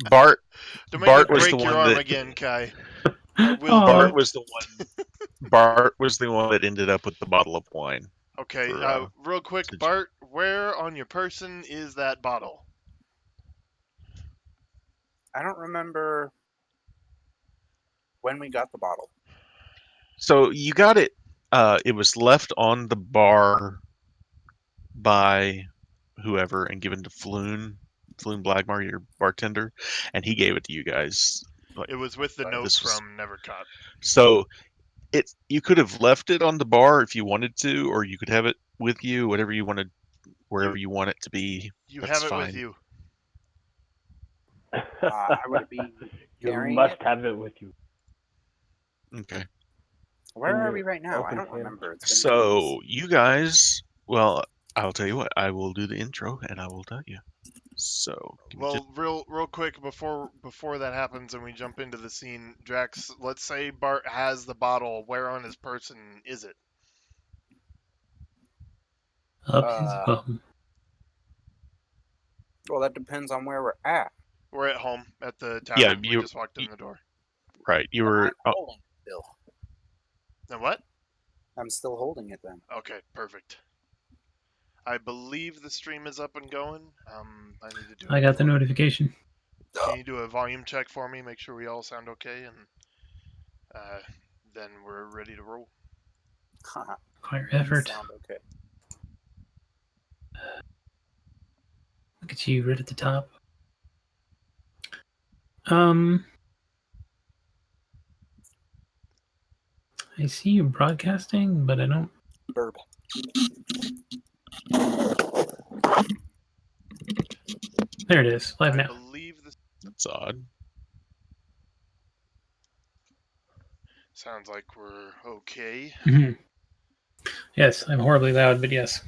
Bart Don't make me Bart was the break your one arm that again, Kai. I will do Bart it. was the one. Bart was the one that ended up with the bottle of wine. Okay, For, real quick, to- Bart, where on your person is that bottle? I don't remember when we got the bottle. So you got it. It was left on the bar by whoever and given to Floon Blackmar, your bartender, and he gave it to you guys. Like It was with the note this was from Nevercott. so you could have left it on the bar if you wanted to, or you could have it with you, whatever you wanted, wherever you want it to be. You That's have it with fine. you. I would be You carrying must it. have it with you. Okay. Where in are your we right now? I open don't hand. remember. It's been 2 weeks. So you guys, well, I'll tell you what. I will do the intro and I will tell you. So give me just Well, real quick before that happens and we jump into the scene, Drax, let's say Bart has the bottle. Where on his person is it? Up his Uh, bum. Well, that depends on where we're at. We're at home at the Yeah, tavern. We just walked in the door. right. You were I'm holding it still. Now what? I'm still holding it then. Okay, perfect. I believe the stream is up and going. I need to do. I got the notification. Can you do a volume check for me? Make sure we all sound okay, and then we're ready to roll. Require effort. Sound okay. Look at you right at the top. I see you broadcasting, but I don't. Bourbon. There it is. Live I now. believe this that's odd. sounds like we're okay. Mhm. Yes, I'm horribly loud, but yes.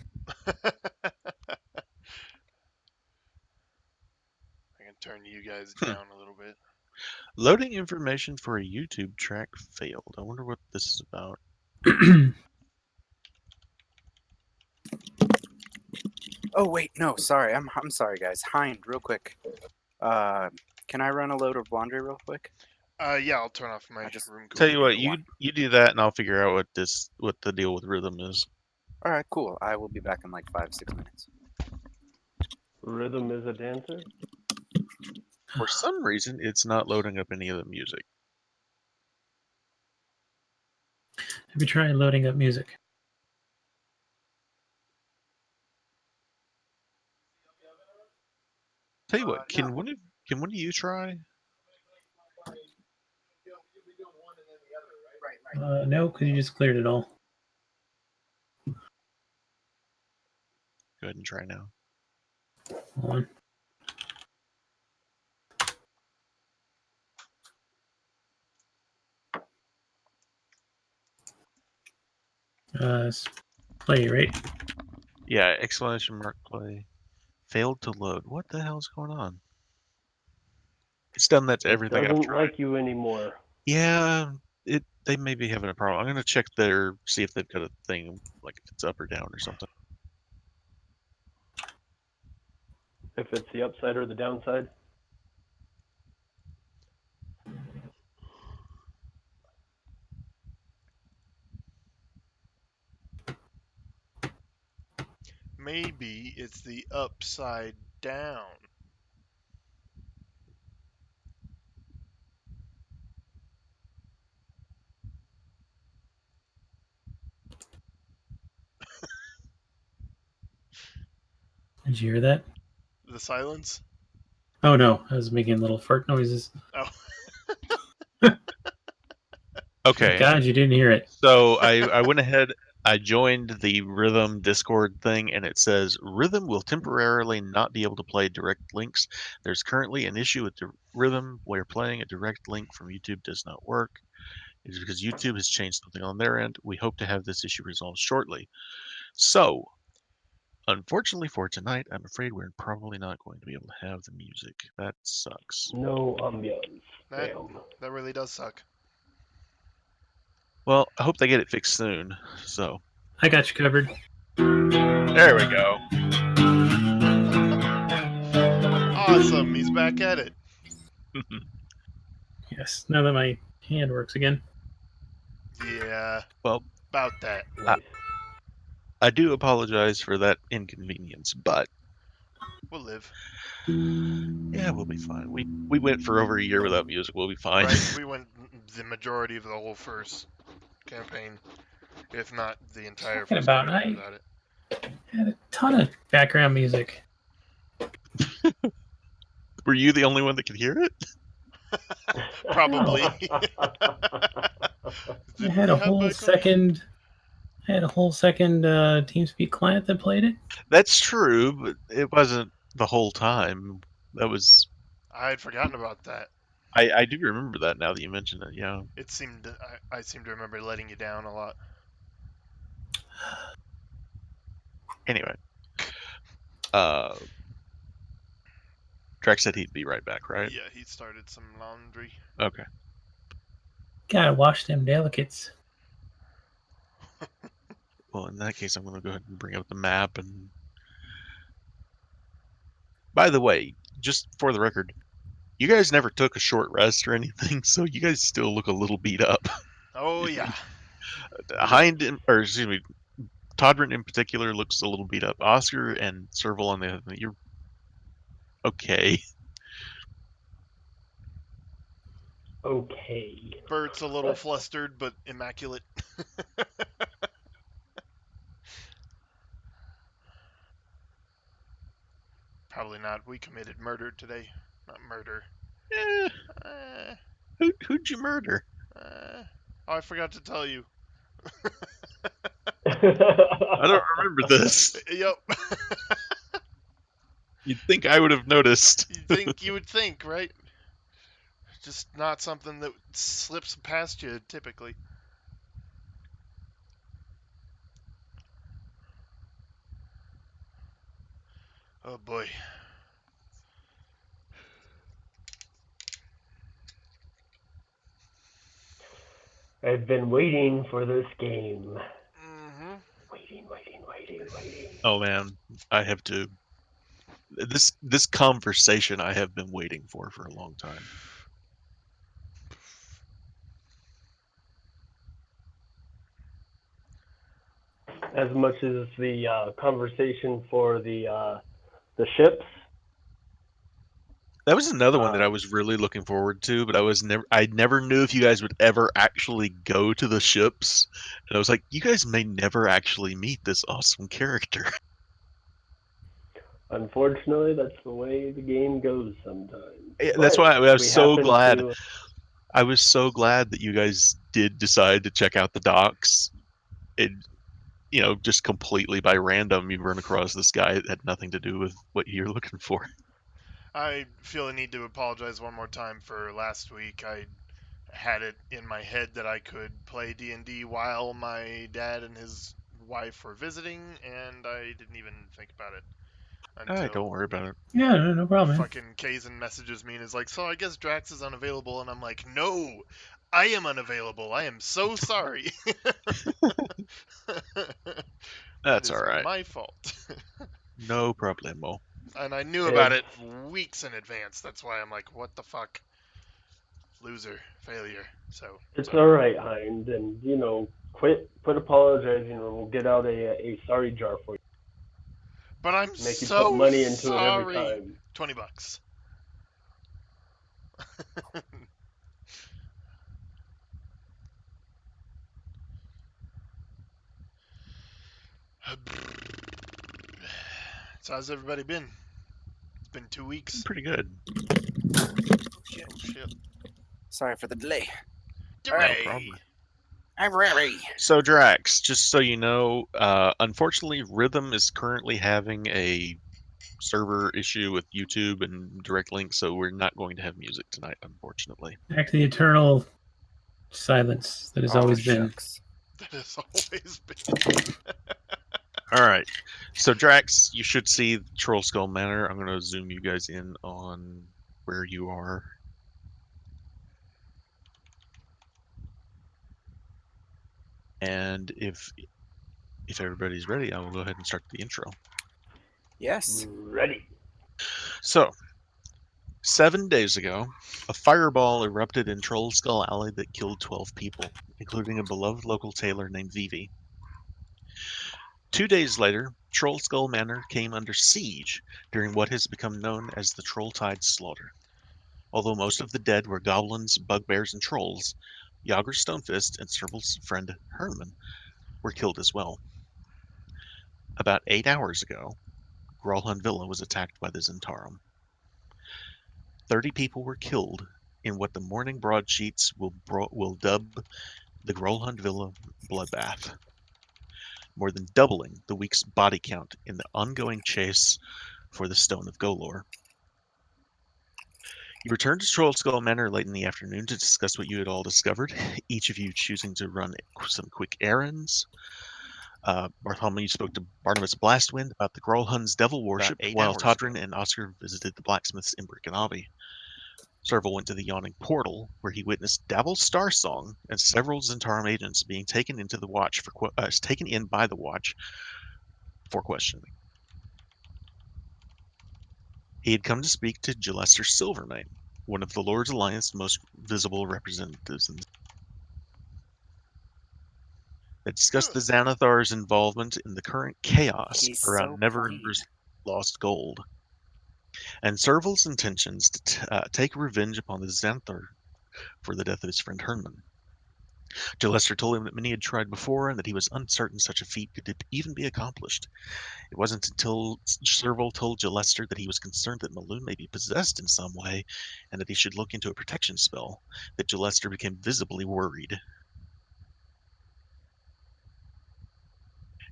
I can turn you guys down a little bit. Loading information for a YouTube track failed. I wonder what this is about. Oh wait, no, sorry. I'm sorry, guys. Hind, real quick. Can I run a load of laundry real quick? Yeah, I'll turn off my just room. Tell you what, one. you do that, and I'll figure out what the deal with rhythm is. All right, cool. I will be back in like 5-6 minutes. Rhythm is a dancer. For some reason, it's not loading up any of the music. Have you tried loading up music? Tell you what, can No. one of you try? No, because you just cleared it all. Go ahead and try now. Hold on. Play, right? Yeah, exclamation mark play. Failed to load. What the hell's going on? It's done that to everything I've Doesn't tried. like you anymore. Yeah, they may be having a problem. I'm gonna check see if they've got a thing, like if it's up or down or something. If it's the upside or the downside. Maybe it's the upside down. Did you hear that? The silence? Oh no, I was making little fart noises. Oh. Okay. Thank God you didn't hear it. So I went ahead. I joined the Rhythm Discord thing, and it says Rhythm will temporarily not be able to play direct links. There's currently an issue with the Rhythm where playing a direct link from YouTube does not work. It is because YouTube has changed something on their end. We hope to have this issue resolved shortly. So, unfortunately for tonight, I'm afraid we're probably not going to be able to have the music. That sucks. No ambiance. That really does suck. Well, I hope they get it fixed soon. So, I got you covered. there we go. Awesome, he's back at it. Yes. Now that my hand works again. Yeah, Well, about that. Nice. I do apologize for that inconvenience, but We'll live. yeah, we'll be fine. We went for over a year without music. We'll be fine. Right, we went the majority of the whole first campaign, if not the entire Talking first about, campaign I without it. had a ton of background music. Were you the only one that could hear it? Probably. I Didn't had we a have whole background? second. I had a whole second TeamSpeak client that played it. That's true, but it wasn't the whole time. That was I had forgotten about that. I do remember that now that you mention it. Yeah. It seemed I seem to remember letting you down a lot. Anyway, uh, Drax said he'd be right back, right? Yeah, he started some laundry. Okay. Gotta wash them delicates. Well, in that case, I'm going to go ahead and bring up the map. And by the way, just for the record, you guys never took a short rest or anything, so you guys still look a little beat up. Oh yeah. Hind, or excuse me, Todrin in particular looks a little beat up. Oscar and Serval on the other, you're okay. Okay. Bert's a little flustered, but immaculate. Probably not. We committed murder today. Not murder. Eh, Uh, who'd you murder? oh, I forgot to tell you. I don't remember this. Yep. You'd think I would have noticed. You would think, right? Just not something that slips past you typically. Oh boy. I've been waiting for this game. Mm-hmm. Waiting. Oh man, I have to. This conversation I have been waiting for a long time. As much as the conversation for the ships. That was another one that I was really looking forward to, but I never knew if you guys would ever actually go to the ships. And I was like, you guys may never actually meet this awesome character. Unfortunately, that's the way the game goes sometimes. That's But why I was we so happen glad. to. I was so glad that you guys did decide to check out the docks. It, just completely by random, you run across this guy that had nothing to do with what you're looking for. I feel a need to apologize one more time for last week. I had it in my head that I could play D&D while my dad and his wife were visiting, and I didn't even think about it Don't until worry about it. Yeah, no problem. Man. fucking Kaizen messages me and is like, so I guess Drax is unavailable, and I'm like, no, I am unavailable. I am so sorry. That That's is all right. my fault. No problemo. And I knew about It's, it weeks in advance. That's why I'm like, what the fuck? Loser. Failure. So. it's Sorry. all right, Hind, and quit apologizing, or we'll get out a sorry jar for you. But I'm Make you put so money into it every sorry. time. $20. So how's everybody been? It's been 2 weeks. Pretty good. Oh shit. Sorry for the delay. No Delay. problem. I'm ready. So Drax, just so you know, unfortunately, Rhythm is currently having a server issue with YouTube and direct links, so we're not going to have music tonight, unfortunately. Back to the eternal silence that has Oh, always been. shucks. That has always been. All right. So Drax, you should see Troll Skull Manor. I'm going to zoom you guys in on where you are. And if everybody's ready, I will go ahead and start the intro. Yes. Ready. So, 7 days ago, a fireball erupted in Troll Skull Alley that killed 12 people, including a beloved local tailor named Vivi. 2 days later, Troll Skull Manor came under siege during what has become known as the Trolltide Slaughter. Although most of the dead were goblins, bugbears, and trolls, Yager Stonefist and Serval's friend Herman were killed as well. About 8 hours ago, Gralhund Villa was attacked by the Zentarum. 30 people were killed in what the morning broadsheets will dub the Grolhund Villa bloodbath, more than doubling the week's body count in the ongoing chase for the Stone of Golor. You returned to Troll Skull Manor late in the afternoon to discuss what you had all discovered, each of you choosing to run some quick errands. Bartholomew spoke to Barnabas Blastwind about the Grolhund's devil worship, while Todrin and Oscar visited the blacksmiths in Brickenavi. Serval went to the Yawning Portal, where he witnessed Davil's Star Song and several Zentarum agents being taken into the Watch taken in by the Watch for questioning. He had come to speak to Gillester Silvermane, one of the Lord's Alliance's most visible representatives, that discussed the Xanathar's involvement in the current chaos He's around so Neverember's lost gold, and Serval's intentions to take revenge upon the Xanathar for the death of his friend Herman. Gillester told him that many had tried before and that he was uncertain such a feat could even be accomplished. It wasn't until Serval told Gillester that he was concerned that Maloon may be possessed in some way and that he should look into a protection spell that Gillester became visibly worried.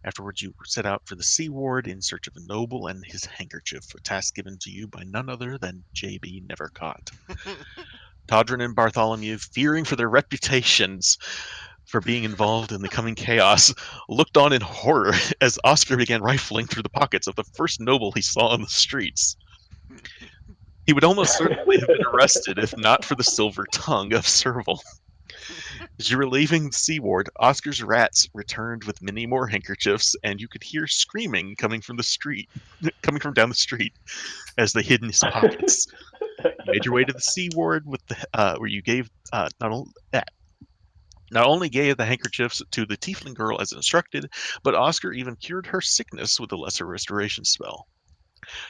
Afterwards, you set out for the Sea Ward in search of a noble and his handkerchief, a task given to you by none other than J.B. Nevercaught. Todrin and Bartholomew, fearing for their reputations for being involved in the coming chaos, looked on in horror as Oscar began rifling through the pockets of the first noble he saw on the streets. He would almost certainly have been arrested if not for the silver tongue of Serval. As you were leaving the Sea Ward, Oscar's rats returned with many more handkerchiefs, and you could hear screaming coming from down the street as they hid in his pockets. You made your way to the Sea Ward where you gave not only gave the handkerchiefs to the tiefling girl as instructed, but Oscar even cured her sickness with a lesser restoration spell.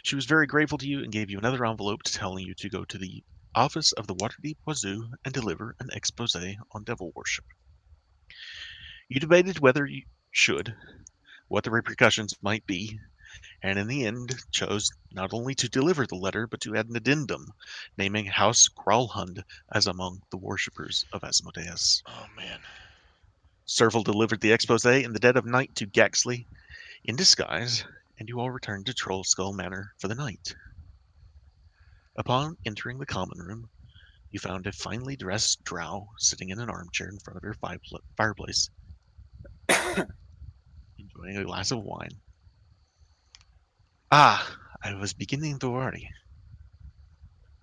She was very grateful to you and gave you another envelope telling you to go to the office of the Waterdeep Wazoo and deliver an expose on devil worship. You debated whether you should, what the repercussions might be, and in the end chose not only to deliver the letter, but to add an addendum naming House Gralhund as among the worshippers of Asmodeus. Oh, man. Serval delivered the expose in the dead of night to Gaxley in disguise, and you all returned to Troll Skull Manor for the night. Upon entering the common room, you found a finely dressed drow sitting in an armchair in front of her fireplace, enjoying a glass of wine. Ah, I was beginning to worry.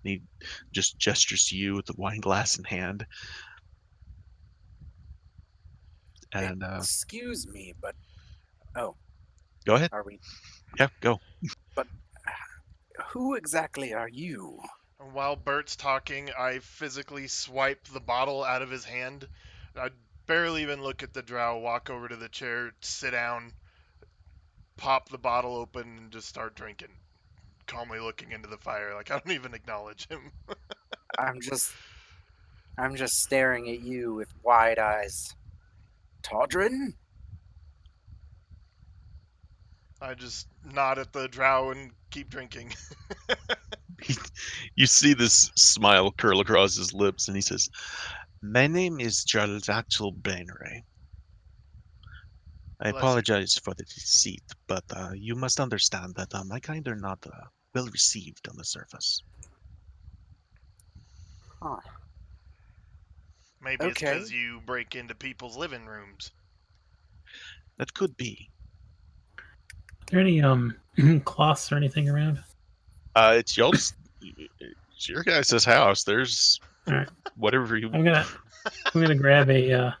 He just gestures to you with the wine glass in hand. And Excuse me, but oh, go ahead. are we? Yeah, go. But who exactly are you? And while Bert's talking, I physically swipe the bottle out of his hand. I barely even look at the drow, walk over to the chair, sit down, pop the bottle open, and just start drinking. Calmly looking into the fire, like I don't even acknowledge him. I'm just staring at you with wide eyes. Todrin? I just nod at the drow and keep drinking. You see this smile curl across his lips, and he says, "My name is Charles Axel Bainray. I Bless you. apologize for the deceit, but you must understand that my kind are not well received on the surface." Huh. Maybe it's Okay. because you break into people's living rooms. That could be. Are there any cloths or anything around? It's your guys' house. There's All right. whatever you. I'm gonna grab a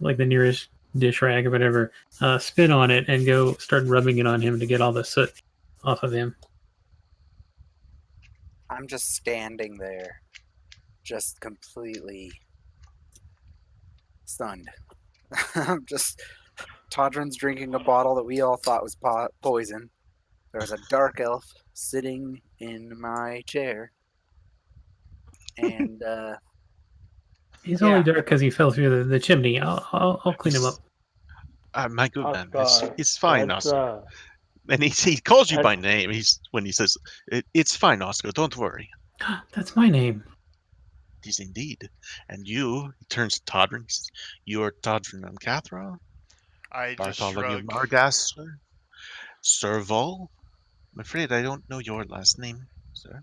like the nearest dish rag or whatever, spit on it, and go start rubbing it on him to get all the soot off of him. I'm just standing there, just completely stunned. I'm just Todrin's drinking a bottle that we all thought was poison. There's a dark elf sitting in my chair, and He's only yeah, dark because he fell through the chimney. I'll clean him up. My good man, Oscar, it's fine, that's Oscar. And he calls you that's by name. When he says, "It's fine, Oscar. Don't worry." That's my name. It is indeed. And you, he turns to Todrin. He says, "You are Todrin and Cathra, I just Bartholomew shrug. Margasser, Serval. I'm afraid I don't know your last name, sir.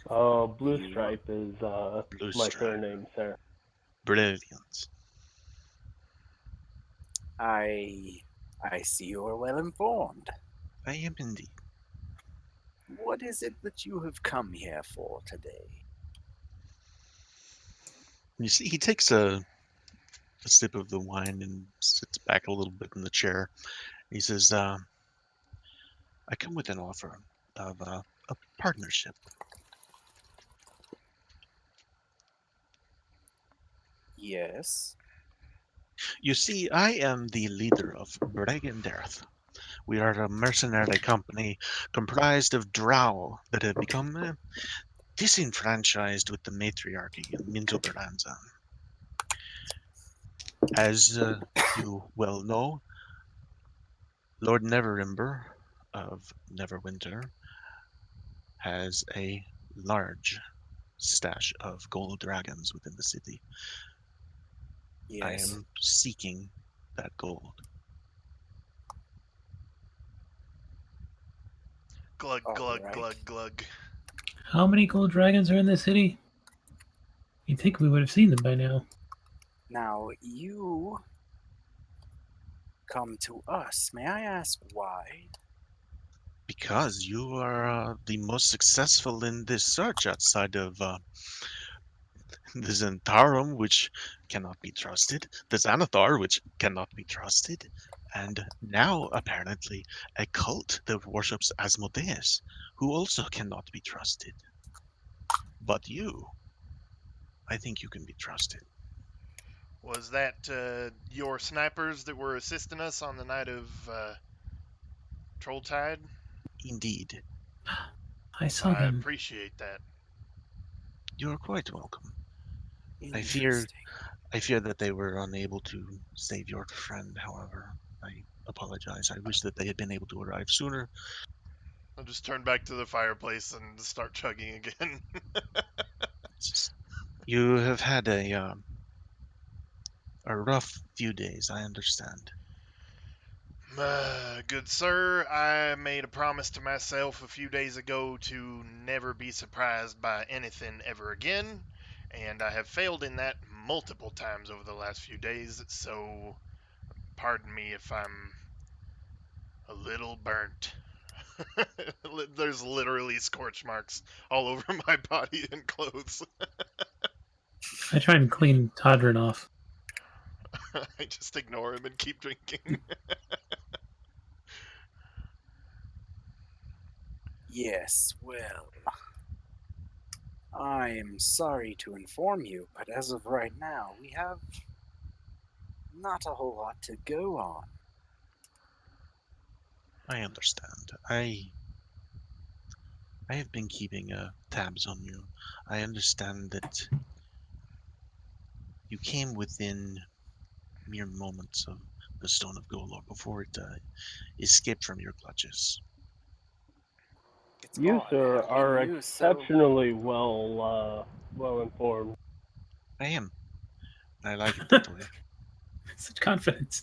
Blue you, Stripe is Blue my Stripe. surname, sir. Brilliant. I see you're well informed. I am indeed. What is it that you have come here for today? You see, he takes a sip of the wine and sits back a little bit in the chair. He says, I come with an offer of a partnership. Yes. You see, I am the leader of Bragenderth. We are a mercenary company comprised of drow that have become disenfranchised with the matriarchy in Mintoberanza. As you well know, Lord Neverimber of Neverwinter has a large stash of gold dragons within the city. I Yes. am seeking that gold. Glug, All glug, right. glug, glug. How many gold dragons are in this city? You'd think we would have seen them by now. Now you come to us. May I ask why? Because you are the most successful in this search outside of the Zentarum, which cannot be trusted, the Xanathar, which cannot be trusted, and now apparently a cult that worships Asmodeus, who also cannot be trusted. But you, I think you can be trusted. Was that your snipers that were assisting us on the night of Trolltide? Indeed, I saw I them. appreciate that. you are quite welcome. I fear Interesting. I fear that they were unable to save your friend, however. I apologize. I wish that they had been able to arrive sooner. I'll just turn back to the fireplace and start chugging again. You have had a rough few days, I understand. Good sir, I made a promise to myself a few days ago to never be surprised by anything ever again, and I have failed in that multiple times over the last few days, so pardon me if I'm a little burnt. There's literally scorch marks all over my body and clothes. I try and clean Todrin off. I just ignore him and keep drinking. Yes, well, I am sorry to inform you, but as of right now, we have not a whole lot to go on. I understand. I have been keeping tabs on you. I understand that you came within mere moments of the Stone of Golor before it escaped from your clutches. It's You, odd sir, how we are knew so. exceptionally well informed. I am. I like it that way. Such confidence.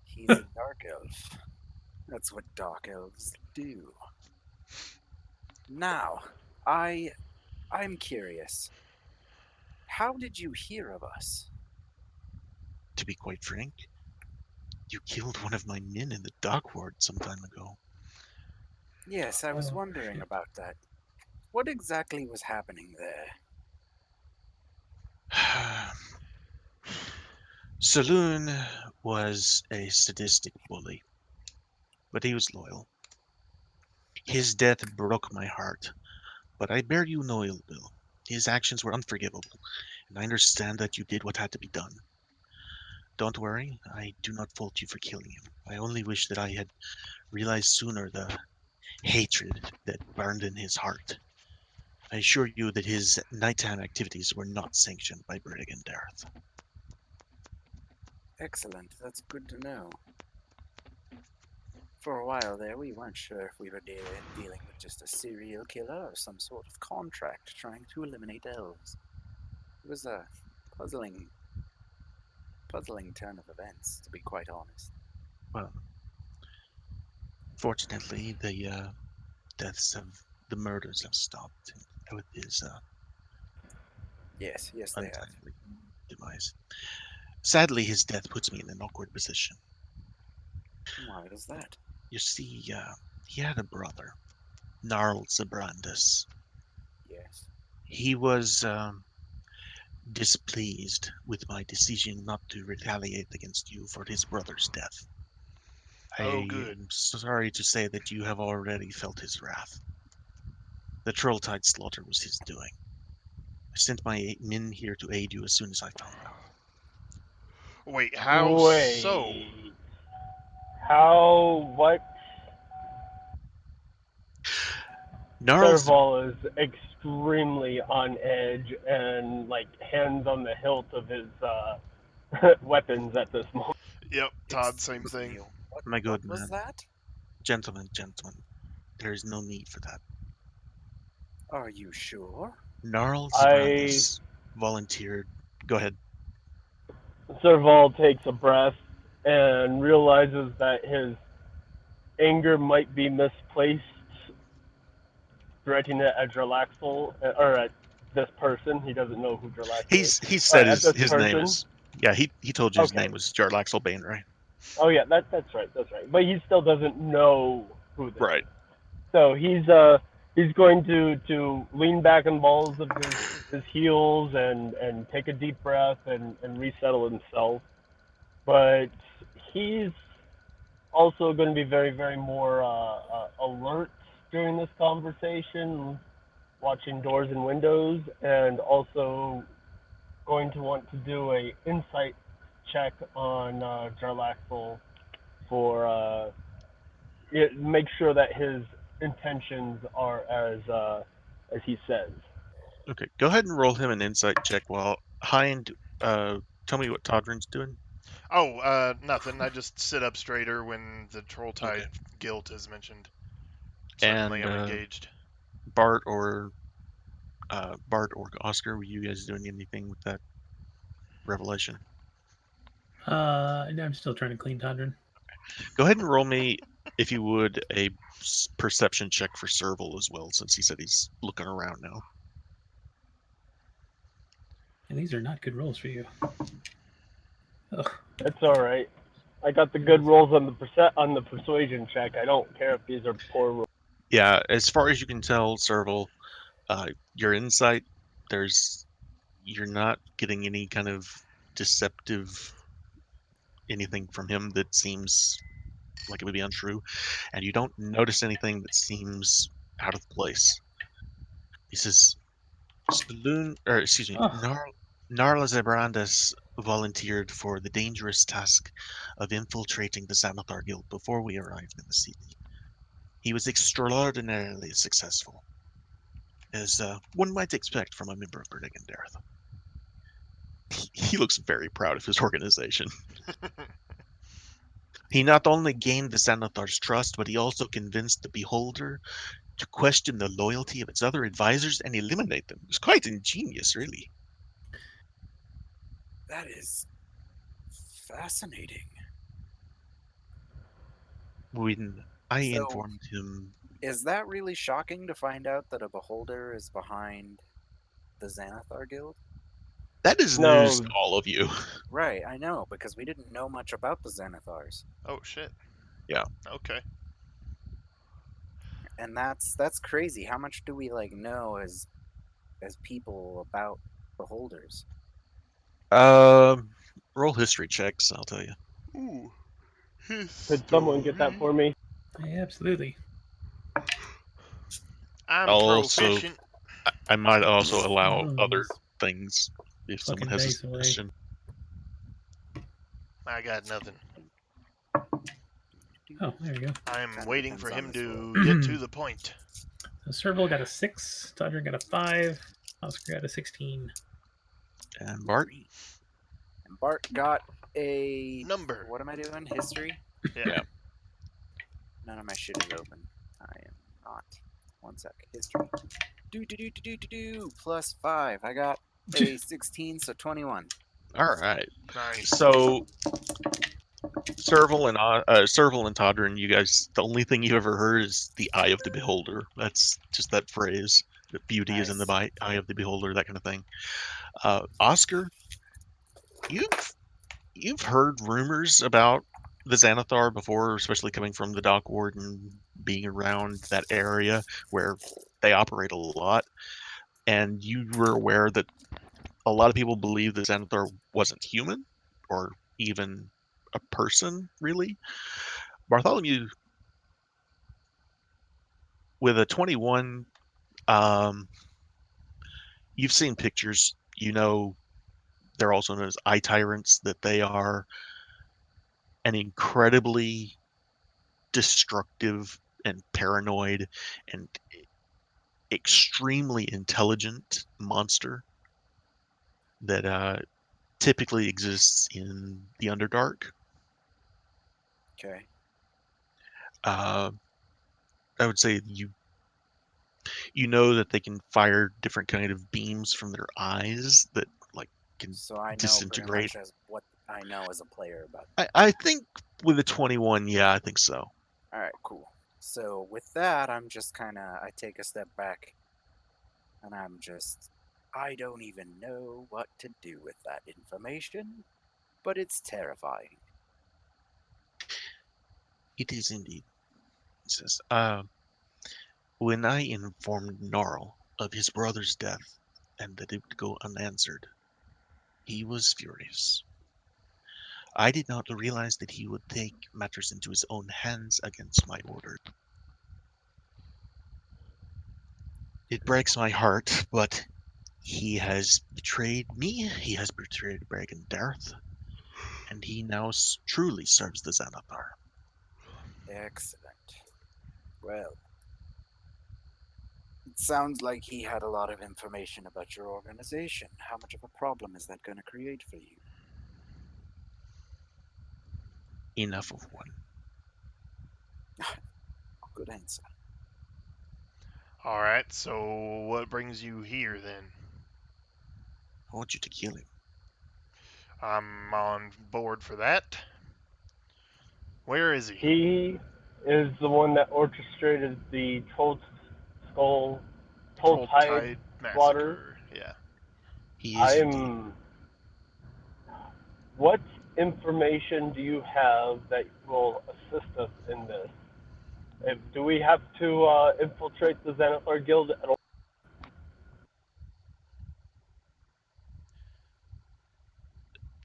He's a dark elf. That's what dark elves do. Now, I'm curious. How did you hear of us? To be quite frank, you killed one of my men in the dock ward some time ago. Yes, I was Oh, wondering shit. about that. What exactly was happening there? Saloon was a sadistic bully, but he was loyal. His death broke my heart, but I bear you no ill will. His actions were unforgivable, and I understand that you did what had to be done. Don't worry, I do not fault you for killing him. I only wish that I had realized sooner the hatred that burned in his heart. I assure you that his nighttime activities were not sanctioned by Brigand Dareth. Excellent. That's good to know. For a while there, we weren't sure if we were dealing with just a serial killer or some sort of contract trying to eliminate elves. It was a puzzling, puzzling turn of events, to be quite honest. Well, fortunately, the deaths of the murders have stopped with his Yes, yes, they have. untimely demise. Sadly, his death puts me in an awkward position. Why is that? You see, he had a brother, Gnarl Zabrandus. Yes. He was displeased with my decision not to retaliate against you for his brother's death. Oh, I good. am sorry to say that you have already felt his wrath. The Trolltide slaughter was his doing. I sent my men here to aid you as soon as I found out. Wait, how so? Wait. How? What? Gnarls, Serval is extremely on edge and like hands on the hilt of his weapons at this moment. Yep, Todd, same Excuse thing. me, my what good was man, that? gentlemen, there is no need for that. Are you sure? Gnarl I Zabrandus volunteered. Go ahead. Serval takes a breath and realizes that his anger might be misplaced, directing it at Jarlaxle or at this person. He doesn't know who Jarlaxle is. He said At this his name person. is, yeah, he told you his Okay. name was Jarlaxle Bane, right? Oh yeah, that's right, that's right. But he still doesn't know who this Right. is. So he's going to lean back on the balls of his heels and take a deep breath and resettle himself. But he's also going to be very very more alert during this conversation, watching doors and windows, and also going to want to do a insight check on Jarlaxle for make sure that his intentions are as he says. Okay. Go ahead and roll him an insight check while Hind, tell me what Todrin's doing. Oh, nothing. I just sit up straighter when the Okay. Trolltide guilt is mentioned. Certainly, And I'm engaged. Bart or Bart or Oscar, were you guys doing anything with that revelation? I'm still trying to clean Tondren. Go ahead and roll me, if you would, a perception check for Serval as well, since he said he's looking around now. And these are not good rolls for you. Ugh. It's all right. I got the good rolls on the persuasion check. I don't care if these are poor rolls. Yeah, as far as you can tell, Serval, your insight, there's you're not getting any kind of deceptive anything from him that seems like it would be untrue, and you don't notice anything that seems out of place. He says, Spaloon, or excuse me, Oh, Narla Zebrandis volunteered for the dangerous task of infiltrating the Xanathar Guild before we arrived in the city. He was extraordinarily successful, as one might expect from a member of Brigand Dareth. He looks very proud of his organization. He not only gained the Xanathar's trust, but he also convinced the Beholder to question the loyalty of its other advisors and eliminate them. It's quite ingenious, really. That is fascinating. When I So, informed him, is that really shocking to find out that a beholder is behind the Xanathar Guild? that is news to No, all of you. Right, I know, because we didn't know much about the Xanathars. Oh shit. Yeah. Okay. And that's crazy. How much do we like know as people about beholders? Um, roll history checks, I'll tell you. Ooh. could someone get that History. for me? absolutely. I'm Also, proficient. I might also allow other Bones. things if someone Fucking has a dice away. suggestion. I got nothing. Oh, there you go. I'm Kinda waiting for depends on him this roll. to get to the point. So Serval got a 6, Todger got a 5, Oscar got a 16. And Bart? Sweet. And Bart got a. Number. What am I doing? History? Yeah. Yeah. None of my shit is open. I am not. One sec. History. Do. Plus 5. I got a 16, so 21. All right. Nice. So Serval and Todrin, you guys, the only thing you ever heard is the eye of the beholder. That's just that phrase. That beauty is in the Nice. eye of the beholder, that kind of thing. Oscar, you've heard rumors about the Xanathar before, especially coming from the Dock Ward and being around that area where they operate a lot. And you were aware that a lot of people believe the Xanathar wasn't human or even a person, really. Bartholomew, with a 21, um, you've seen pictures. You know they're also known as eye tyrants, that they are an incredibly destructive and paranoid and extremely intelligent monster that typically exists in the Underdark. Okay. Uh, I would say you know that they can fire different kind of beams from their eyes that like can So I know pretty disintegrate. much as what I know as a player about. I think with a 21, yeah, I think so. Alright, cool. So with that, I'm just kind of. I take a step back and I'm just. I don't even know what to do with that information, but it's terrifying. It is indeed. He says, when I informed Gnarl of his brother's death and that it would go unanswered, he was furious. I did not realize that he would take matters into his own hands against my orders. It breaks my heart, but he has betrayed me, he has betrayed Bragan Darth, and he now truly serves the Xanathar. Excellent. Well, it sounds like he had a lot of information about your organization. How much of a problem is that going to create for you? Enough of one. Good answer. All right. So what brings you here then? I want you to kill him. I'm on board for that. Where is he? He is the one that orchestrated the Toll Troll Tide Tide slaughter. Massacre. Yeah. He is indeed. I'm. What information do you have that will assist us in this? Do we have to infiltrate the Xanathar Guild at all?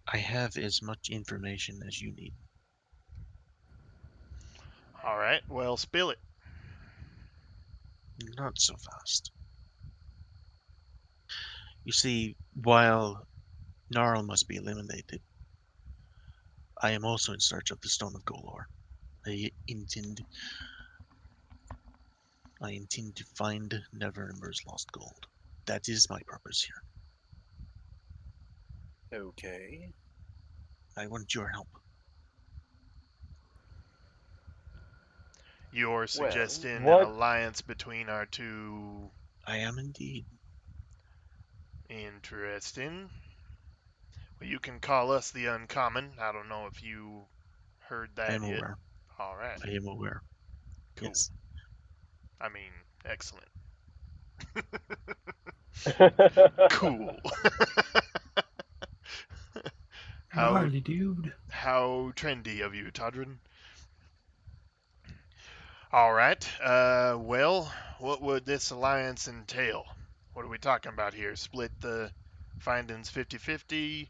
I have as much information as you need. All right. Well, spill it. Not so fast. You see, while Gnarl must be eliminated, I am also in search of the Stone of Golor. I intend I intend to find Neverember's lost gold. That is my purpose here. Okay. I want your help. You're Well, suggesting an What? alliance between our two. I am indeed. Interesting. Well, you can call us the Uncommon. I don't know if you heard I that am yet. aware. All right. I am aware. Cool. Yes. I mean, excellent. Cool. how Gnarly, dude. how trendy of you, Todrin. All right. Well, what would this alliance entail? What are we talking about here? Split the findings 50-50?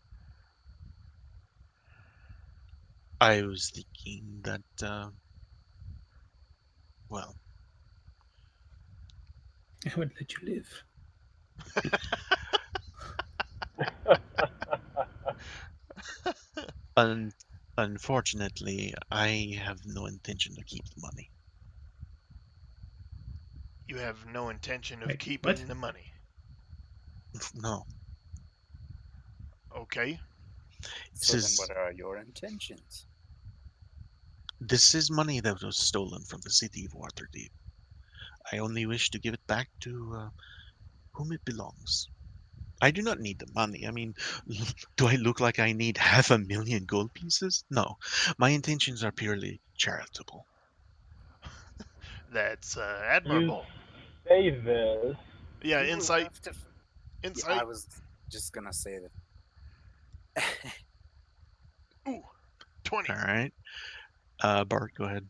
I was thinking that, well, I would let you live. Un- Unfortunately, I have no intention to keep the money. You have no intention of Wait, what? keeping the money. No, Okay. this So then, is what are your intentions? this is money that was stolen from the city of Waterdeep. I only wish to give it back to whom it belongs. I do not need the money. I mean, do I look like I need 500,000 gold pieces? No, my intentions are purely charitable. That's You admirable. say this. Yeah, You will insight. have to. Yeah, I Insight. was just gonna say that. Ooh, 20. All right, Bart, go ahead.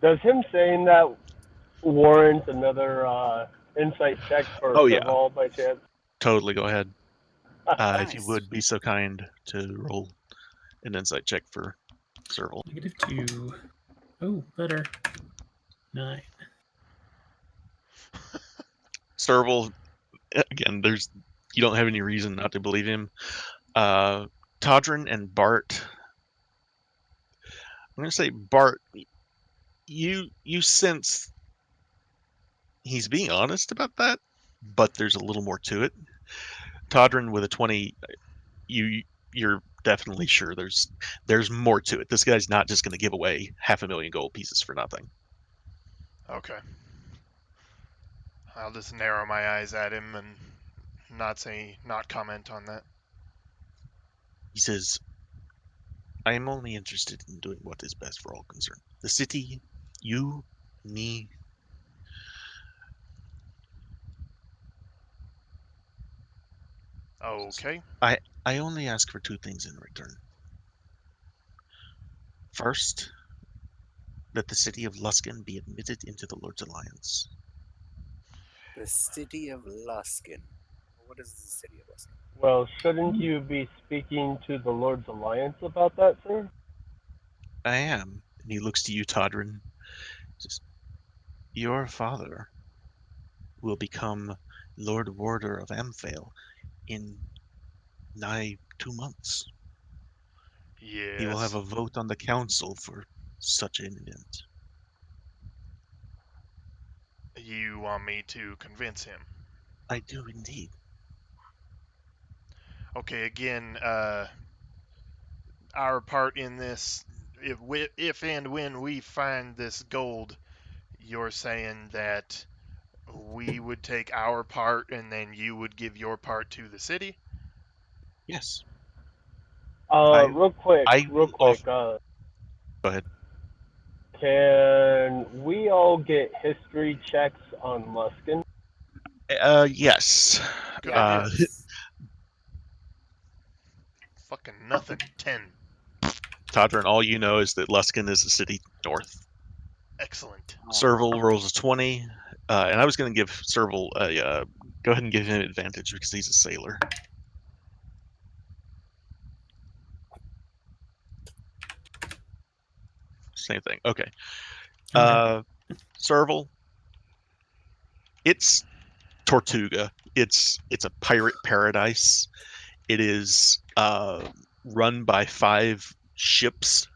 Does him saying that warrant another insight check for Oh yeah, Serval by chance? totally. Go ahead. If you Nice. would be so kind to roll an insight check for Serval. -2. Oh, better. 9. Serval, again, there's you don't have any reason not to believe him. Uh, Todrin and Bart. I'm gonna say Bart. You sense he's being honest about that, but there's a little more to it. Todrin with a 20, you're definitely sure there's more to it. This guy's not just going to give away 500,000 gold pieces for nothing. Okay. I'll just narrow my eyes at him and not comment on that. He says, "I am only interested in doing what is best for all concerned. The city, you, me." Okay. I only ask for two things in return. First, that the city of Luskan be admitted into the Lord's Alliance. The city of Luskin. What is the city of Luskin? Well, shouldn't you be speaking to the Lord's Alliance about that, sir? I am. And he looks to you, Todrin. Says, your father will become Lord Warder of Amphale in nigh 2 months. He will have Yes. a vote on the council for such an event. You want me to convince him? I do indeed. Okay, again, our part in this, if and when we find this gold, you're saying that we would take our part and then you would give your part to the city? Yes. I Real quick, I real will quick. offer. Go ahead. Can we all get history checks on Luskin? Yes. Good Uh, idea. Yes. Fucking nothing. 10. Todrin, all you know is that Luskin is the city north. Excellent. Serval rolls a 20. And I was going to give Serval a. Go ahead and give him advantage because he's a sailor. Same thing. Okay. Okay. Serval, it's Tortuga. It's a pirate paradise. It is run by 5 ships.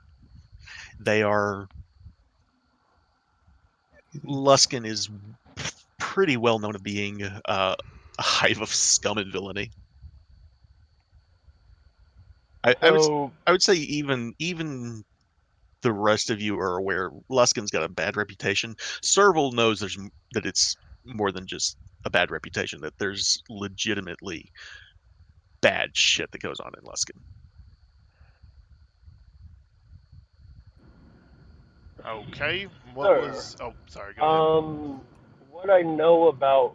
They are Luskin is pretty well known of being a hive of scum and villainy. I would So, I would say even the rest of you are aware Luskin's got a bad reputation. Serval knows that it's more than just a bad reputation. That there's legitimately bad shit that goes on in Luskin. Okay. What sir, was. Oh, sorry, go ahead. what I know about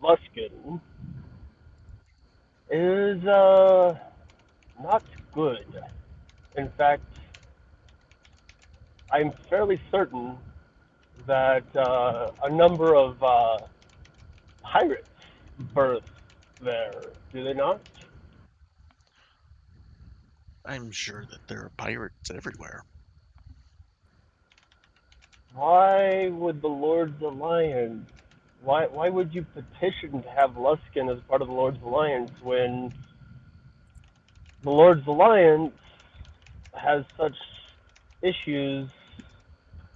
Luskin is not good. In fact, I'm fairly certain that a number of pirates birth there. Do they not? I'm sure that there are pirates everywhere. Why would the Lord's Alliance? Why would you petition to have Luskin as part of the Lord's Alliance when the Lord's Alliance has such issues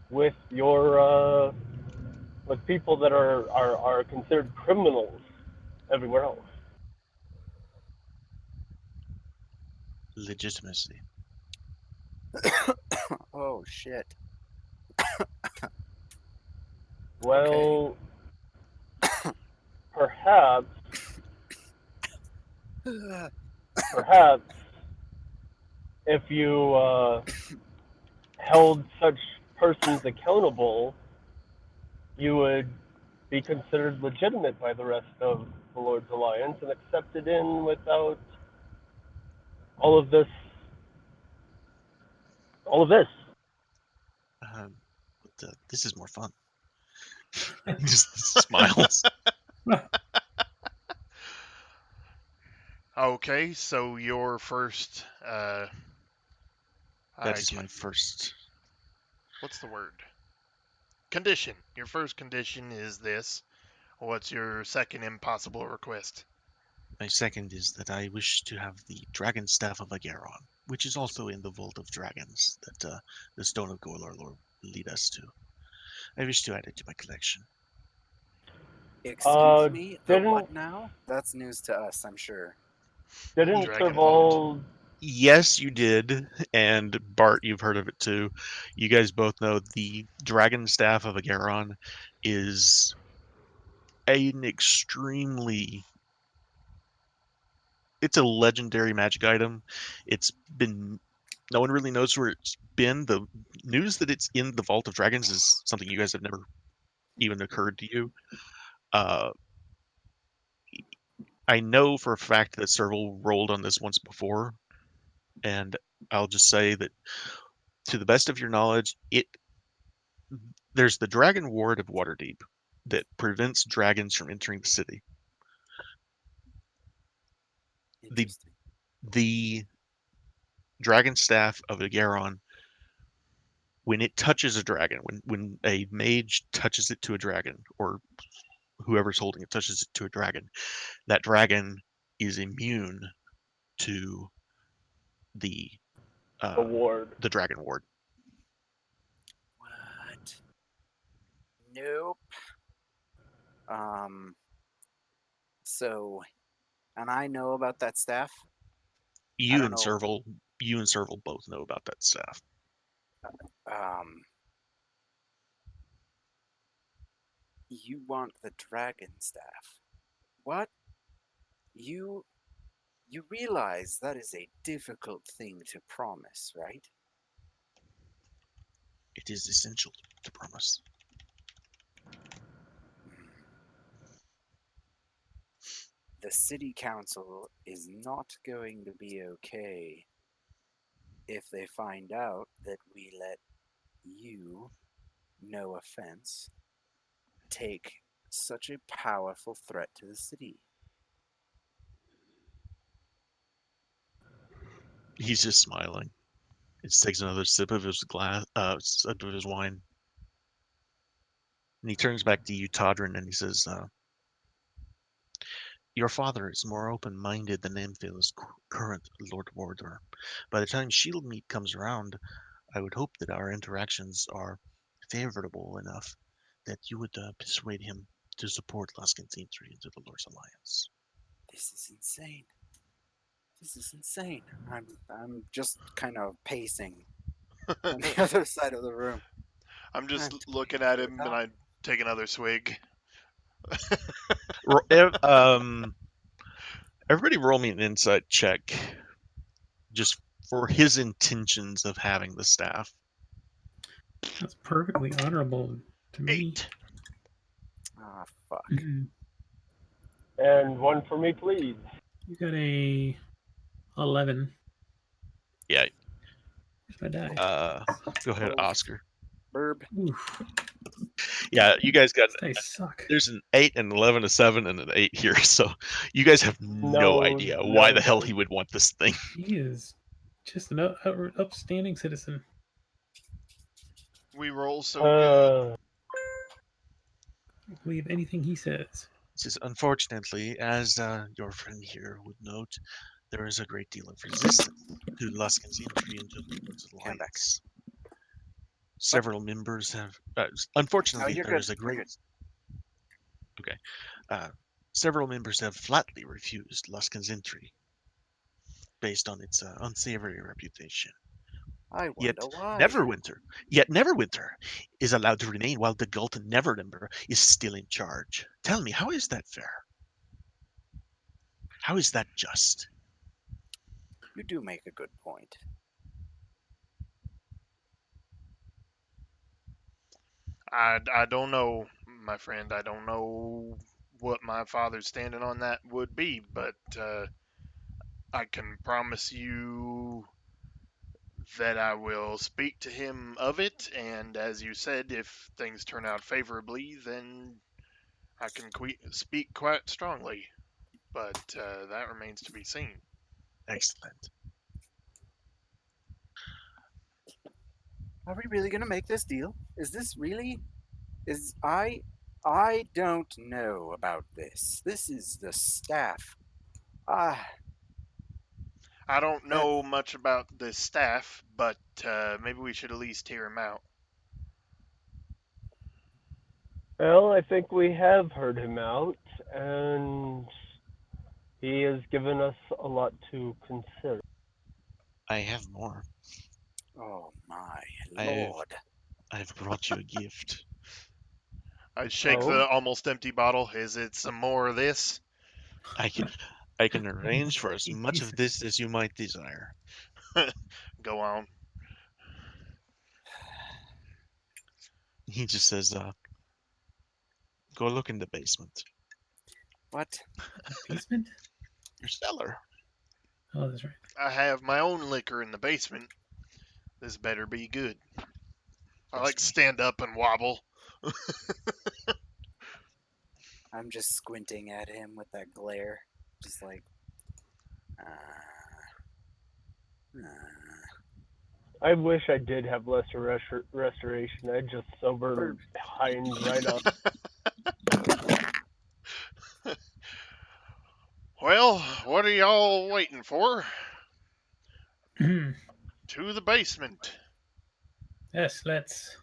with your with people that are considered criminals everywhere else? Legitimacy. Oh shit. Okay. Well, perhaps, perhaps, if you held such persons accountable, you would be considered legitimate by the rest of the Lord's Alliance and accepted in without all of this, all of this. This is more fun. Just smiles. Okay, so your first, That is my first. what's the word? Condition. Your first condition is this. What's your second impossible request? My second is that I wish to have the Dragon Staff of Agaron, which is also in the Vault of Dragons that the Stone of Golor will lead us to. I wish to add it to my collection. Excuse me, the Didn't what now? That's news to us, I'm sure. didn't Dragon Vault. Serval? Yes, you did, and Bart, you've heard of it too. You guys both know the Dragon Staff of Agaron is an extremely it's a legendary magic item. It's been no one really knows where it's been. The news that it's in the Vault of Dragons is something you guys have never even occurred to you. Uh, I know for a fact that Serval rolled on this once before, and I'll just say that to the best of your knowledge, there's the Dragon Ward of Waterdeep that prevents dragons from entering the city. The Interesting. the Dragon Staff of Agaron, when it touches a dragon, when a mage touches it to a dragon, or whoever's holding it touches it to a dragon, that dragon is immune to the uh, Award. the Dragon Ward. What? Nope. Um, so, and I know about that staff. I You don't and know. Serval, you and Serval both know about that staff. Um, you want the dragon staff. What? You you realize that is a difficult thing to promise, right? It is essential to promise. Hmm. The city council is not going to be okay if they find out that we let you, no offense, take such a powerful threat to the city. He's just smiling. He just takes another sip of his sip of his wine, and he turns back to you, Todrin, and he says, "Your father is more open-minded than Amphil's current Lord Warder. By the time Shieldmeet comes around, I would hope that our interactions are favorable enough that you would persuade him to support Luskin's entry into the Lord's Alliance." This is insane. This is insane. I'm just kind of pacing on the other side of the room. I'm just And looking at with him and that, I take another swig. Everybody roll me an insight check just for his intentions of having the staff. That's perfectly honorable to me. 8. ah, fuck. And one for me, please. You got a 11. Yeah, Where's my die? go ahead, Oh, Oscar. Burb. Oof. Yeah, you guys got These dice suck. there's an 8, an 11, a 7, and an 8 here, so you guys have no No, idea why no the hell dice. he would want this thing. He is just an upstanding citizen. We roll so good. Uh, Believe anything he says. Says, unfortunately, as your friend here would note, there is a great deal of resistance to Luskin's entry into the Lord's Okay, I'm back. Alliance. What? Several members have, No, unfortunately, you're there good. is a You're great, good. okay, uh, several members have flatly refused Luskin's entry based on its unsavory reputation. I Yet wonder why. Neverwinter, yet Neverwinter is allowed to remain while the Gultan Neverember is still in charge. Tell me, how is that fair? How is that just? You do make a good point. I don't know, my friend. I don't know what my father's standing on that would be, but I can promise you that I will speak to him of it. And as you said, if things turn out favorably, then I can speak quite strongly. But that remains to be seen. Excellent. Are we really gonna make this deal? Is this really? Is I don't know about this. This is the staff. Ah, I don't that know much about the staff, but maybe we should at least hear him out. well, I think we have heard him out, and he has given us a lot to consider. I have more. oh my I've lord. I've brought you a gift. I shake Oh, the almost empty bottle. Is it some more of this? I can I can arrange for as much He's of this as you might desire. Go on. He just says, go look in the basement. What? the basement. Your cellar. Oh, that's right. I have my own liquor in the basement. This better be good. I like Trust to me. stand up and wobble. I'm just squinting at him with that glare. Just like, uh, I wish I did have lesser restoration. I'd just sober Rude. Hines right on. Well, what are y'all waiting for? To the basement. Yes, let's.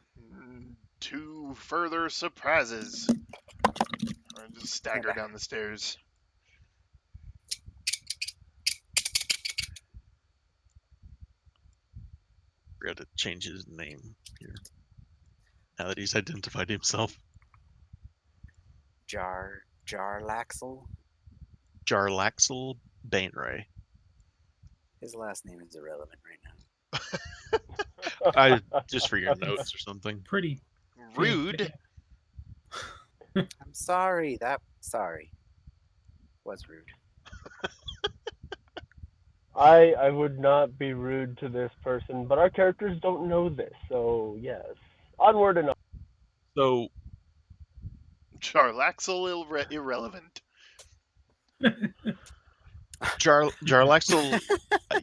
Two further surprises. I just Stand stagger back. down the stairs. We're going to change his name here. Now that he's identified himself. Jarlaxle. Jarlaxle Bainray. His last name is irrelevant right now. I just for your It's notes or something. pretty good. Rude. I'm sorry. Sorry. Was rude. I would not be rude to this person, but our characters don't know this, so yes. Onward and on. So Charlaxle irrelevant. Jarlaxle,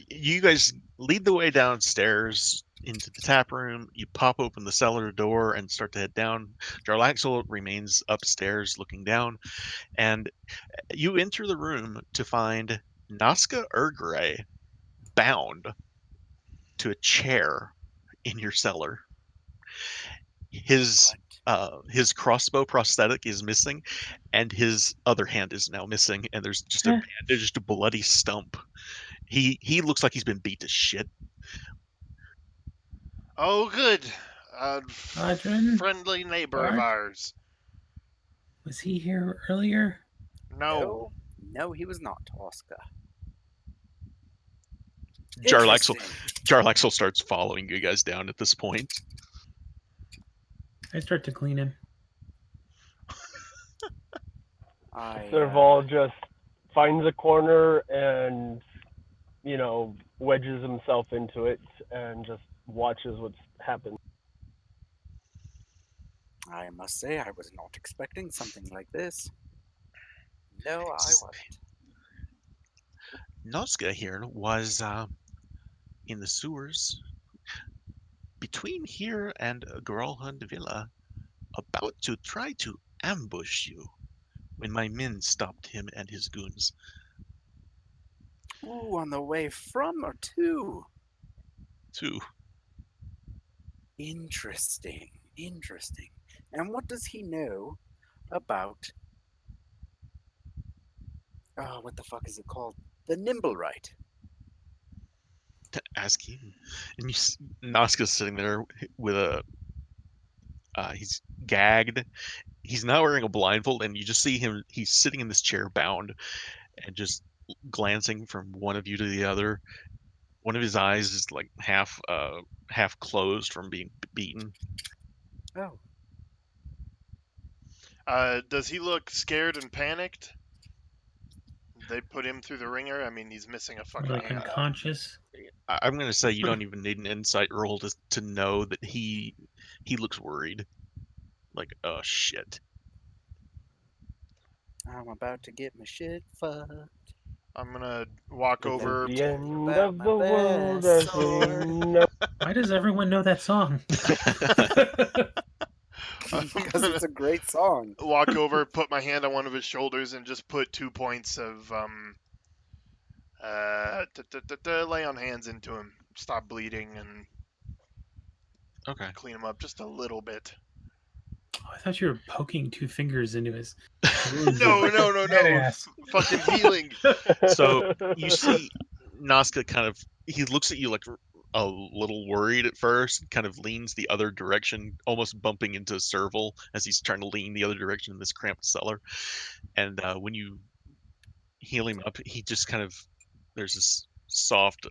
you guys lead the way downstairs into the tap room. You pop open the cellar door and start to head down. Jarlaxle remains upstairs looking down, and you enter the room to find Nazca Urgray bound to a chair in your cellar. His What? his crossbow prosthetic is missing, and his other hand is now missing, and there's just a bandaged, bloody stump. He looks like he's been beat to shit. Oh, good. A Adrian, friendly neighbor of Bart, ours. was he here earlier? No. No. No, he was not, Oscar. Jarlaxle Interesting. Jarlaxle starts following you guys down at this point. I start to clean him. Serval just finds a corner and, wedges himself into it and just watches what's happened. I must say, I was not expecting something like this. No, I wasn't. Nazca here was in the sewers between here and Gralhund Villa, about to try to ambush you when my men stopped him and his goons. Ooh, on the way from or to? Too. Interesting. Interesting. And what does he know about, oh, what the fuck is it called? The Nimble Right. To ask him. And Noska's sitting there with he's gagged. He's not wearing a blindfold, and you just see him. He's sitting in this chair, bound, and just glancing from one of you to the other. One of his eyes is like half closed from being beaten. Oh, Does he look scared and panicked? They put him through the ringer. I mean, he's missing a Or fucking like hand. unconscious. I'm gonna say you don't even need an insight roll to know that he looks worried. Like, oh shit. I'm about to get my shit fucked. I'm gonna walk It's over. the Tell you end about of my the world best as we sword. know. Why does everyone know that song? I'm Because gonna it's a great song. walk over, put my hand on one of his shoulders, and just put 2 points of lay on hands into him. Stop bleeding and Okay. clean him up just a little bit. Oh, I thought you were poking two fingers into his wounds No, like a no, no, no. badass. Fucking healing. So you see Nazca kind of he looks at you like a little worried at first, kind of leans the other direction, almost bumping into Serval as he's trying to lean the other direction in this cramped cellar. And when you heal him up, he just kind of there's this soft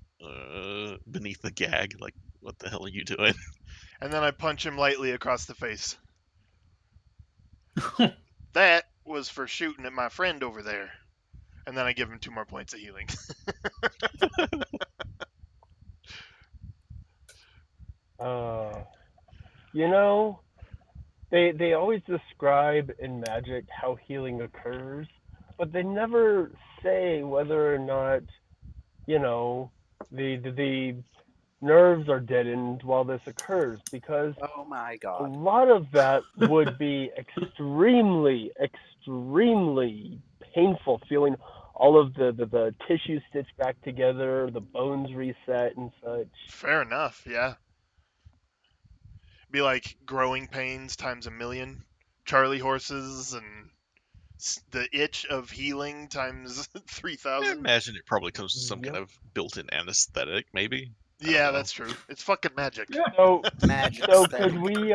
beneath the gag, like, what the hell are you doing? And then I punch him lightly across the face. That was for shooting at my friend over there. And then I give him 2 more points of healing. uh, you know, they always describe in Magic how healing occurs, but they never say whether or not the nerves are deadened while this occurs because Oh my a god. lot of that would be extremely, extremely painful, feeling all of the tissue stitched back together, the bones reset and such. Fair enough, yeah. Be like growing pains times a million. Charlie horses and the itch of healing times I 3,000. imagine it probably comes with some kind Yep. of built-in anesthetic, maybe. I don't Yeah, know. that's true. It's fucking magic. So Magic so could static. we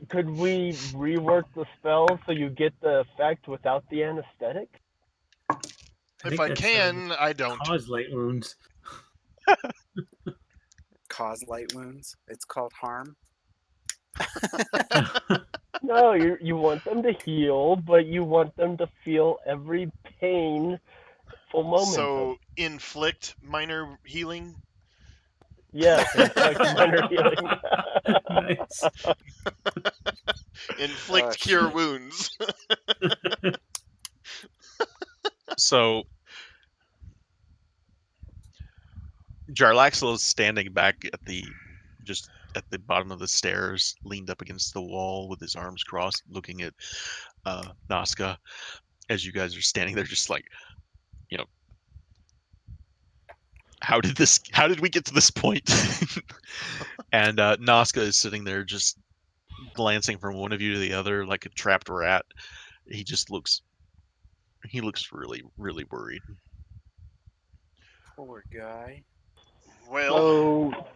could we rework the spell so you get the effect without the anesthetic? I If think I that's can, I don't. cause light wounds. Cause light wounds. It's called harm. No, you want them to heal, but you want them to feel every painful moment of So inflict minor healing. yes, inflict minor healing. Nice. Oh Inflict cure shit. wounds. So Jarlaxle is standing back at the just at the bottom of the stairs, leaned up against the wall with his arms crossed, looking at Nazca as you guys are standing there, just like, you know, how did we get to this point? And Nazca is sitting there just glancing from one of you to the other like a trapped rat. He just looks really, really worried. Poor guy. Well, So,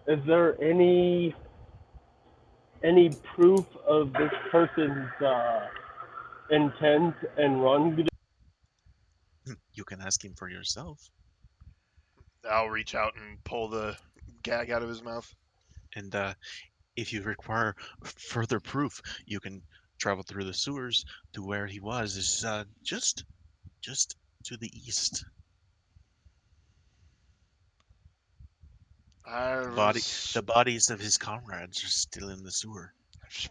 is there any proof of this person's intent and wrongdoing? You can ask him for yourself. I'll reach out and pull the gag out of his mouth. And if you require further proof, you can travel through the sewers to where he was. Is just to the east. I The body, was the bodies of his comrades are still in the sewer.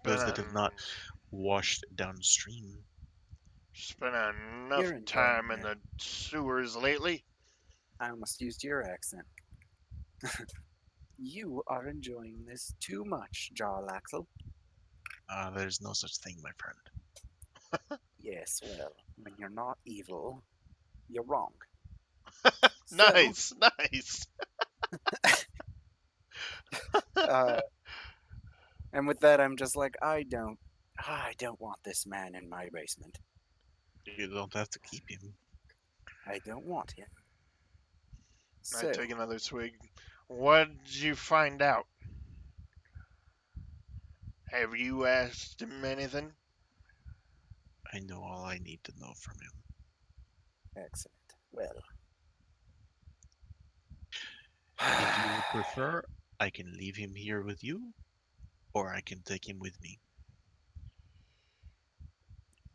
Those that have not spending washed downstream. enough You're in time in there. the sewers lately. I almost used your accent. You are enjoying this too much, Jarlaxle. There's no such thing, my friend. Yes, well, when you're not evil, you're wrong. So, Nice, nice. uh, and with that, I'm just like, I don't want this man in my basement. You don't have to keep him. I don't want him. I So, take another swig. What did you find out? Have you asked him anything? I know all I need to know from him. excellent. Well, If you would prefer, I can leave him here with you, or I can take him with me.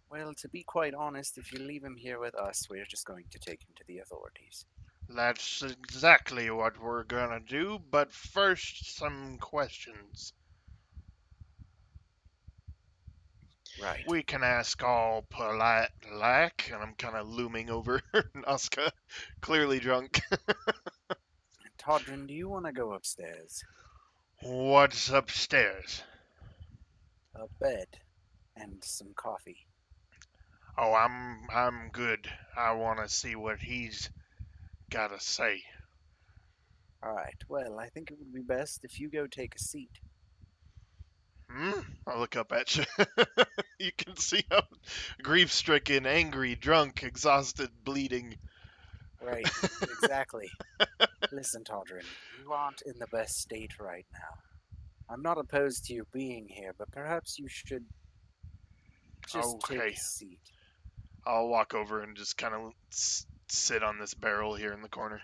well, to be quite honest, if you leave him here with us, we're just going to take him to the authorities. That's exactly what we're gonna do, but first, some questions. Right. We can ask all polite like, and I'm kind of looming over Nazca, clearly drunk. Todrin, do you want to go upstairs? What's upstairs? A bed and some coffee. Oh, I'm good. I want to see what he's got to say. All right. Well, I think it would be best if you go take a seat. Hmm? I look up at you. You can see I'm grief-stricken, angry, drunk, exhausted, bleeding. Right. Exactly. Listen, Todrin, you aren't in the best state right now. I'm not opposed to you being here, but perhaps you should just take a Okay, seat. I'll walk over and just kind of sit on this barrel here in the corner.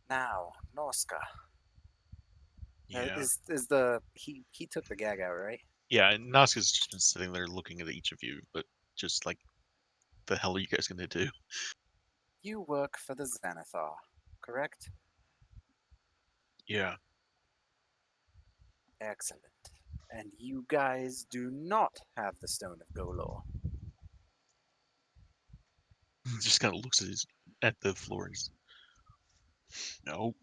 Now, Noska. Yeah. Is the he took the gag out, right? Yeah, and Nazca's just been sitting there looking at each of you, but just like, the hell are you guys gonna do? You work for the Xanathar, correct? Yeah. Excellent. And you guys do not have the Stone of Golor. He just kind of looks at the floor. No.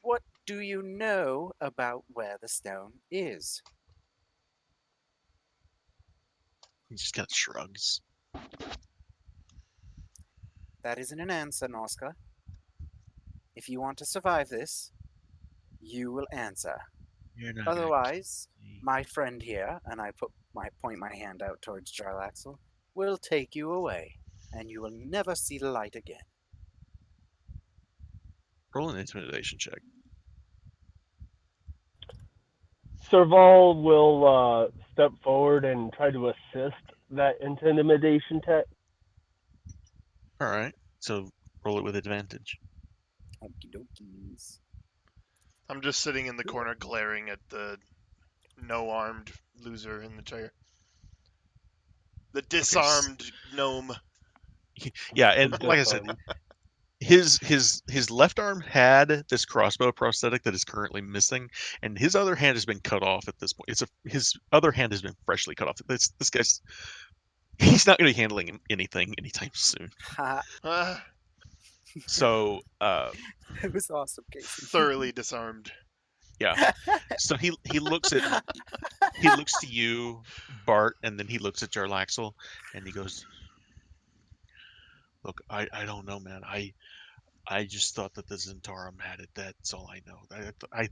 What do you know about where the stone is? He just kind of shrugs. That isn't an answer, Noska. If you want to survive this, you will answer. You're not gonna Otherwise, kill me. my friend here, and I point my hand out towards Jarlaxle, will take you away, and you will never see the light again. Roll an intimidation check. Serval will step forward and try to assist that intimidation tech. All right. So roll it with advantage. Okie dokies. I'm just sitting in the corner glaring at the no armed loser in the chair. The disarmed gnome. Yeah, and like I said, his left arm had this crossbow prosthetic that is currently missing, and his other hand has been cut off at this point. His other hand has been freshly cut off. This guy's he's not going to be handling anything anytime soon. Ha! Ah, So It was awesome, Casey. thoroughly disarmed. yeah. So he looks to you, Bart, and then he looks at Jarlaxle, and he goes, "Look, I don't know, man. I just thought that the Zentarum had it. That's all I know. I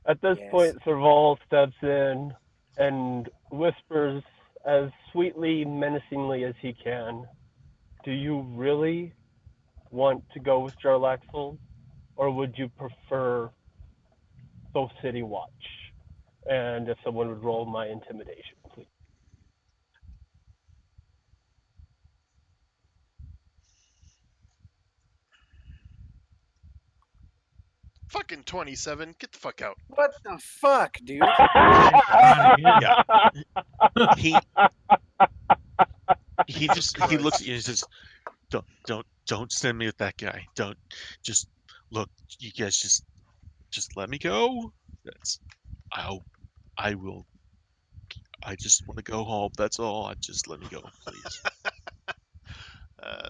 At this Yes. point, Serval steps in and whispers as sweetly, menacingly as he can, "Do you really want to go with Jarlaxle, or would you prefer Soul City Watch?" And if someone would roll my intimidation, please. Fucking 27. Get the fuck out. What the fuck, dude? yeah. He Jesus he looks at Christ. you and says, don't send me with that guy. Don't just look. You guys just let me go. That's I'll I will. I just want to go home. That's all. Just let me go, please.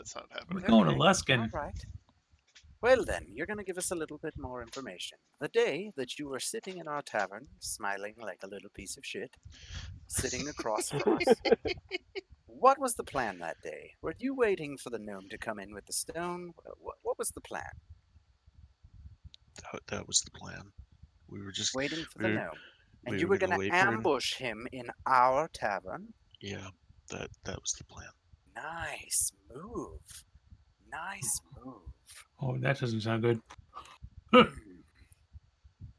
It's not We're happening. going to Okay, all Luskin. right. Well, then, you're going to give us a little bit more information. The day that you were sitting in our tavern, smiling like a little piece of shit, sitting across from us, what was the plan that day? Were you waiting for the gnome to come in with the stone? What was the plan? That was the plan. We were just Waiting for the we were, gnome. And we you were were gonna going to wait for him. ambush him in our tavern? Yeah, that was the plan. Nice move. Nice move. Oh, that doesn't sound good. Hmm.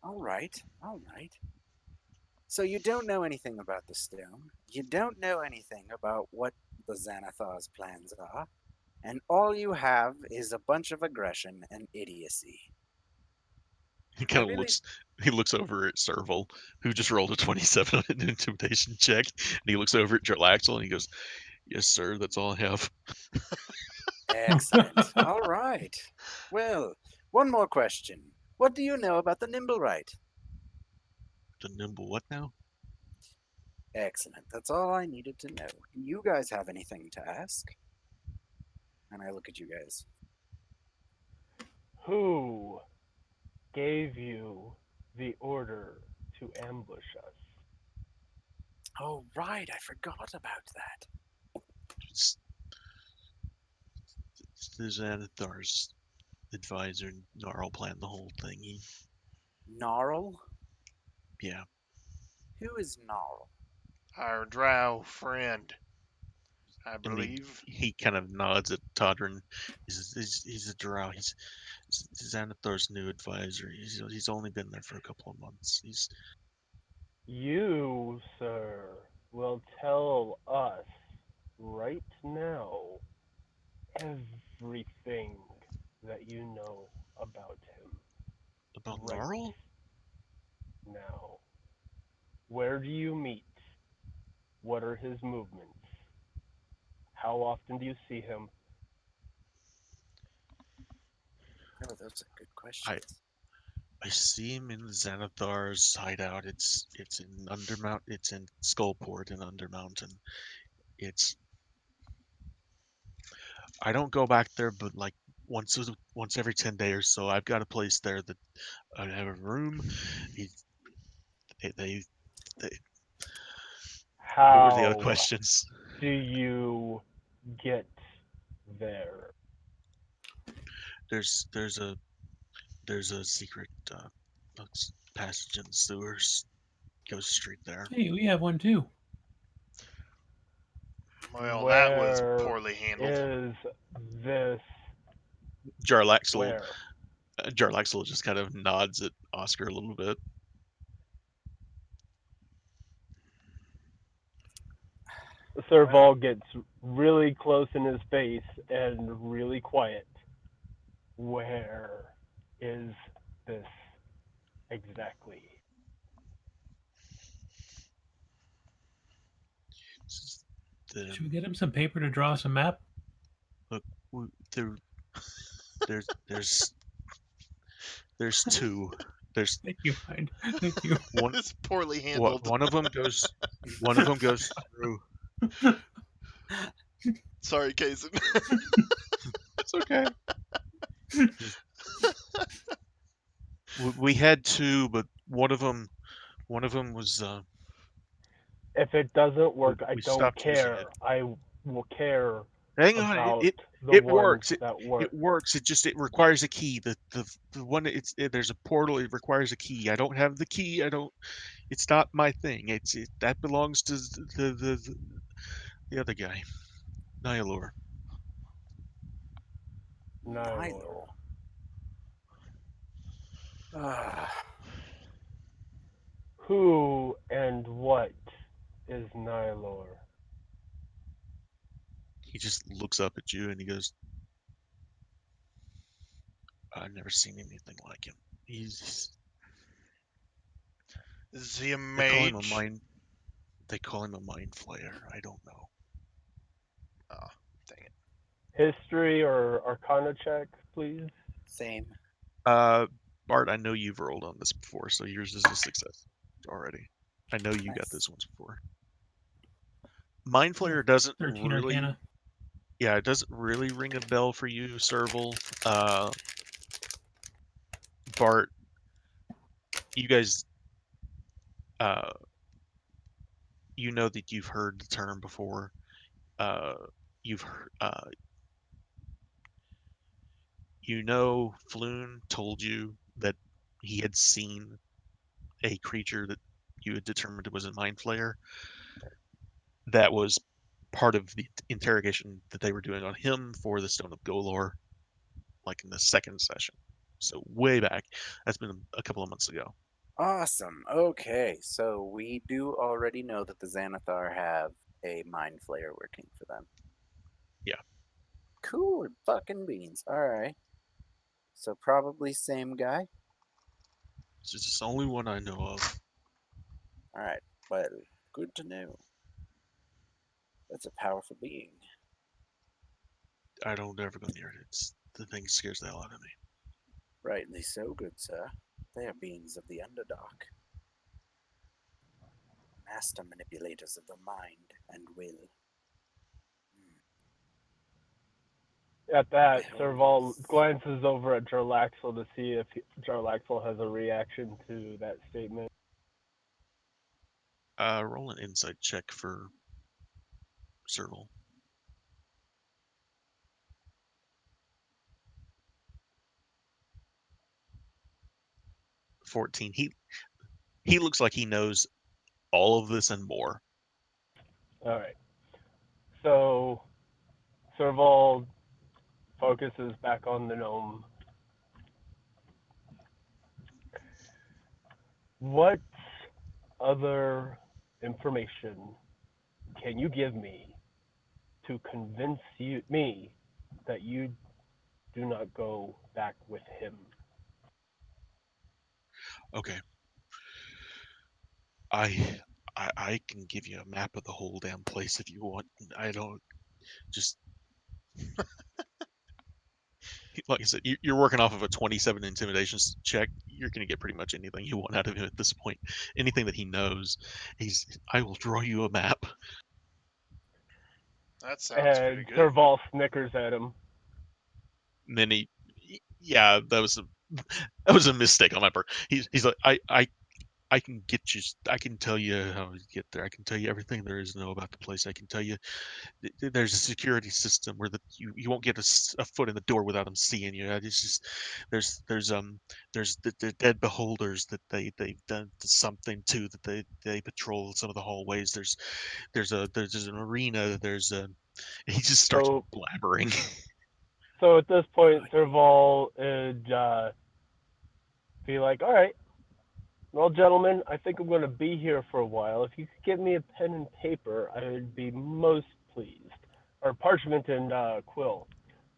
All right, all right. So you don't know anything about the stone. You don't know anything about what the Xanathar's plans are. And all you have is a bunch of aggression and idiocy. He I kind of really. looks. He looks over at Serval, who just rolled a 27 on an intimidation check, and he looks over at Jarlaxle and he goes, "Yes, sir. That's all I have." Excellent. All right. Well, one more question. What do you know about the Nimblewright? The nimble what now? Excellent. That's all I needed to know. Do you guys have anything to ask? And I look at you guys. Who gave you the order to ambush us? Oh, right. I forgot about that. It's, it's the Xanathar's advisor. Gnarl planned the whole thing. Gnarl? Yeah, Who is Gnarl? Our drow friend, I and believe. he kind of nods at Todrin. He's a drow. He's Xanathar's new advisor. He's only been there for a couple of months. He's You, sir, will tell us right now everything that you know about him. about Right Gnarl. now. Where do you meet? What are his movements? How often do you see him? Oh, those are good I questions. I see him in Xanathar's hideout. It's in Undermount. It's in Skullport in Undermountain. It's I don't go back there, but like once every 10 days or so, I've got a place there that I have a room. He, they, they, they. What were the other How questions? do you get there? There's a secret passage in the sewers. Goes straight there. Hey, we have one too. Well, that was Where poorly handled. is this? Jarlaxle Where? Jarlaxle just kind of nods at Oscar a little bit. Well, Serval gets really close in his face and really quiet. Where is this exactly? The Should we get him some paper to draw us a map? look, there, there's there's two. There's Thank you. Thank you. one. It's poorly What handled. one of them goes. One of them goes through. Sorry, Kaysen. It's okay. We had two, but one of them was If it doesn't we, work, I we don't stopped using care. it. I will care Hang on, about the it ones works. It that work. it works. It requires a key. The one there's a portal. It requires a key. I don't have the key. I don't. It's not my thing. That belongs to the other guy, Nihilor. Nylor. Nylor. Ah, Who and what is Nylor? He just looks up at you and he goes, "I've never seen anything like him. He's Is he a they call him a mage? mind they call him a mind flayer. I don't know. Oh, dang it. History or Arcana check, please. same. Uh, Bart, I know you've rolled on this before, so yours is a success already. I know you got Nice. this once before. Mind Flayer doesn't 13 really. Arcana. Yeah, it doesn't really ring a bell for you, Serval. Bart, you guys, uh, you know that you've heard the term before. Uh, you've you know Floon told you that he had seen a creature that you had determined was a mind flayer. That was part of the interrogation that they were doing on him for the Stone of Golor, like in the second session. So way back. That's been a couple of months ago. Awesome. Okay, so we do already know that the Xanathar have a mind flayer working for them. Yeah. Cool fucking beans. All right. So probably same guy. It's just the only one I know of. All right. Well, good to know. That's a powerful being. I don't ever go near it. It's the thing scares the hell out of me. Rightly so, good sir. They are beings of the Underdark, master manipulators of the mind and will. Hmm. At that, Behold Serval these. glances over at Jarlaxle to see if Jarlaxle has a reaction to that statement. Roll an insight check for Serval. 14. He looks like he knows all of this and more. All right. So Serval focuses back on the gnome. What other information can you give me to convince me that you do not go back with him? Okay. I I can give you a map of the whole damn place if you want. I don't just like I said, you're working off of a 27 intimidation check. You're going to get pretty much anything you want out of him at this point. Anything that he knows, I will draw you a map. That sounds pretty And good. Serval snickers at him. And then yeah, that was a mistake on my part. He's like, I can get you. I can tell you how to get there. I can tell you everything there is to know about the place. I can tell you there's a security system where you won't get a foot in the door without them seeing you. It's just there's the dead beholders that they've done something to that they patrol some of the hallways. There's an arena. He just starts So blabbering. so at this point, Serval would be like, "All right, well, gentlemen, I think I'm going to be here for a while. If you could give me a pen and paper, I would be most pleased. Or parchment and quill.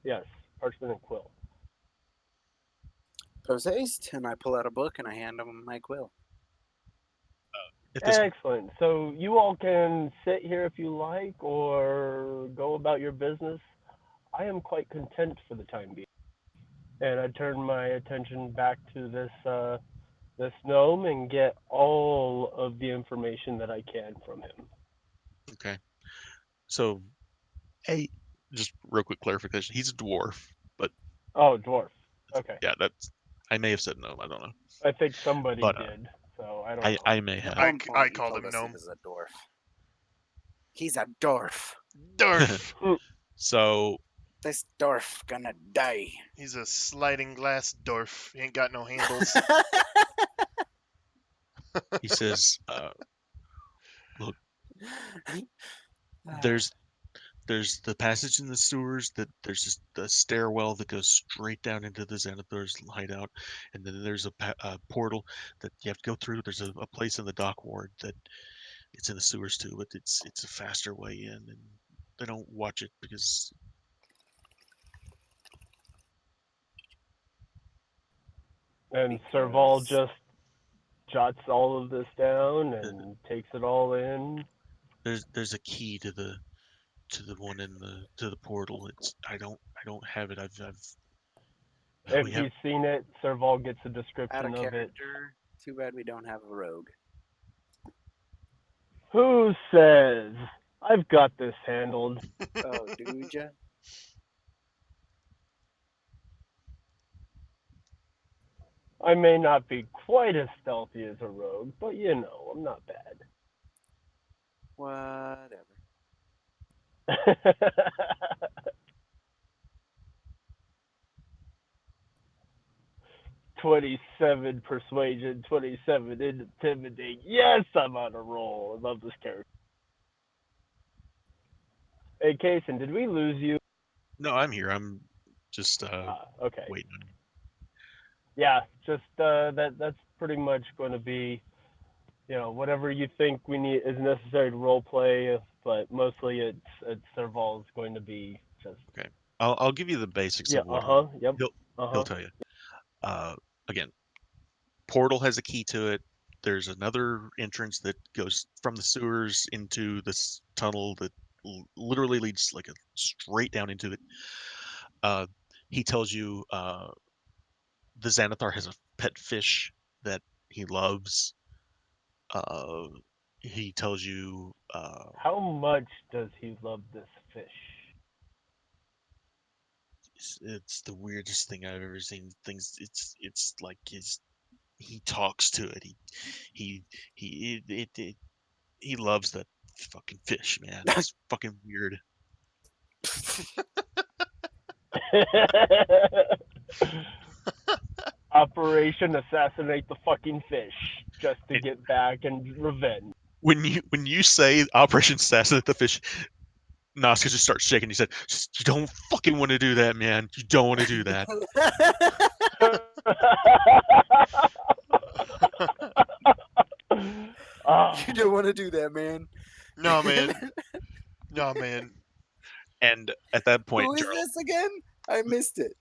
Yes, parchment and quill. Post haste, and I pull out a book and I hand him my quill. At this Excellent. So you all can sit here if you like, or go about your business. I am quite content for the time being. And I turn my attention back to this gnome and get all of the information that I can from him. okay, so hey, just real quick clarification. He's a dwarf, but Oh, dwarf. Okay. yeah, that's I may have said no. I don't know, I think somebody but did, so I don't know. I may At have. one I point, you called told him us he gnome. was a dwarf. He's a dwarf. Dorf. So This dwarf gonna die. He's a sliding glass Dorf. He ain't got no handles. he says, "Look, there's there's the passage in the sewers. That there's just the stairwell that goes straight down into the Xanathar's hideout, and then there's a portal that you have to go through. There's a place in the dock ward that it's in the sewers too, but it's a faster way in, and they don't watch it because And Serval because just jots all of this down uh, and takes it all in. there's a key to the one in the to the portal. It's I don't have it. If We have he's seen it, Serval gets a out of description of it. character. Too bad we don't have a rogue. Who says? I've got this handled. Oh, dude, ya? I may not be quite as stealthy as a rogue, but I'm not Whatever. bad. 27 persuasion, 27 intimidate. Yes, I'm on a roll. I love this character. Hey, Kason, did we lose you? No, I'm here. I'm just Okay. waiting on you. Yeah, just that's pretty much going to be, whatever you think we need is necessary to role play, but mostly it's Serval's going to be just Okay. I'll give you the basics yeah, of what yep, he'll uh he'll huh. tell you. Uh, Again, portal has a key to it. There's another entrance that goes from the sewers into this tunnel that literally leads like a straight down into it. Uh, he tells you the Xanathar has a pet fish that he loves. Uh, he tells you How much does he love this fish? it's the weirdest thing I've ever seen. Things it's like he talks to it. He he loves that fucking fish, man. It's fucking weird. Operation Assassinate the fucking fish, just to And get back and revenge. when you say Operation Assassinate the Fish, Nazca just starts shaking. He said, "You don't fucking want to do that, man. You don't want to do that." You Ah, don't want to do that, man. No, man. No, man. And at that point, Who is this again? I missed it.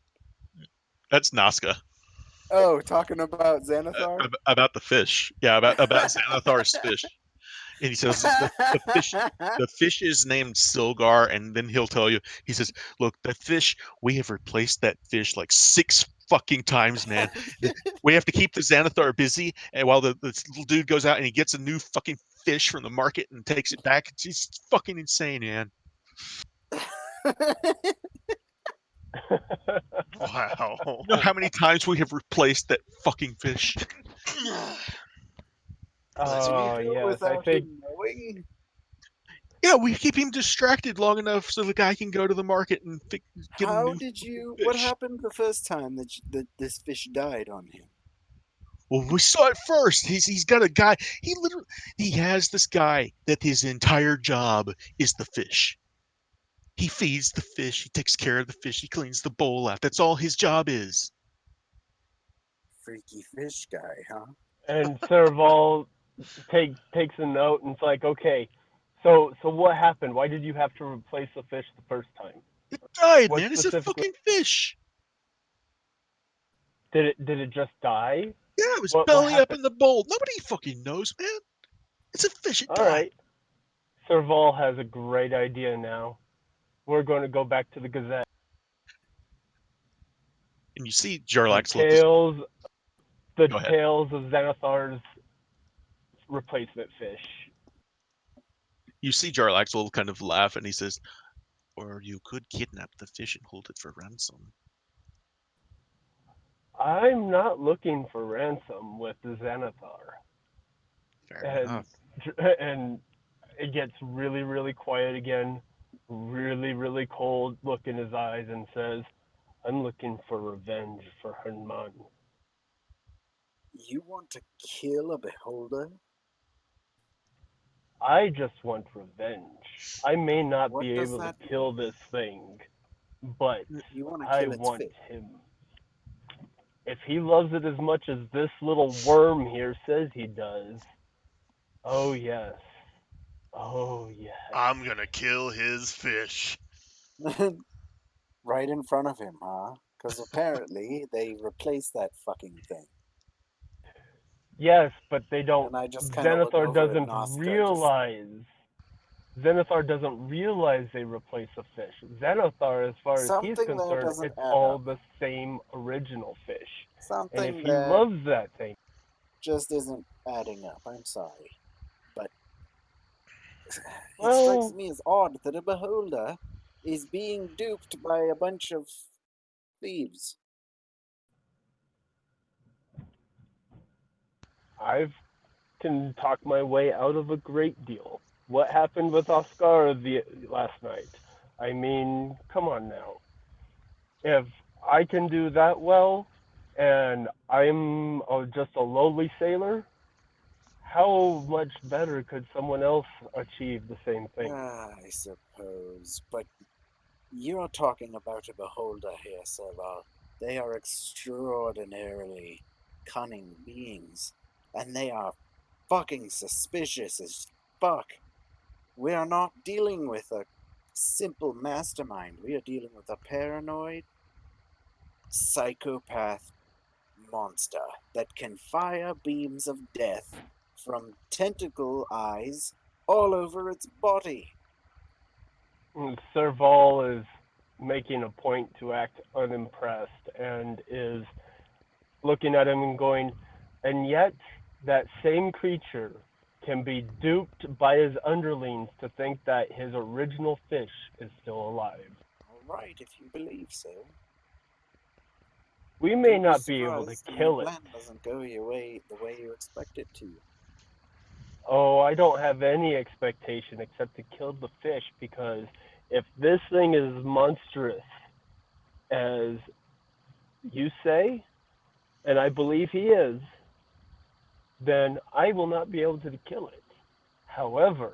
that's Nazca Oh, talking about Xanathar? about the fish. Yeah, about Xanathar's fish. And he says the fish is named Silgar, and then he'll tell you. He says, "Look, the fish. We have replaced that fish like 6 fucking times, man. We have to keep the Xanathar busy, and while this little dude goes out and he gets a new fucking fish from the market and takes it back. It's fucking insane, man. Wow. You know how many times we have replaced that fucking fish? Bless Do you. we Oh go yes, I without think him knowing? Yeah, we keep him distracted long enough so the guy can go to the market and get a How new did you? What fish. happened the first time that this fish died on him? Well, we saw it first. He's got a guy. He has this guy that his entire job is the fish. He feeds the fish. He takes care of the fish. He cleans the bowl out. That's all his job is. Freaky fish guy, huh? and Serval takes a note and it's like, okay, so what happened? Why did you have to replace the fish the first time? It died, What man. It's a specifically fucking fish. did it just die? Yeah, it was What belly up happened? in the bowl. Nobody fucking knows, man. It's a fish. It All died. right, Serval has a great idea now. We're going to go back to the Gazette. And you see The Jarlaxle just tales the go ahead. tales of Xanathar's replacement fish. You see Jarlaxle kind of laugh, and he says, "Or you could kidnap the fish and hold it for ransom." I'm not looking for ransom with the Xanathar. Fair And enough. and it gets really, really quiet again, really, really cold look in his eyes, and says, I'm looking for revenge for Herman. You want to kill a beholder? I just want revenge. I may not What be does able to that kill mean? this thing, but You want to I kill its want fish? him. If he loves it as much as this little worm here says he does, oh yes. Oh yes. I'm gonna kill his fish. Right in front of him, huh? Because apparently they replaced that fucking thing. Yes, but they don't. And I just kind of look Xanathar over at doesn't Nazca, just realize. Xanathar doesn't realize they replace a fish. Xanathar, as far as he's something there concerned, doesn't it's add all up. the same original fish. And if Something he there loves that thing, just isn't adding up. I'm sorry. But it strikes well, me as odd that a beholder is being duped by a bunch of thieves. I can talk my way out of a great deal. What happened with Oscar the last night? I mean, come on now. If I can do that well, and I'm just a lowly sailor, how much better could someone else achieve the same thing? I suppose, but you're talking about a beholder here, Serval. They are extraordinarily cunning beings, and they are fucking suspicious as fuck. We are not dealing with a simple mastermind. We are dealing with a paranoid psychopath monster that can fire beams of death from tentacle eyes all over its body. Serval is making a point to act unimpressed and is looking at him and going, and yet that same creature can be duped by his underlings to think that his original fish is still alive. All right, if you believe so. We may Don't be not be able to surprised when your kill it. plan doesn't go your way the way you expect it to. Oh, I don't have any expectation except to kill the fish because if this thing is monstrous, as you say, and I believe he is, then I will not be able to kill it. However,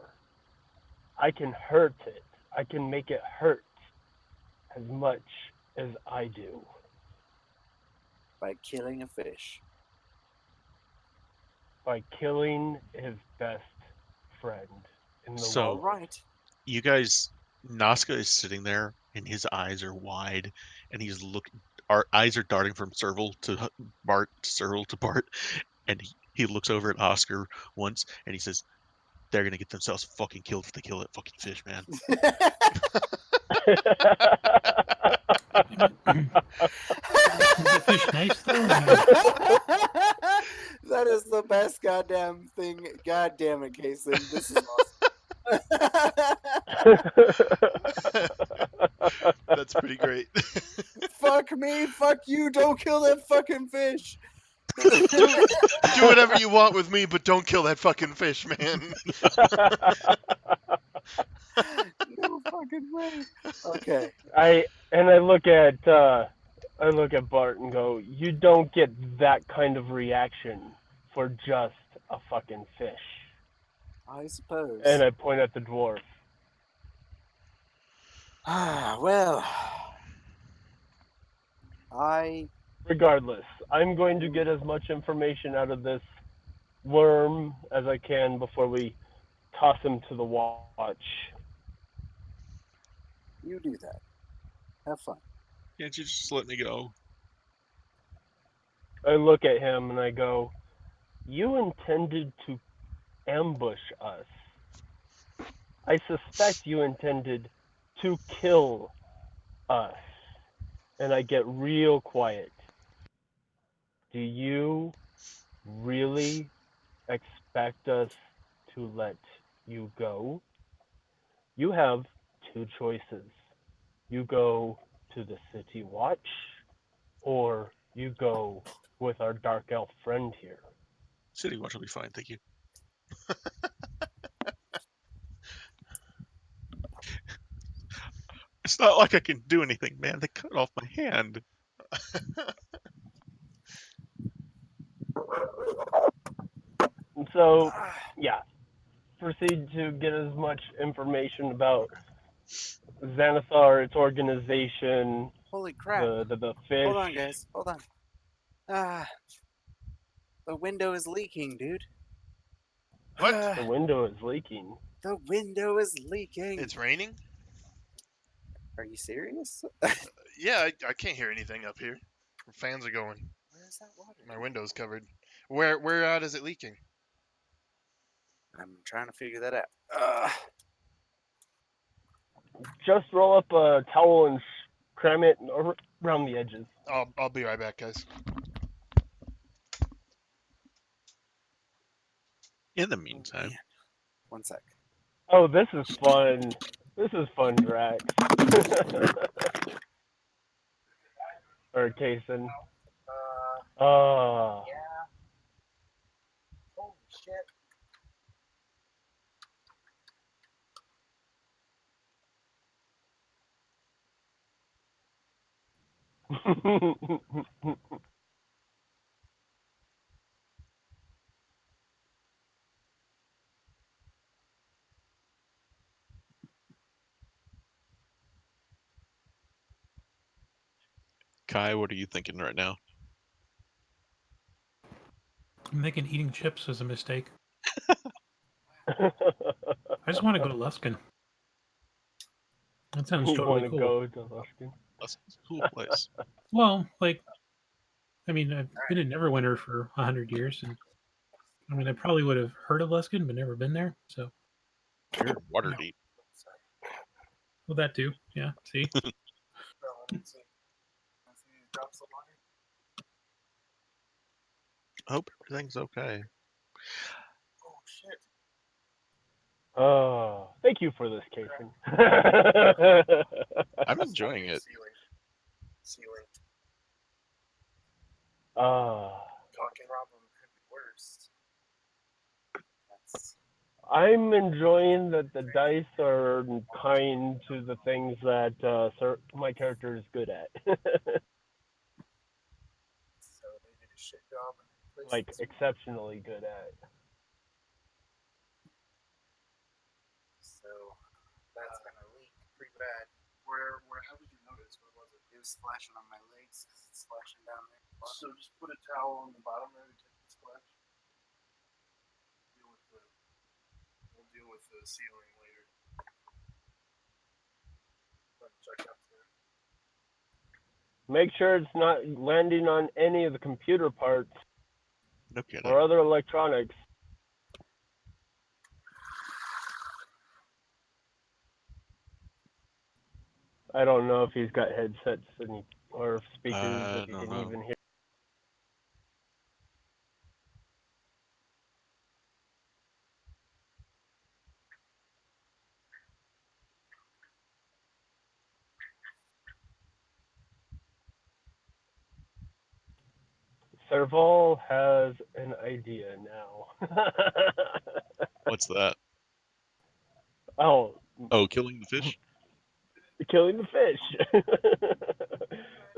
I can hurt it. I can make it hurt as much as I do By killing a fish. by killing his best friend in the All So world. right. you guys, Nazca is sitting there, and his eyes are wide, and he's looking. Our eyes are darting from Serval to Bart, Serval to Bart, and he looks over at Oscar once, and he says, "They're gonna get themselves fucking killed if they kill that fucking fish, man." Is the fish nice though? I mean, That is the best goddamn thing. God damn it, Kason. This is awesome. That's pretty great. Fuck me, fuck you, don't kill that fucking fish. do do whatever you want with me, but don't kill that fucking fish, man. No fucking way. Okay. I look at Bart and go, "You don't get that kind of reaction for just a fucking fish." I And suppose. I point at the dwarf. Well, I Regardless, I'm going to get as much information out of this worm as I can before we toss him to the watch. you do that. Have fun. Can't you just let me go? I look at him and I go, "You intended to ambush us. I suspect you intended to kill us." And I get real quiet. Do you really expect us to let you go? You have two choices. You go to the city watch, or you go with our dark elf friend here. City Watch will be fine, thank you. It's not like I can do anything, man. They cut off my hand. And so, yeah, proceed to get as much information about Xanathar, its organization, Holy crap. the fish. Hold on, guys. Hold on. Ah, the window is leaking, dude. What? The window is leaking. The window is leaking. It's raining? Are you serious? Yeah, I can't hear anything up here. Fans are going. Where's that water? My window's covered. Where out is it leaking? I'm trying to figure that out. Just roll up a towel and cram it around the edges. I'll be right back, guys. In the Oh meantime, man. One sec. Oh, this is fun. This is fun, Drax. Or Kason. Oh, shit. Kai, what are you thinking right now? I'm thinking eating chips was a mistake. I just want to go to Luskin. That sounds You totally want to cool. go to Luskin? That's a cool place. Well, like, I mean, I've been in Neverwinter for 100 years, and I mean, I probably would have heard of Luskin, but never been there. So, You're in Waterdeep. well, that too. Yeah. See, I hope everything's okay. Oh shit. Thank you for this, Kason. I'm enjoying it. Ceiling. uh, Talking problem could be worse. That's I'm enjoying that the dice are kind to the things that my character is good at. so they did a shit job and replaced Like, this. exceptionally good at. So that's gonna leak pretty bad. Where? How did you notice? Where was it? It was splashing on my legs because it's splashing down there. So just put a towel on the bottom there to take the splash. We'll deal with the ceiling later. Check out there. Make sure it's not landing on any of the computer parts No kidding. or other electronics. I don't know if he's got headsets or speakers I if he don't can know. even hear. Serval has an idea now. What's that? Oh, Oh, killing the fish? killing the fish.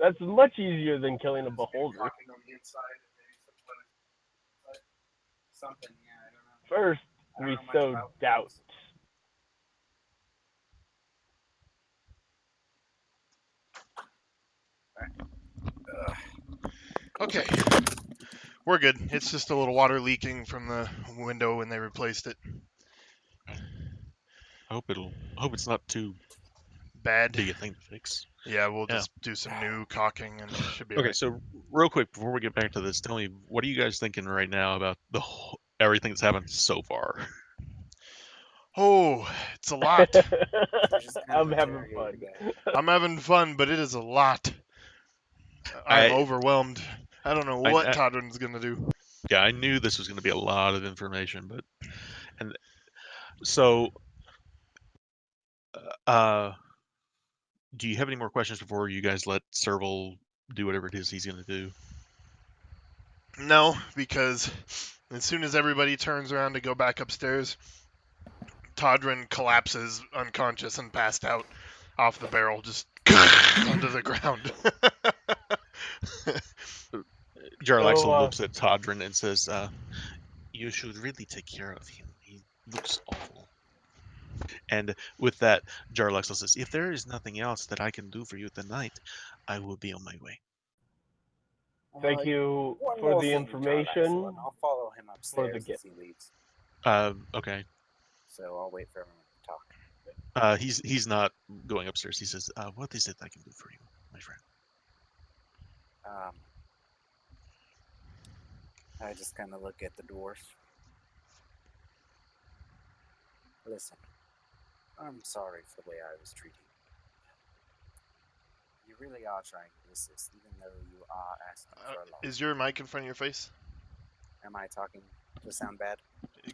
That's much easier than killing a beholder. Talking on the inside and maybe something. Yeah, I don't know. First, I don't we know much sow about doubt. things. Okay. We're good. It's just a little water leaking from the window when they replaced it. I hope it's not too Bad. big a thing to fix. Yeah, we'll Yeah. just do some new caulking and should be Okay, alright. so real quick before we get back to this, tell me what are you guys thinking right now about everything that's happened so far? Oh, it's a lot. I'm having fun. I'm having fun, but it is a lot. I'm I overwhelmed. I don't know what I Todrin's gonna do. yeah, I knew this was going to be a lot of information, but and so uh do you have any more questions before you guys let Serval do whatever it is he's going to do? No, because as soon as everybody turns around to go back upstairs, Todrin collapses unconscious and passed out off the barrel, just onto the ground. Jarlaxle looks at Todrin and says, you should really take care of him. He looks awful. And with that, Jarlaxle says, if there is nothing else that I can do for you tonight, I will be on my way. Thank you One for more the thing, information. Jarlaxle, and I'll follow him For the upstairs gift. as he leaves. Okay. So I'll wait for everyone to talk. He's not going upstairs. He says, what is it I can do for you, my friend? I just kind of look at the dwarf. Listen, I'm sorry for the way I was treating you. You really are trying to assist, even though you are asking for a lot. Is your mic in front of your face? Am I talking to sound bad?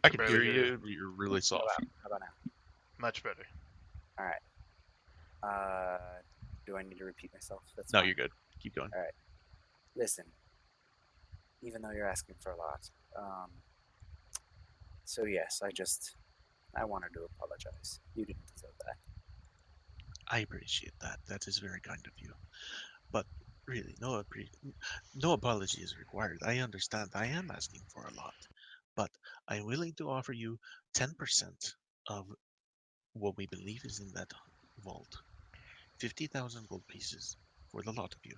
I can hear you. You're really soft. How about now? Much better. All right. Do I need to repeat myself? That's No, fine. you're good. Keep going. All right. Listen, even though you're asking for a lot, So yes, I wanted to apologize. You didn't deserve that. I appreciate that. That is very kind of you. But really, no apology is required. I understand. I am asking for a lot, but I'm willing to offer you 10% of what we believe is in that vault. 50,000 gold pieces for the lot of you.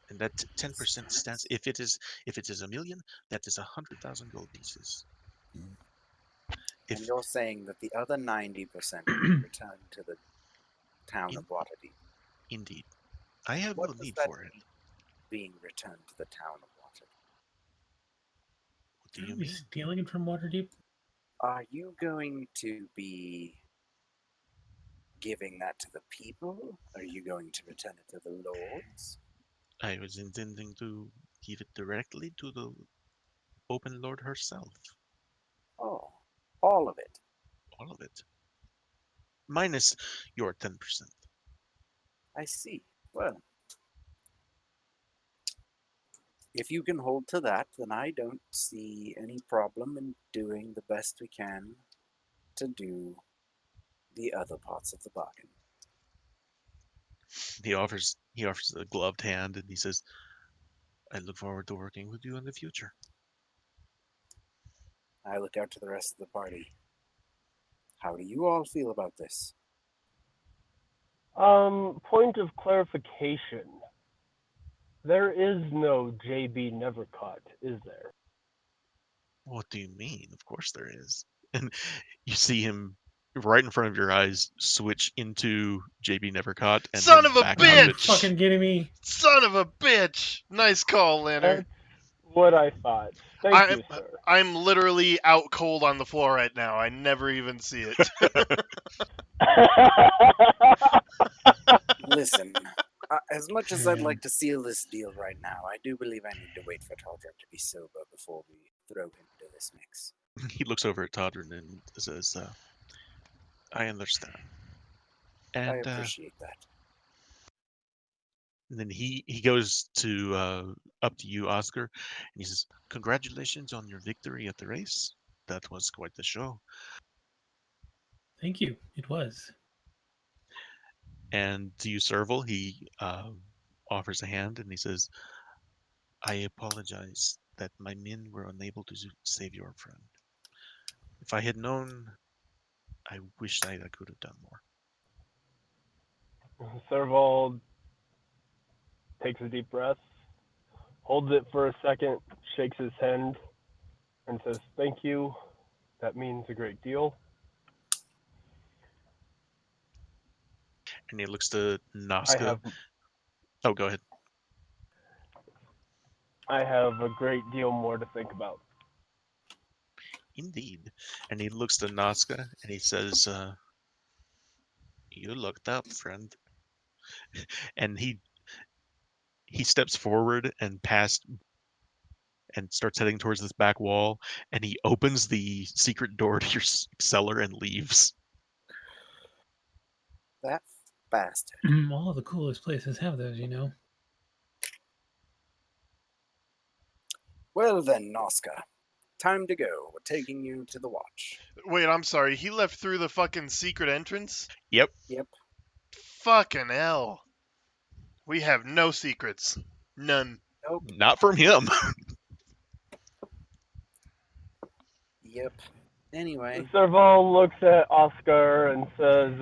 And that 10% stands. If it is a million, that is 100,000 gold pieces. And If you're saying that the other 90% will be returned to the town in, of Waterdeep. indeed, I have no What does need that for it. mean, being returned to the town of Waterdeep? What do you Aren't we mean? stealing it from Waterdeep? Are you going to be giving that to the people? Are you going to return it to the lords? I was intending to give it directly to the Open Lord herself. Oh, all of it. All of it. Minus your 10%. I see. Well, if you can hold to that, then I don't see any problem in doing the best we can to do the other parts of the bargain. He offers a gloved hand and he says, I look forward to working with you in the future. I look out to the rest of the party. How do you all feel about this? Point of clarification. There is no JB Nevercaught, is there? What do you mean? Of course there is. And you see him right in front of your eyes switch into JB Nevercaught and Son then of a back Are out of you it. bitch! fucking kidding me? Son of a bitch! Nice call, Lanner. That's what I thought. Thank I'm you, sir. I'm literally out cold on the floor right now. I never even see it. Listen, as much as I'd like to seal this deal right now, I do believe I need to wait for Taldric to be sober before we throw him into this mix. He looks over at Todrin and says, I understand. I And appreciate that. then he goes to up to you, Oscar, and he says, "Congratulations on your victory at the race. That was quite the show." Thank you. It was. And to you, Serval, he offers a hand and he says, "I apologize that my men were unable to save your friend. If I had known, I wish I could have done more." Serval takes a deep breath, holds it for a second, shakes his hand, and says, Thank you. That means a great deal. And he looks to I Nazca. have Oh, go ahead. I have a great deal more to think about. Indeed. And he looks to Nazca and he says, "You looked up, friend." And he steps forward and past and starts heading towards this back wall, and he opens the secret door to your cellar and leaves. That bastard. All of the coolest places have those, you know. Well then, Noska. Time to go. We're taking you to the watch. Wait, I'm sorry. He left through the fucking secret entrance? Yep. Yep. Fucking hell. We have no secrets. None. Nope. Not from him. Yep. Anyway, Serval looks at Oscar and says,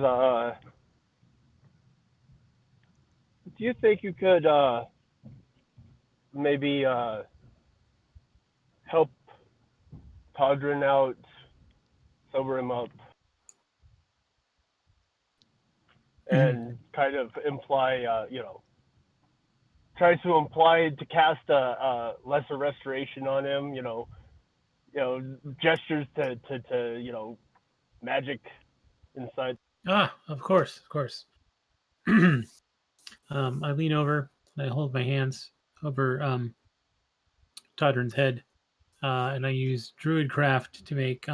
Do you think you could maybe help Todrin out, sober him up, and kind of imply, tries to imply to cast a lesser restoration on him, gestures to magic inside. Of course, of course. I lean over and I hold my hands over Todrin's head, and I use Druidcraft to make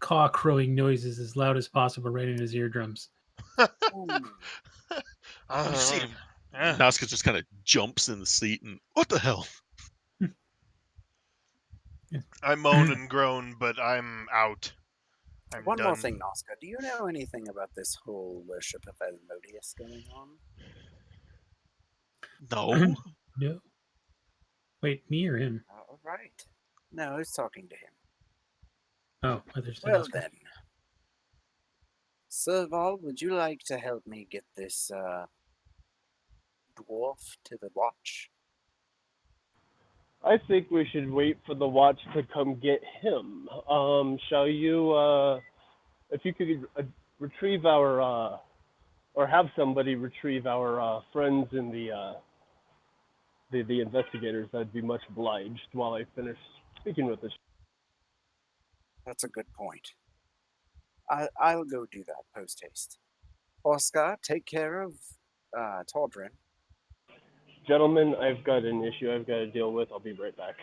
caw crowing noises as loud as possible right in his eardrums. ooh, You see Uh, him. eh. Nazca just kind of jumps in the seat and what the hell? I moan and groan, but I'm out. I'm One more done. thing, Noska. Do you know anything about this whole worship of Asmodeus going on? No. No. Wait, me or him? All right. No, I was talking to him. Oh, others than Well Oscar. then, Serval, would you like to help me get this dwarf to the watch? I think we should wait for the watch to come get him. Shall you, if you could retrieve our, or have somebody retrieve our friends in the investigators, I'd be much obliged while I finish speaking with this. That's a good point. I'll go do that post haste. Oscar, take care of Taldrin. Gentlemen, I've got an issue I've got to deal with. I'll be right back.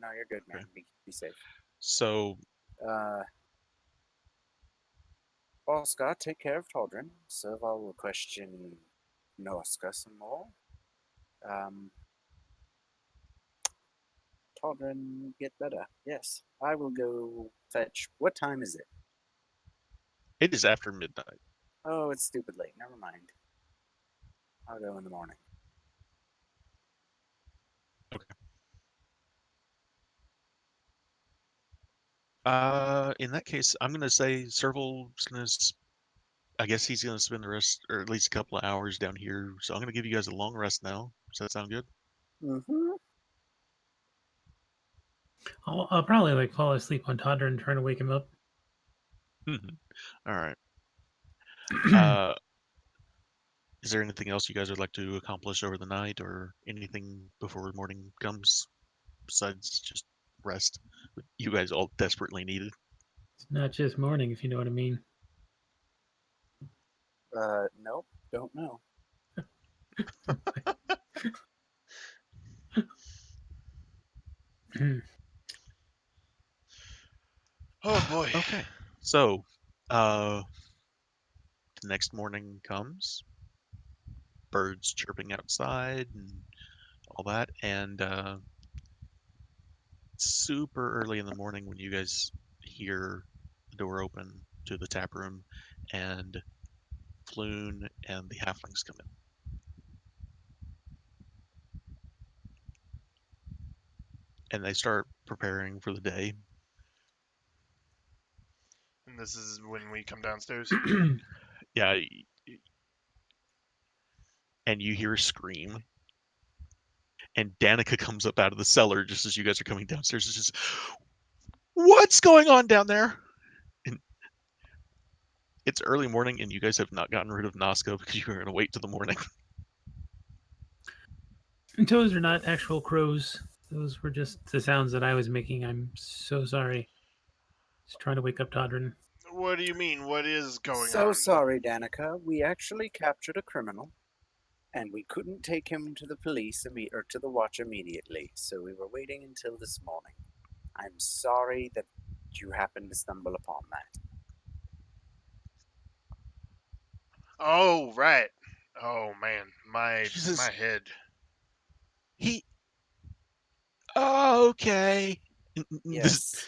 No, you're good, man. Okay. Be safe. So Uh, Oscar, take care of Taldrin. Serval will question Noska some more. Um, Taldrin, get better. Yes, I will go fetch. What time is it? it is after midnight. Oh, it's stupid late. Never mind. I'll go in the morning. Okay. In that case, I'm gonna say Serval's gonna. I guess he's gonna spend the rest, or at least a couple of hours down here. So I'm gonna give you guys a long rest now. Does that sound good? Mm-hmm. I'll probably like fall asleep on Toddler and try to wake him up. All right. Uh, is there anything else you guys would like to accomplish over the night, or anything before morning comes besides just rest? You guys all desperately needed. It's not just morning, if you know what I mean. Nope. Don't know. Oh boy. Okay. So, uh, the next morning comes, birds chirping outside and all that, and super early in the morning when you guys hear the door open to the tap room, and Floon and the halflings come in. And they start preparing for the day. And this is when we come downstairs. Yeah, and you hear a scream, and Danica comes up out of the cellar just as you guys are coming downstairs. It's just, what's going on down there? And it's early morning, and you guys have not gotten rid of Nosko because you were going to wait till the morning. And those are not actual crows. Those were just the sounds that I was making. I'm so sorry. Just trying to wake up Toddrin. What do you mean? What is going So on? sorry, Danica. We actually captured a criminal, and we couldn't take him to the police or to the watch immediately, so we were waiting until this morning. I'm sorry that you happened to stumble upon that. Oh, right. Oh man, my She says, head. he, oh, okay. This, Yes,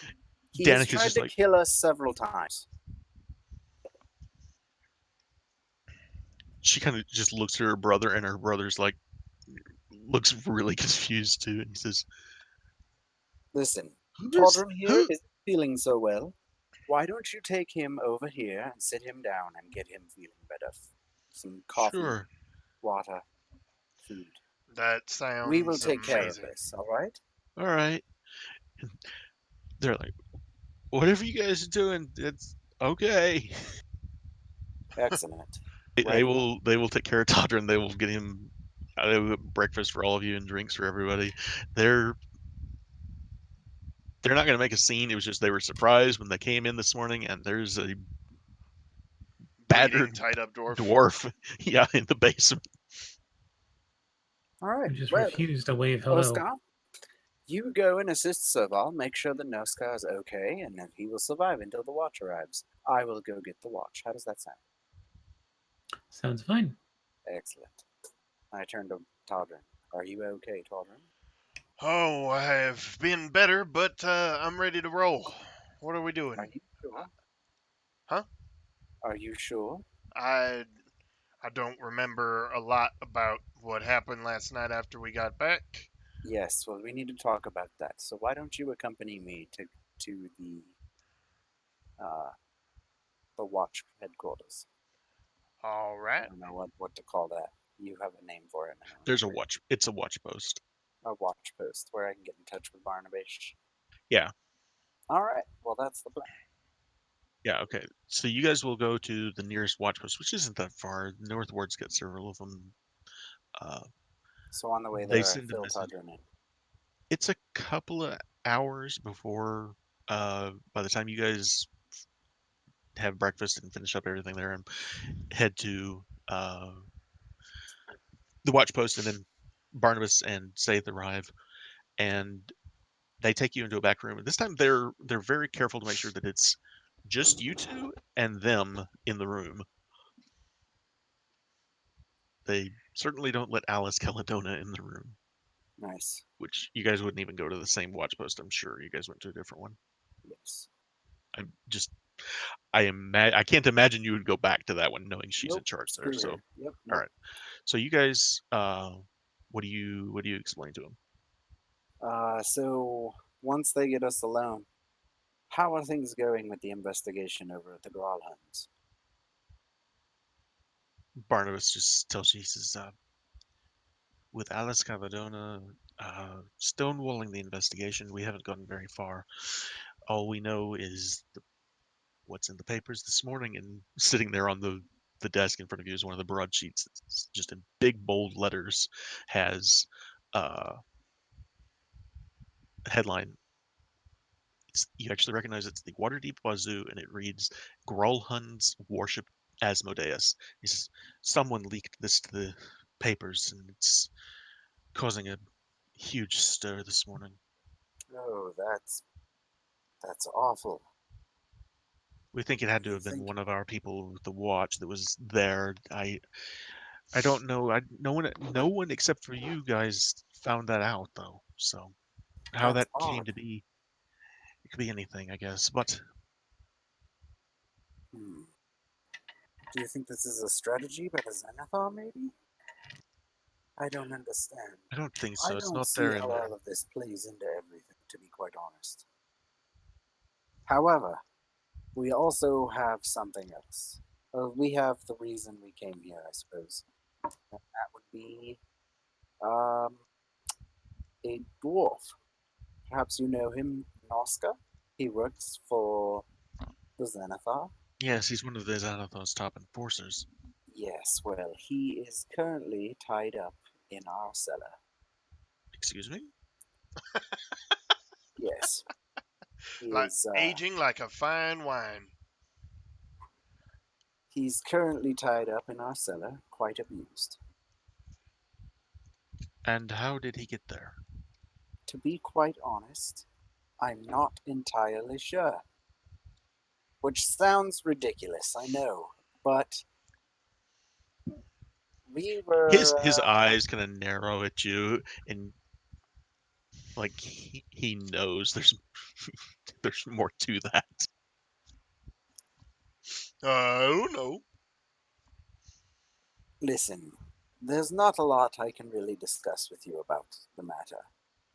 he's Danica's tried just to like, kill us several times. she kind of just looks at her brother, and her brother's like, looks really confused too. And he says, Listen, who's, Taldrum here who? isn't feeling so well. Why don't you take him over here and sit him down and get him feeling better? Some coffee, Sure. water, food. That We will sounds take care of amazing. this, all right? All right. They're like, whatever you guys are doing, it's okay. Excellent. They Ready? will take care of Todder, and they will get him breakfast for all of you and drinks for everybody. They're they're not going to make a scene. It was just they were surprised when they came in this morning, and there's a Bleeding, battered tied up dwarf. dwarf, yeah, in the basement. All right. Who just Well, refused to wave hello. Oscar, you go and assist Serval, make sure that Noska is okay, and that he will survive until the watch arrives. I will go get the watch. How does that sound? Sounds fine. Excellent. I turn to Taldrin. Are you okay, Taldrin? Oh, I have been better, but I'm ready to roll. What are we Are doing? you sure? Huh? Are you sure? I I don't remember a lot about what happened last night after we got back. Yes, well, we need to talk about that. So why don't you accompany me to uh, the watch headquarters? All I right. don't know what to call that. You have a name for it, and I don't There's a remember. watch. It's a watch post. A watch post where I can get in touch with Barnabas. Yeah. All right. Well, that's the plan. Yeah. Okay. So you guys will go to the nearest watch post, which isn't that far. Northward's got several of them. Uh, So on the way they there, I send a fill message. Todrin in. It's a couple of hours before. By the time you guys have breakfast and finish up everything there and head to the watch post, and then Barnabas and Saith arrive, and they take you into a back room. And this time they're very careful to make sure that it's just you two and them in the room. They certainly don't let Alice Caledona in the room, Nice. which you guys wouldn't even go to the same watch post. I'm sure you guys went to a different one. Yes. I just I can't imagine you would go back to that one knowing she's in Nope. charge there. Screw So her. Yep. all Nope. right. So you guys, what do you explain to them? So once they get us alone, how are things going with the investigation over at the Gralhunds? Barnabas just tells you, he says, with Alice Cavadona stonewalling the investigation, we haven't gotten very far. All we know is what's in the papers this morning, and sitting there on the desk in front of you is one of the broadsheets. It's just in big bold letters has uh, a headline. You actually recognize it's the Waterdeep Wazoo, and it reads Grolhunds worship Asmodeus. He says someone leaked this to the papers, and it's causing a huge stir this morning. Oh, that's awful. We think it had Do to you have been think one of our people with the watch that was there. I don't know. No one except for you guys found that out though. So how that's that came odd? to be, it could be anything, I guess. But Hmm. Do you think this is a strategy by the Xanathar, maybe? I don't understand. I don't think I so. It's don't not see there how in all the. of this plays into everything, to be quite honest. However, we also have something else. We have the reason we came here, I suppose. And that would be um, a dwarf. Perhaps you know him, Noska. He works for the Xanathar. Yes, he's one of the Xanathar's top enforcers. Yes, well, he is currently tied up in our cellar. Excuse me. Yes, he Like is. aging like a fine wine. He's currently tied up in our cellar, quite abused. And how did he get there? To be quite honest, I'm not entirely sure. Which sounds ridiculous, I know, but we His were. his eyes kind of narrow at you, and like he knows there's there's more to that. I don't know. Listen, there's not a lot I can really discuss with you about the matter.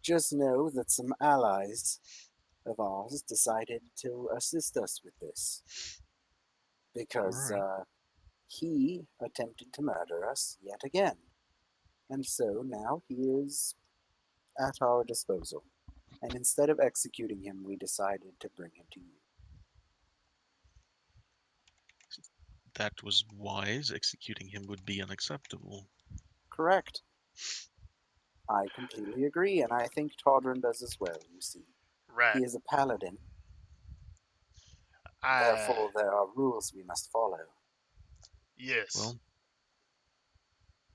Just know that some allies of ours decided to assist us with this All because right. he attempted to murder us yet again. And so now he is at our disposal. And instead of executing him, we decided to bring him to you. That was wise. Executing him would be unacceptable. Correct. I completely agree, and I think Todrin does as well, you see. Right. He is a paladin, I therefore there are rules we must follow. yes. Well,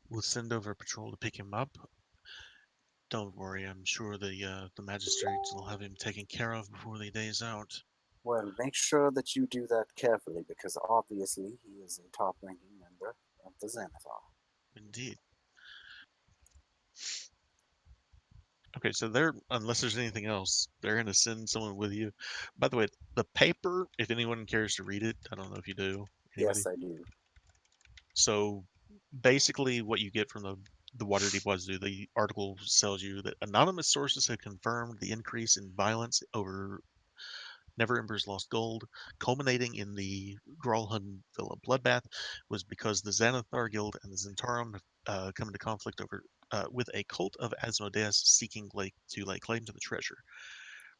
we'll send over a patrol to pick him up. Don't worry, I'm sure the magistrates will have him taken care of before the day's out. Well, make sure that you do that carefully, because obviously he is a top ranking member of the Xanathar. Indeed. Okay, so they're unless there's anything else, they're gonna send someone with you. By the way, the paper, if anyone cares to read it, I don't know if you do. Anybody? Yes, I do. So basically, what you get from the Waterdeep Wazoo, the article tells you that anonymous sources have confirmed the increase in violence over Never Ember's Lost Gold, culminating in the Gralhund Villa bloodbath, was because the Xanathar Guild and the Zentarum have come into conflict over with a cult of Asmodeus seeking to lay claim to the treasure.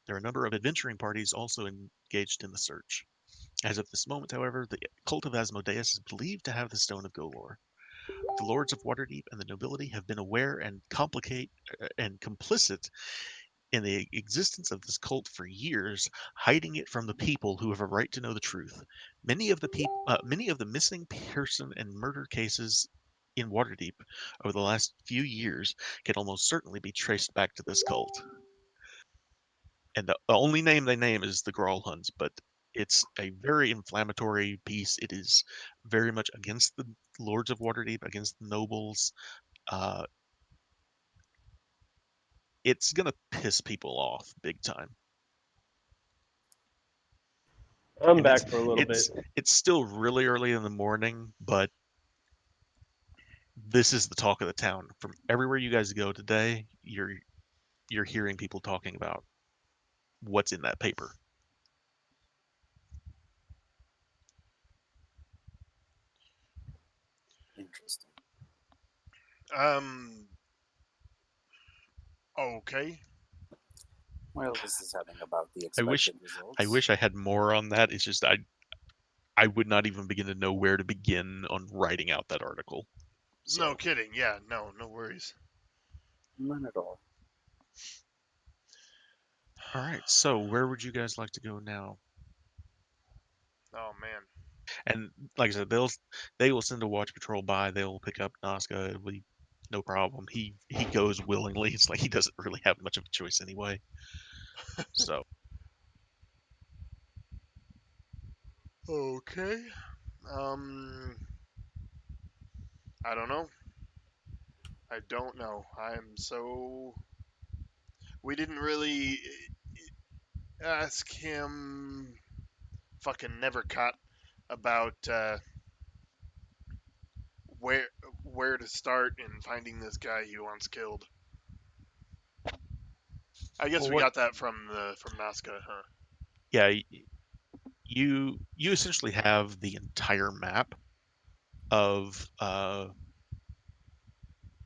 There are a number of adventuring parties also engaged in the search. As of this moment, however, the cult of Asmodeus is believed to have the Stone of Golor. The lords of Waterdeep and the nobility have been aware and complicit in the existence of this cult for years, hiding it from the people who have a right to know the truth. Many of the missing person and murder cases in Waterdeep over the last few years can almost certainly be traced back to this cult. And the only name they name is the Gralhunds, but it's a very inflammatory piece. It is very much against the lords of Waterdeep, against the nobles. Uh, it's gonna piss people off big time. I'm And back for a little bit. it's still really early in the morning, but this is the talk of the town. From everywhere you guys go today, you're hearing people talking about what's in that paper. Interesting. Um. Okay. Well, this is having about the I wish expected I results. wish I had more on that. It's just I would not even begin to know where to begin on writing out that article. No So, kidding. Yeah. No. No worries. None at all. all right. So, where would you guys like to go now? Oh man. And like I said, they will send a watch patrol by. They'll pick up Nazca. We no problem. He goes willingly. It's like he doesn't really have much of a choice anyway. So, Okay. Um. I don't know. I don't know. I'm so. We didn't really ask him. Fucking never cut about where where to start in finding this guy he wants killed. I guess well, we what? got that from Nazca, huh? Yeah, you essentially have the entire map of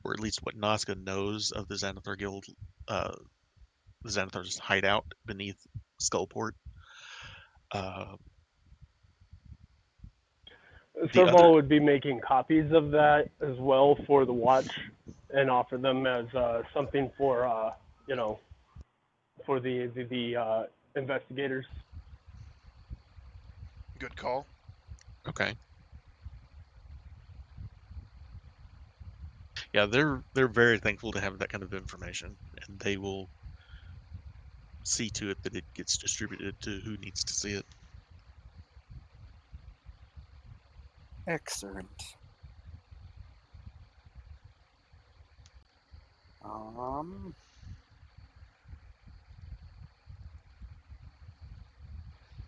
or at least what Nazca knows of the Xanathar Guild, uh, the Xanathar's hideout beneath Skullport. Uh, the other Serval would be making copies of that as well for the watch and offer them as something for you know for the investigators. Good call. okay, yeah, they're very thankful to have that kind of information, and they will see to it that it gets distributed to who needs to see it. Excellent. Um,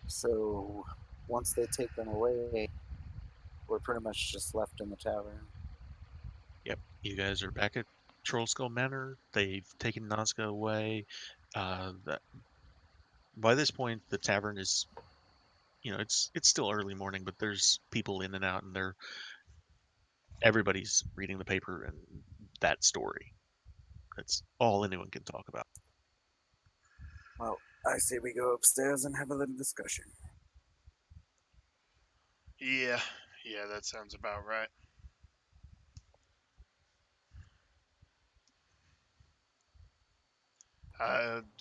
so once they take them away, we're pretty much just left in the tavern. Yep, you guys are back at Troll Skull Manor. They've taken Nazca away. That by this point, the tavern is, it's still early morning, but there's people in and out, and everybody's reading the paper and that story. That's all anyone can talk about. Well, I say we go upstairs and have a little discussion. Yeah, yeah, that sounds about right.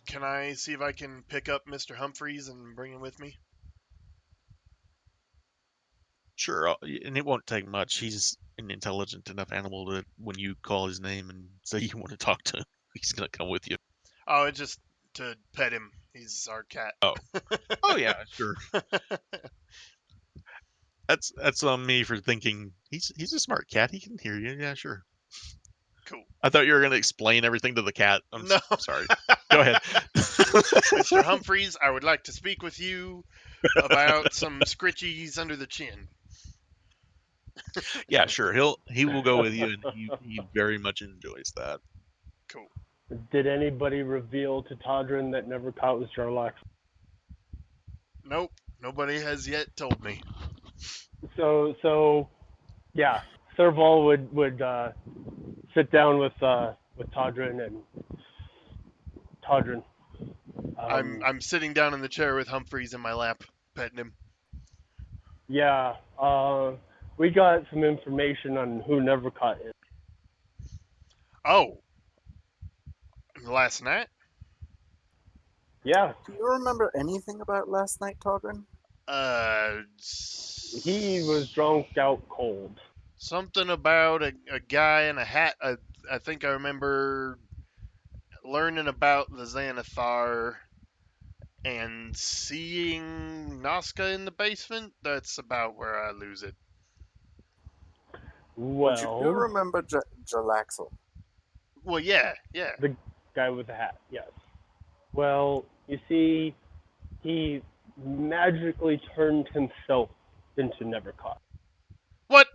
Can I see if I can pick up Mr. Humphreys and bring him with me? Sure, and it won't take much. He's an intelligent enough animal that when you call his name and say you want to talk to him, he's gonna come with you. Oh, it's just to pet him. He's our cat. Oh, oh yeah, sure. That's on me for thinking he's a smart cat. He can hear you. Yeah, sure. Cool. I thought you were going to explain everything to the cat. I'm No. sorry. Go ahead. Mr. Humphreys, I would like to speak with you about some scritchies under the chin. Yeah, sure. He will go with you, and he very much enjoys that. Cool. Did anybody reveal to Todrin that never caught was Jarlax? Nope. Nobody has yet told me. So yeah, Serval would sit down with Todrin and Todrin. I'm sitting down in the chair with Humphreys in my lap, petting him. Yeah, we got some information on who Nevercaught is. Oh, last night? Yeah, Do you remember anything about last night, Todrin? he was drunk out cold. Something about a guy in a hat. I think I remember learning about the Xanathar and seeing Nazca in the basement. That's about where I lose it. But you do Well, remember Jalaxel. Well, yeah. the guy with the hat, yes. Well, you see, he magically turned himself into Nevercaught. What?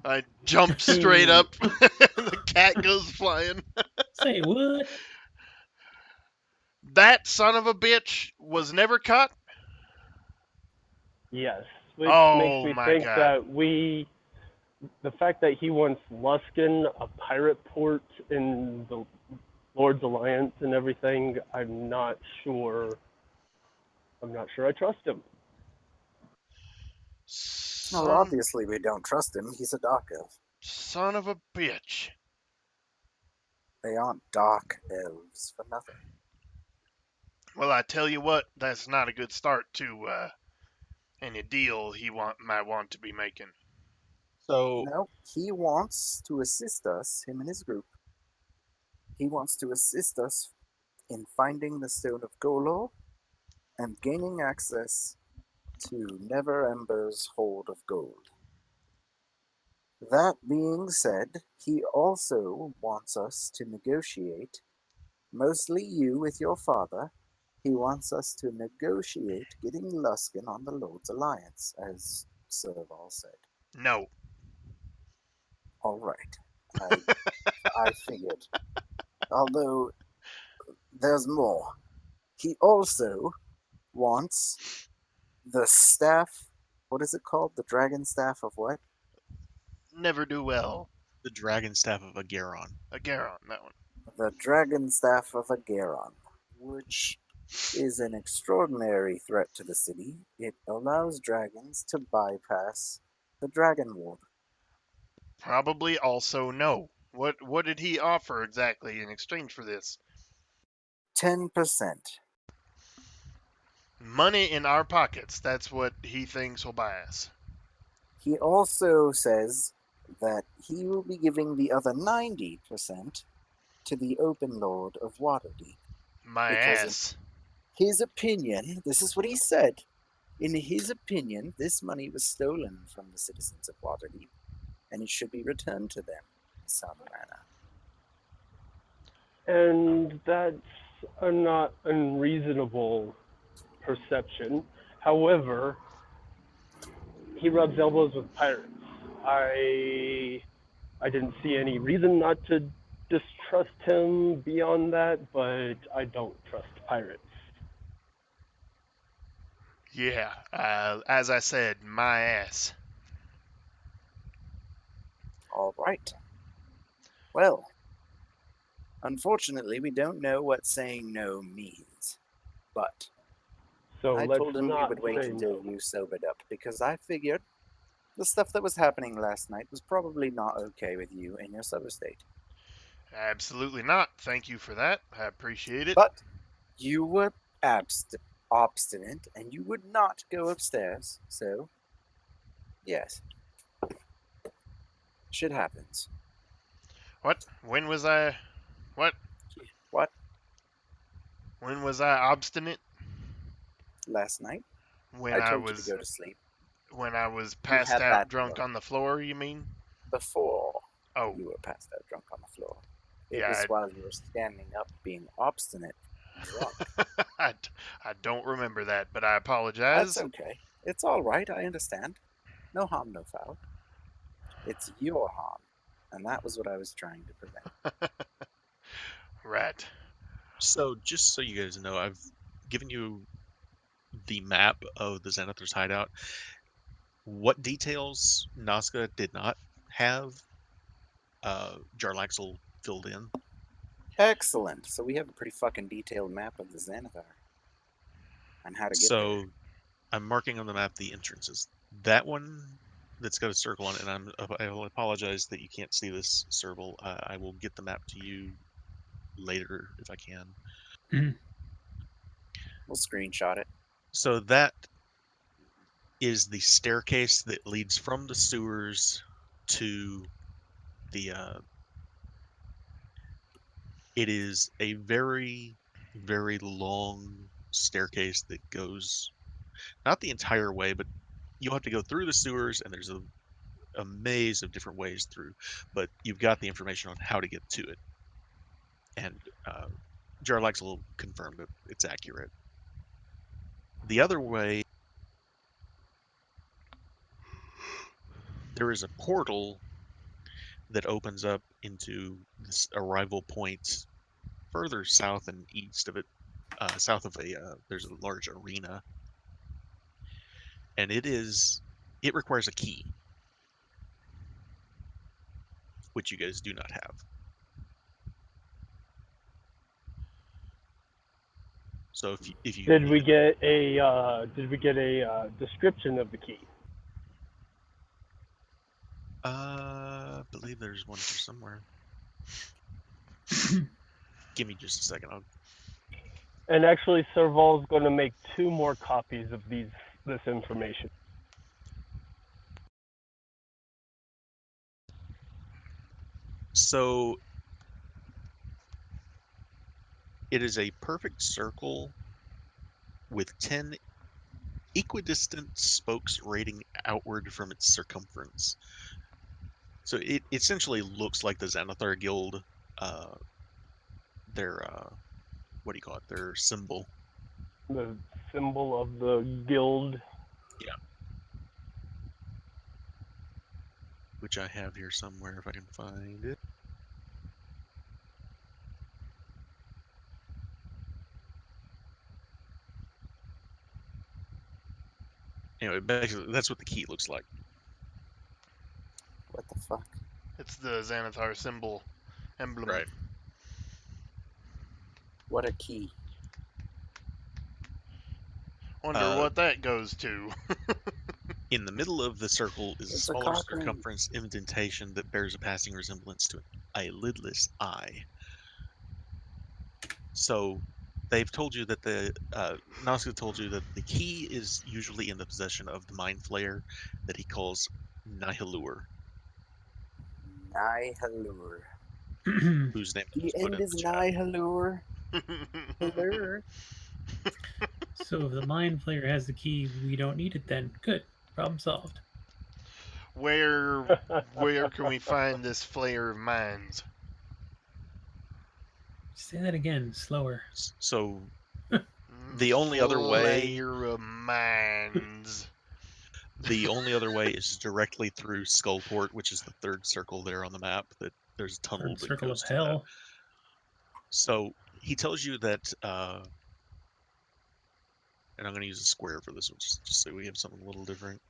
I jump straight He, up. The cat goes flying. Say what? That son of a bitch was never caught? yes, which makes Oh me my think god. that the fact that he wants Luskin, a pirate port in the Lord's Alliance and everything, I'm not sure I trust him. Well, Son, obviously we don't trust him. He's a dark elf. son of a bitch. They aren't dark elves for nothing. Well, I tell you what, that's not a good start to any deal he might want to be making. So No, he wants to assist us, him and his group. He wants to assist us in finding the Stone of Golor and gaining access to Never Ember's hold of gold. That being said, he also wants us to negotiate, mostly you with your father. He wants us to negotiate getting Luskin on the Lord's Alliance, as Serval said. No. All right, I figured. Although there's more. He also wants the staff. What is it called? The dragon staff of what? Never do well. the dragon staff of Agaron. A Garon, that one. The dragon staff of Agaron, which is an extraordinary threat to the city. It allows dragons to bypass the dragon ward. Probably also no. What did he offer exactly in exchange for this? 10%. Money in our pockets. That's what he thinks will buy us. He also says that he will be giving the other 90% to the Open Lord of Waterdeep. My Because ass. in his opinion, this is what he said. In his opinion, this money was stolen from the citizens of Waterdeep, and it should be returned to them in some manner. And that's a not unreasonable perception. However, he rubs elbows with pirates. I didn't see any reason not to distrust him beyond that, but I don't trust pirates. Yeah, as I said, my ass. All right. Well, unfortunately, we don't know what saying no means. But So I let's told him we not would wait say until no. you sobered up because I figured the stuff that was happening last night was probably not okay with you in your sober state. Absolutely not. Thank you for that. I appreciate it. But you were obstinate and you would not go upstairs, so yes. Shit happens. What? When was I? What? What? When was I obstinate? Last night? When I I told you to was go to sleep. when I was You passed had out that drunk look. on the floor, you mean? Before. Oh, You were passed out drunk on the floor. It yeah. was while you were standing up being obstinate and drunk. I don't remember that, but I That's apologize. okay. It's all right, I understand. No harm, no foul. It's your harm, and that was what I was trying to prevent. Right. So, just so you guys know, I've given you the map of the Zenithor's hideout. What details Nazca did not have, Jarlaxle filled in. Excellent. So we have a pretty fucking detailed map of the Xanathar and how to get there. So, I'm marking on the map the entrances. That one that's got a circle on it, and I will apologize that you can't see this circle. I will get the map to you later if I can. Mhm. We'll screenshot it. So that is the staircase that leads from the sewers to the. It is a very, very long staircase that goes not the entire way, but you'll have to go through the sewers, and there's a maze of different ways through. But you've got the information on how to get to it, and Jarlax will confirm that it's accurate. The other way, there is a portal that opens up into this arrival point further south and east of it. South of there's a large arena, and it requires a key, which you guys do not have. So if you Did need we it, get a description of the key? I believe there's one here somewhere. Give me just a second. And actually, Serval's going to make 2 more copies of this information. So it is a perfect circle with 10 equidistant spokes radiating outward from its circumference. So it essentially looks like the Xanathar Guild, uh, their what do you call it? Their symbol. The symbol of the guild. Yeah, which I have here somewhere if I can find it. Anyway, basically that's what the key looks like. What the fuck? It's the Xanathar symbol emblem. Right. What a key. Wonder Uh, what that goes to. in the middle of the circle is a It's a smaller cock ring. circumference indentation that bears a passing resemblance to a lidless eye. So they've told you that Nazca told you that the key is usually in the possession of the mind flayer that he calls Nihilur, Nihilur. whose name The is put end in is the chat. Nihilur. Hilur. So if the mind flayer has the key, we don't need it then. Good. Problem solved. where where can we find this flayer of minds? Say that again, slower. So the only other way, Flayer of minds. the only other way is directly through Skullport, which is the third circle there on the map. That there's a tunnel Third that circle of goes to that. hell. So he tells you that, and I'm going to use a square for this one, just so we have something a little different.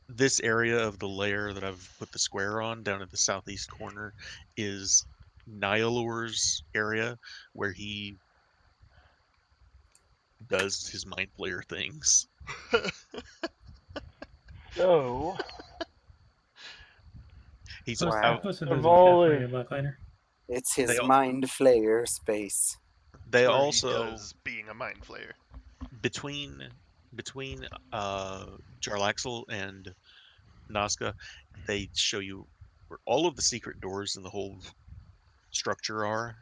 This area of the layer that I've put the square on down at the southeast corner is Nihilur's area where he does his mind flayer things. So, He's Wow. Post those in the chat for Serval is you, Blackliner. It's they his mind flayer space. they Where he also does being a mind flayer. between between Jarlaxle and Nazca, they show you where all of the secret doors in the whole structure are,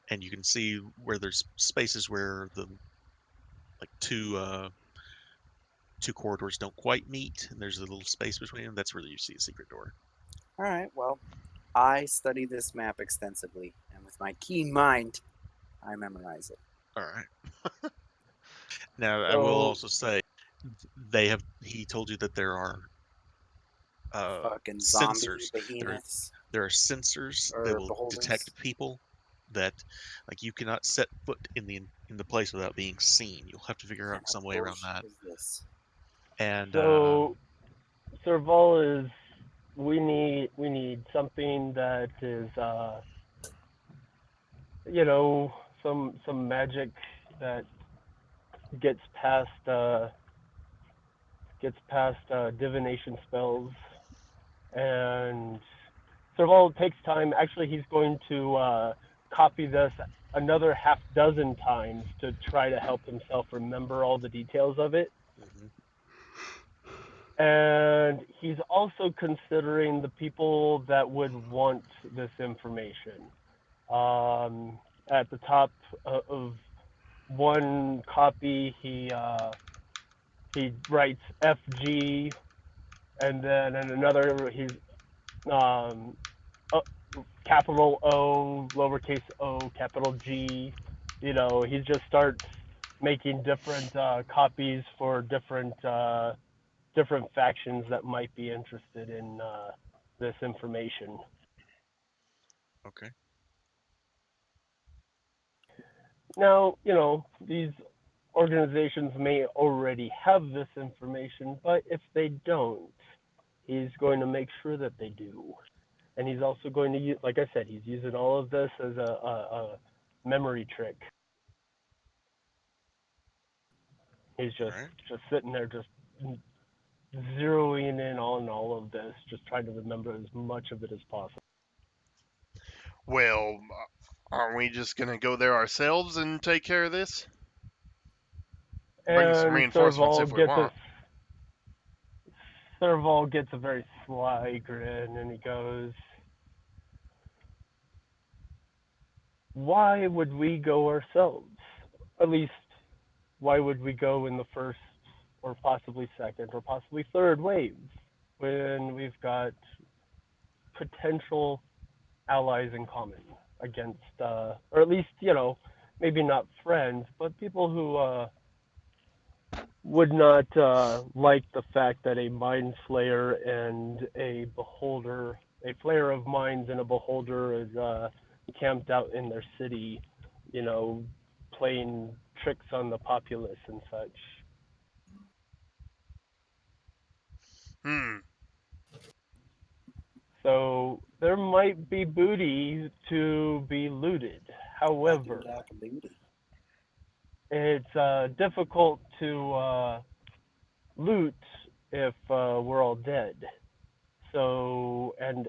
and you can see where there's spaces where the like two two corridors don't quite meet, and there's a little space between them. That's where you see a secret door. All right, well, I study this map extensively, and with my keen mind, I memorize it. All right. Now, I will So also say they have. He told you that there are Fucking zombie sensors. There, behemoths there are sensors that or will beholders. detect people that, like, you cannot set foot in the place without being seen. You'll have to What figure kind out of some way around bullshit that. is this? And so Serval is we need something that is you know some magic that gets past divination spells, and Serval takes time. Actually, he's going to copy this another half dozen times to try to help himself remember all the details of it. mhm, And he's also considering the people that would want this information. At the top of one copy, he writes FG, and then in another he's um, uh, capital O, lowercase o, capital G. You know, he just starts making different copies for different factions that might be interested in this information. okay, Now, these organizations may already have this information, but if they don't, he's going to make sure that they do. And he's also going to use, like I said, he's using all of this as a memory trick. He's all just right. just sitting there, just zeroing in on all of this, just trying to remember as much of it as possible. Well, aren't we just gonna go there ourselves and take care of this? Bring some And reinforcements if we want. Serval gets a very sly grin, and he goes, "Why would we go ourselves? At least, why would we go in the first, or possibly second, or possibly third wave when we've got potential allies in common against, or at least, maybe not friends, but people who would not like the fact that a mind flayer and a beholder, a flayer of minds and a beholder, is camped out in their city, you know, playing tricks on the populace and such. Hmm. So there might be booty to be looted. I do However, like a booty. it's difficult to loot if we're all dead. So, and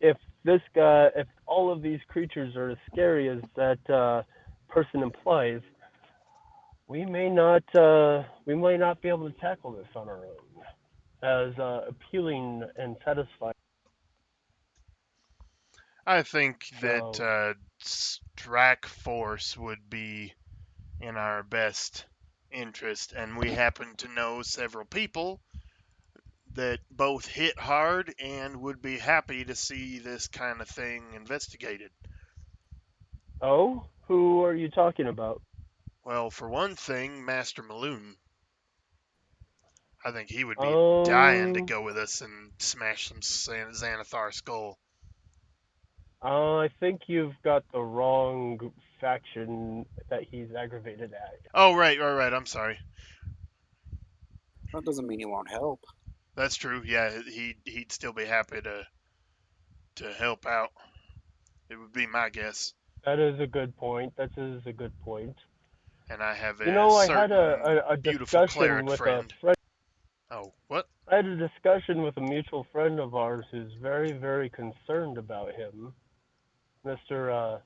if all of these creatures are as scary as that person implies, we might not be able to tackle this on our own. As appealing and satisfying. I think that So, strike force would be in our best interest, and we happen to know several people that both hit hard and would be happy to see this kind of thing investigated. oh, who are you talking about? Well, for one thing, Master Maloon. I think he would be dying to Um, go with us and smash some Xanathar skull. I think you've got the wrong faction that he's aggravated at. Oh, right. I'm sorry. That doesn't mean he won't help. That's true. Yeah, he'd still be happy to help out. It would be my guess. That is a good point. That is a good point. And I have You a know, I had certain a beautiful discussion cleric with a friend. friend. Oh, what? I had a discussion with a mutual friend of ours who's very, very concerned about him. Mr.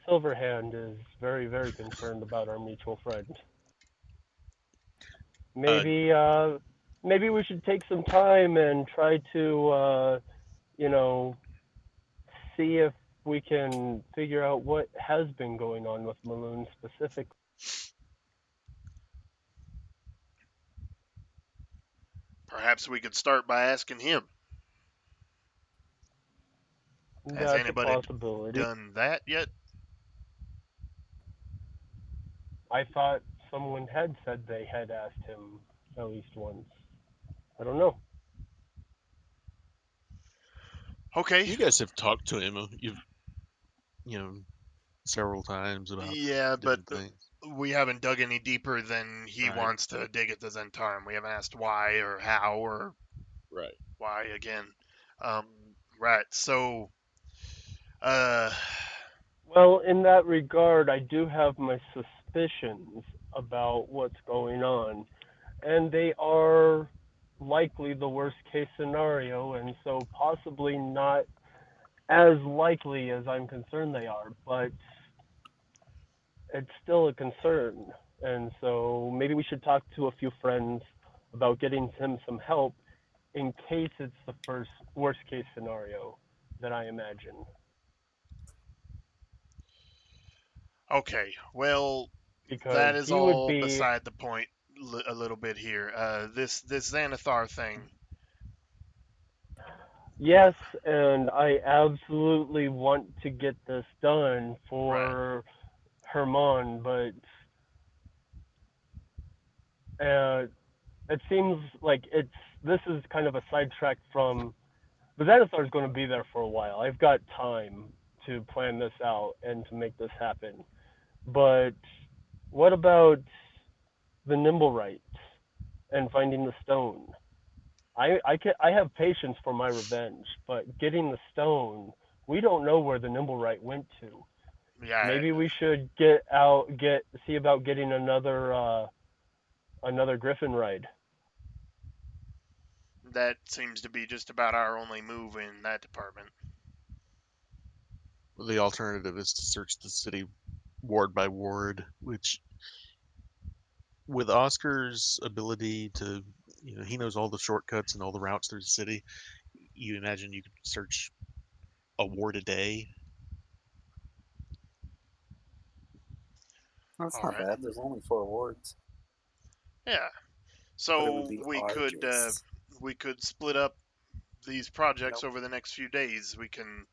Silverhand is very, very concerned about our mutual friend. Uh, Maybe, maybe we should take some time and try to, you know, see if we can figure out what has been going on with Maloon specifically. Perhaps we could start by asking him. Has That's a anybody possibility. done that yet? I thought someone had said they had asked him at least once. I don't know. Okay. You guys have talked to him. You've you know several times about Yeah, but different things. we haven't dug any deeper than he Right. wants to dig at the Zentarum. We haven't asked why or how or Right. why again. Um, right. So, uh, Well, in that regard, I do have my suspicions about what's going on, and they are likely the worst case scenario, and so possibly not as likely as I'm concerned they are, but it's still a concern. And so maybe we should talk to a few friends about getting him some help in case it's the first worst case scenario that I imagine. okay. Well, Because that is he would all be, beside the point a little bit here. This Xanathar thing. yes, and I absolutely want to get this done Right. for Herman, but it seems like this is kind of a sidetrack from the Xanathar is going to be there for a while. I've got time to plan this out and to make this happen. But what about the Nimblewright and finding the stone? I have patience for my revenge, but getting the stone, we don't know where the Nimblewright went to. Yeah, Maybe we should get see about getting another Griffin ride. that seems to be just about our only move in that department. The alternative is to search the city ward by ward, which with Oscar's ability to, he knows all the shortcuts and all the routes through the city. You imagine you could search a ward a day. That's All not right. bad. There's only 4 wards, Yeah. but it would So be arduous. we could split up these projects Nope. over the next few days. We can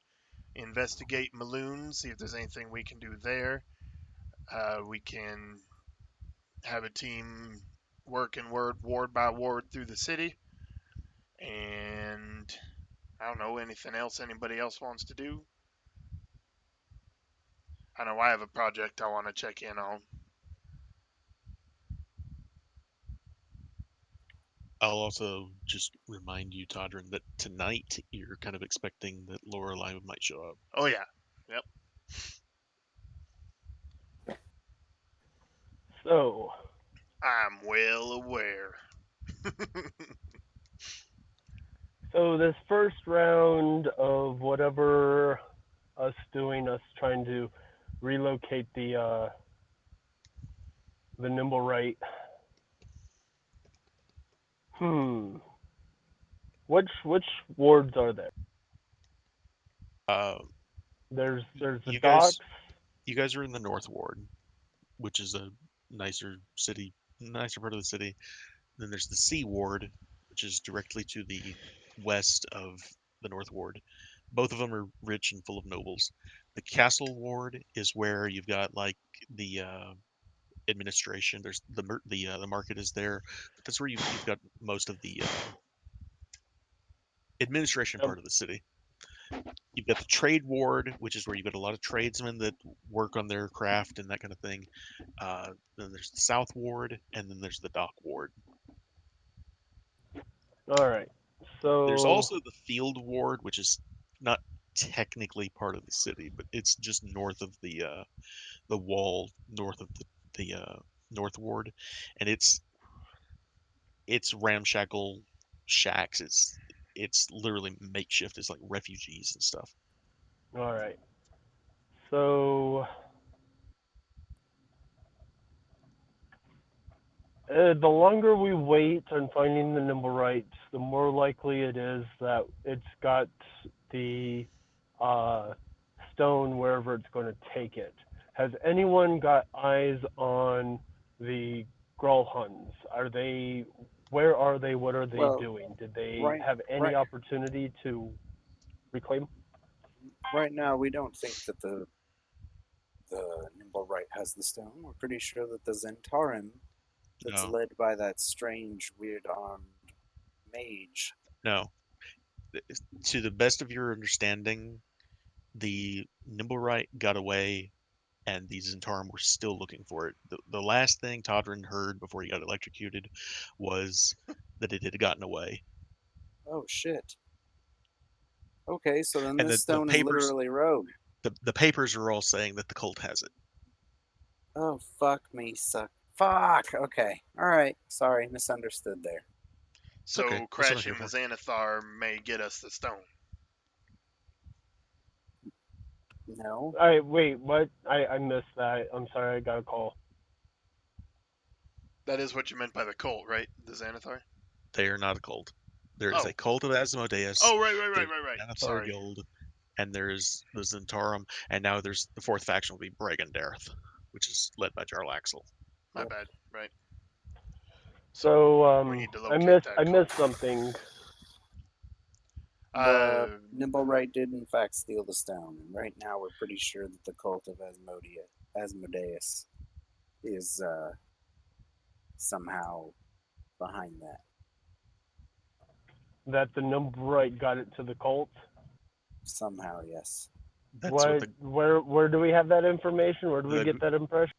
investigate Maloon, see if there's anything we can do there. We can have a team working ward by ward through the city, and I don't know anything else anybody else wants to do. I know I have a project I want to check in on. I'll also just remind you, Todrin, that tonight you're kind of expecting that Lorelei might show up. Oh yeah, yep. So, I'm well aware. so this first round of whatever us trying to relocate the nimble right. Hmm. Which wards are there? Uh, There's the you docks. guys, you guys are in the North Ward, which is a nicer city, nicer part of the city. Then there's the Sea Ward, which is directly to the west of the North Ward. Both of them are rich and full of nobles. The Castle Ward is where you've got like the administration. There's the market is there, but that's where you've got most of the administration Yep. part of the city. You've got the trade ward, which is where you've got a lot of tradesmen that work on their craft and that kind of thing. Then there's the south ward, and then there's the dock ward. All right. There's So, also the field ward, which is not technically part of the city, but it's just north of the wall, north of the north ward, and it's ramshackle shacks. It's literally makeshift. It's like refugees and stuff. all right. So, the longer we wait on finding the nimble rights, the more likely it is that it's got the uh, stone wherever it's going to take it. Has anyone got eyes on the Grolhuns? Are they? Where are they? What are they Well, doing? Did they right, have any right, opportunity to reclaim? right now we don't think that the Nimble Right has the stone. We're pretty sure that the Zentarum, that's No, led by that strange, weird armed mage. no. To the best of your understanding, the Nimblewright got away, and the Zentarum were still looking for it. The last thing Todrin heard before he got electrocuted was that it had gotten away. Oh shit. Okay, so then And this the stone is papers literally rogue. the papers are all saying that the cult has it. Oh fuck me, suck. Fuck. Okay. All right. Sorry, misunderstood there. It's okay. So That's what I'm here crashing the for. Xanathar may get us the stone. No. All right, wait, what? I missed that. I'm sorry, I got a call. That is what you meant by the cult, right? The Xanathar? They are not a cult. There is a Oh. cult of Asmodeus. Oh, right. There's the Xanathar Sorry. Guild, and there's the Zentarum, and now there's the fourth faction will be Bragendarth, which is led by Jarlaxle. My Yep. bad. Right. So So we need to I locate missed that I cult. missed something. The Uh, Nimblewright did in fact steal the stone, and right now we're pretty sure that the cult of Asmodeus is somehow behind that. That the Numbrite got it to the cult. Somehow, yes. That's what What? Where do we have that information? Where do we the get that impression?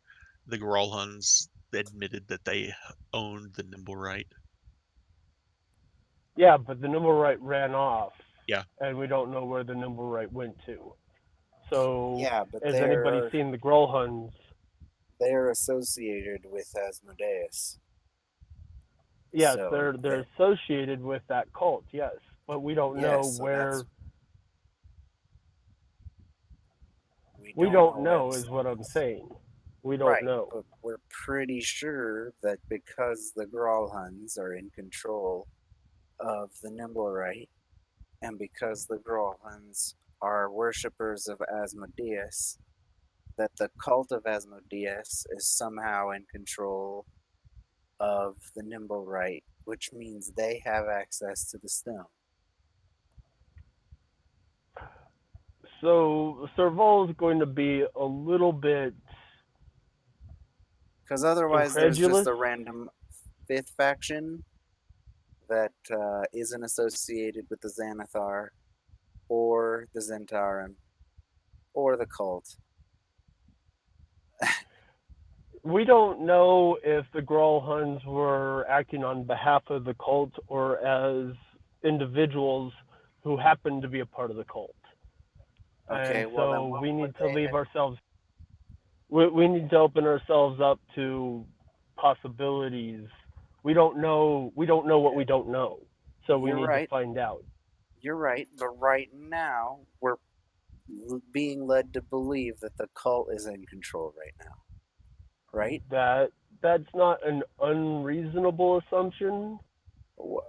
the Grolhuns admitted that they owned the Nimblewright. Yeah, but the Numbrite ran off, Yeah, and we don't know where the Numbrite went to. So, Yeah, but has anybody seen the Grolhuns? they're associated with Asmodeus. Yes, So they're associated with that cult. Yes, but we don't know yes, so where. that's we We don't know don't where the know, is stone what I'm is. saying. We don't Right, know. but we're pretty sure that because the Grolhuns are in control of the Nimblewright, and because the Grolhuns are worshippers of Asmodeus, that the cult of Asmodeus is somehow in control of the Nimblewright, which means they have access to the stone. So Serval is going to be a little bit Because otherwise, there's just incredulous. a random fifth faction that isn't associated with the Xanathar or the Zentarum or the cult. We don't know if the Grolhuns were acting on behalf of the cult or as individuals who happened to be a part of the cult. Okay, And well then so what we would need to they leave have? ourselves, we need to open ourselves up to possibilities. We don't know what we don't know. So we You're need to right. find out. You're right. But right now, we're being led to believe that the cult is in control right now. Right? That's not an unreasonable assumption.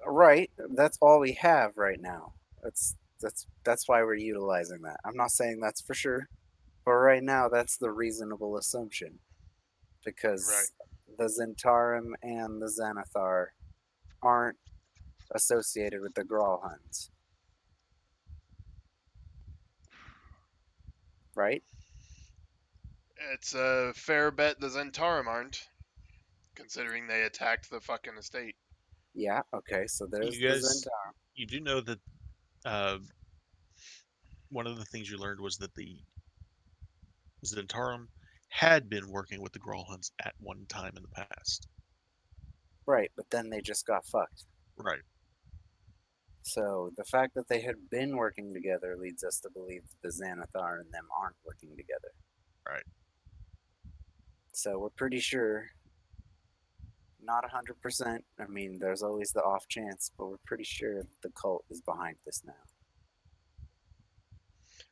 Right. That's all we have right now. That's why we're utilizing that. I'm not saying that's for sure, but right now that's the reasonable assumption right. because the Zentarum and the Xanathar aren't associated with the Grolhuns, right? It's a fair bet the Zentarum aren't, considering they attacked the fucking estate. Yeah. Okay. So there's you the guys, Zentarum. you do know that uh, one of the things you learned was that the Zentarum had been working with the Grolhuns at one time in the past. Right. But then they just got fucked. Right. So the fact that they had been working together leads us to believe that the Xanathar and them aren't working together. Right. So we're pretty sure, not 100%. I mean, there's always the off chance, but we're pretty sure the cult is behind this now.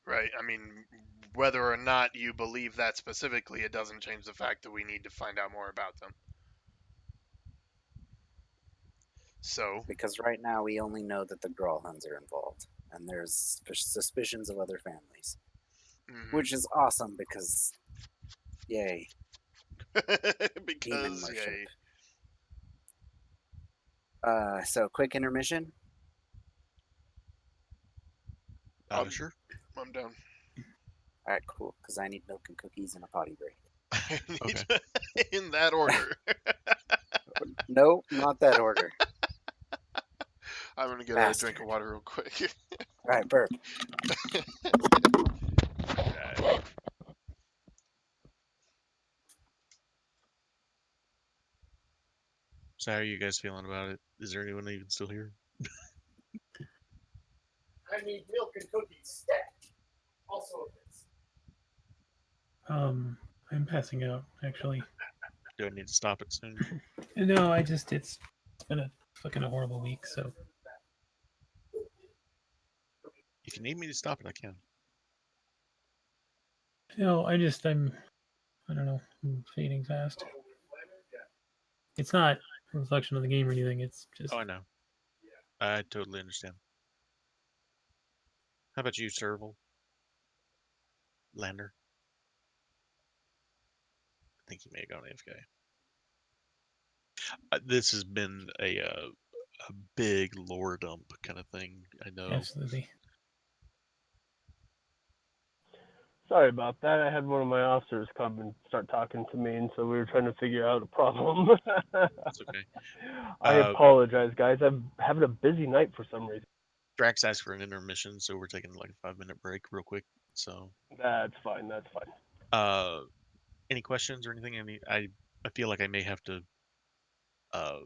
Right. I mean, whether or not you believe that specifically, it doesn't change the fact that we need to find out more about them. So, Because right now we only know that the Grolhuns are involved, and there's suspicions of other families, mhm. which is awesome because, yay, demon because worship. yay. So quick intermission. Sure. I'm down. All right, cool. Because I need milk and cookies and a potty break. I need Okay. in that order. No, not that order. I'm gonna get a Bastard. drink of water real quick. All right, burp. So how are you guys feeling about it? Is there anyone even still here? I need milk and cookies. Stat. Also I'm passing out actually. Do I need to stop it soon? No, it's been a fucking horrible week. So If you need me to stop it, I can. no, I don't know. I'm fading fast. It's not a reflection of the game or anything. It's just Oh, I know. I totally understand. How about you, Serval? Lander? I think you may have gone AFK. This has been a big lore dump kind of thing. I know. absolutely. Sorry about that. I had one of my officers come and start talking to me, and so we were trying to figure out a problem. That's okay. I apologize, guys. I'm having a busy night for some reason. Drax asked for an intermission, so we're taking like a 5-minute break real quick. So, That's fine. That's fine. uh, any questions or anything? I feel like I may have to uh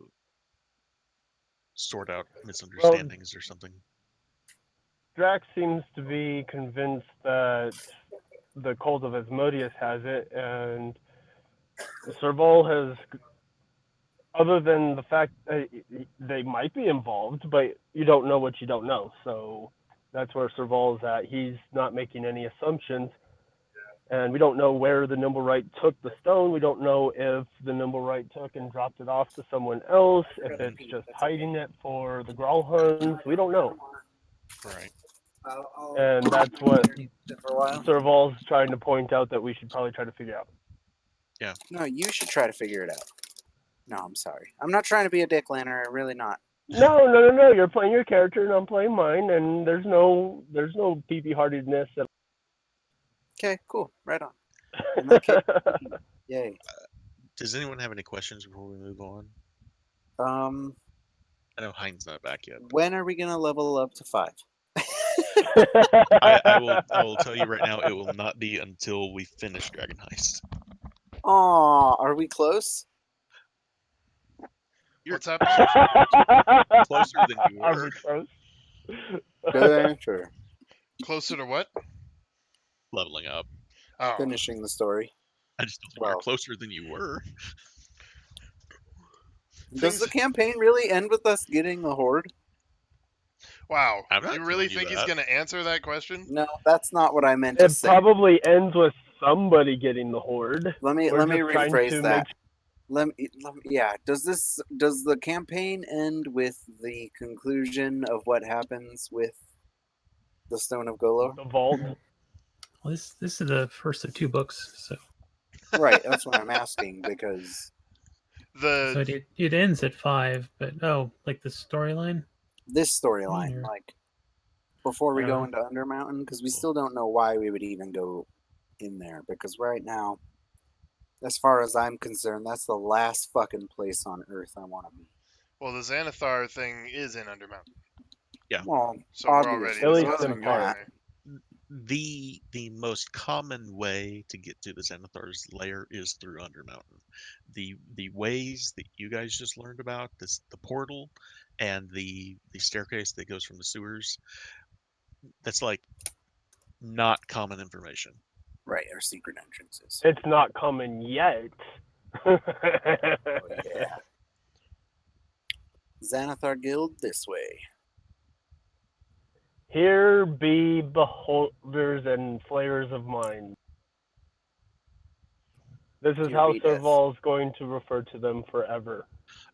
sort out Well, misunderstandings or something. Drax seems to be convinced that the cult of Asmodeus has it, and Serval has, other than the fact that they might be involved, but you don't know what you don't know. So that's where Serval's at. He's not making any assumptions, and we don't know where the Nimblewright took the stone. We don't know if the Nimblewright took and dropped it off to someone else, if it's just hiding it for the Growlhuns. We don't know. Right. And that's what For a while. Serval's trying to point out that we should probably try to figure out. No, you should try to figure it out. No, I'm sorry. I'm not trying to be a dick, Lanner. I'm really not. No. You're playing your character, and I'm playing mine, and there's no peepee-heartedness. Okay, cool. Right on. In that case, yay. Does anyone have any questions before we move on? Um, I know Hein's not back yet. when are we gonna level up to 5? I will tell you right now, it will not be until we finish Dragon Heist. Aw, are we close? What's happening? Closer than you Are were. we close? Good answer. Closer to what? Leveling up. Oh, Finishing the story. I just don't think Well. you're closer than you were. Does the campaign really end with us getting the horde? wow. I'm not You really telling you think he's that. gonna answer that question? No, that's not what I meant to It say. probably ends with somebody getting the horde. Let me We're just trying rephrase to that. Yeah. Does the campaign end with the conclusion of what happens with the Stone of Golor? The vault. Well, this is the first of 2 books, so Right. That's what I'm asking because The it ends at 5. But like the storyline. this storyline, Weird. like before we I go don't into Undermountain, because we still don't know why we would even go in there. Because right now, as far as I'm concerned, that's the last fucking place on Earth I want to be. well, the Xanathar thing is in Undermountain, Well, so we're obviously, already At least discussing in going part. there. The most common way to get to the Xanathar's lair is through Undermountain. The ways that you guys just learned about, the portal and the staircase that goes from the sewers, that's like not common information. right, our secret entrances. It's not coming yet. Oh, yeah. Xanathar Guild this way. Here be beholders and flayers of mine. This is Here how be death. Serval's going to refer to them forever.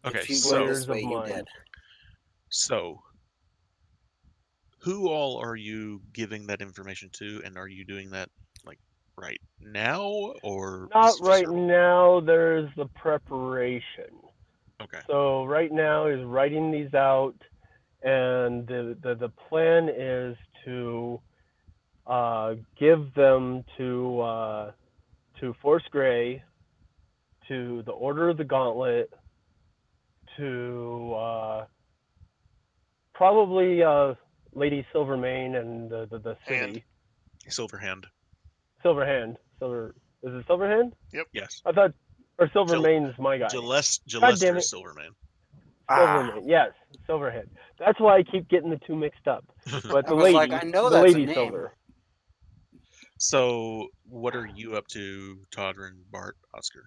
Okay, If you go so this way, of you mine. dead. so who all are you giving that information to, and are you doing that like right now, or Not is it just right your- now. There's the preparation. Okay. So right now is writing these out, and the plan is to give them to Force Gray, to the Order of the Gauntlet, to probably Lady Silvermane and the Hand. city. Silverhand. Silverhand. Is it Silverhand? Yep. Yes. I thought or Gil- Silvermane's my guy. God damn Gillester is it. Silverman. Ah, Silvermane. Yes, Silverhand. That's why I keep getting the two mixed up. But I was like, I know The that's a lady name. Silver. So, what are you up to, Todrin, Bart, Oscar?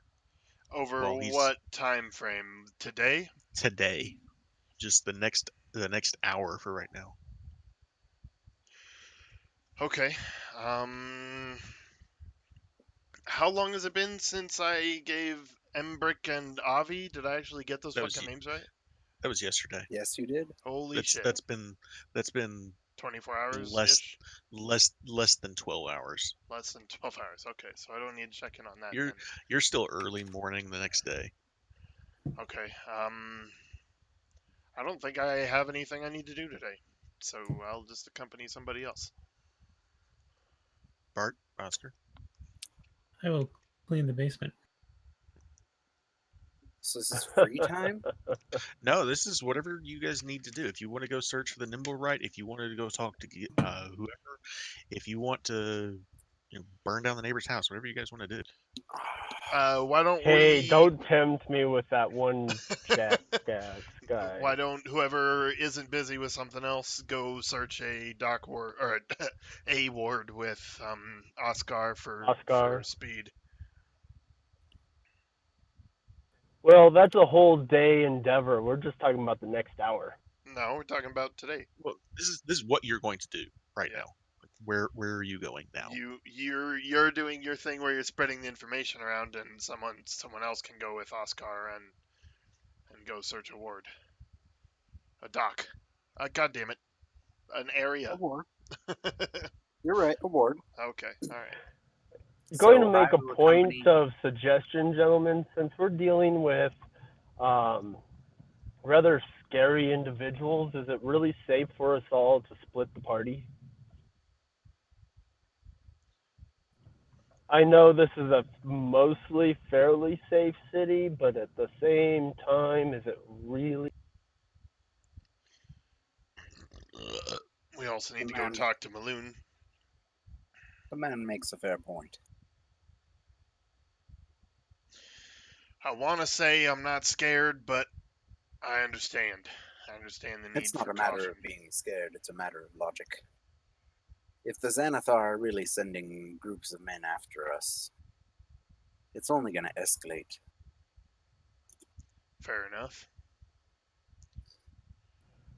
Over Well, he's what time frame? Today? today. Just the next hour for right now. Okay. Um, how long has it been since I gave Embrick and Avi? Did I actually get those That was fucking names right? that was yesterday. Yes, you did. Holy That's shit. that's been that's been 24 hours less ish? less than 12 hours. Less than 12 hours. Okay, so I don't need to check in on that You're then. you're still early morning the next day. Okay. I don't think I have anything I need to do today. So I'll just accompany somebody else. Bart, Oscar. I will clean the basement. So this is free time? No, this is whatever you guys need to do. If you want to go search for the nimble right, if you wanted to go talk to whoever, if you want to burn down the neighbor's house, whatever you guys want to do. Why don't Hey, we? don't tempt me with that one jackass guy. Why don't whoever isn't busy with something else go search a dock ward or a ward with Oscar for Oscar. speed? Well, that's a whole day endeavor. We're just talking about the next hour. No, we're talking about today. Well, this is what you're going to do right Yeah, now. Like, where are you going now? you're doing your thing where you're spreading the information around, and someone else can go with Oscar and go search a ward, a dock. God damn it, an area. Award. You're right, award. Okay, all right. Going to So I make a will point accompany. of suggestion, gentlemen, since we're dealing with um, rather scary individuals, is it really safe for us all to split the party? I know this is a mostly fairly safe city, but at the same time, is it really? We also The need to go man, talk to Maloon. the man makes a fair point. I want to say I'm not scared, but I understand. I understand the It's need not for a matter caution. of being scared, it's a matter of logic. If the Xanathar are really sending groups of men after us, it's only going to escalate. Fair enough.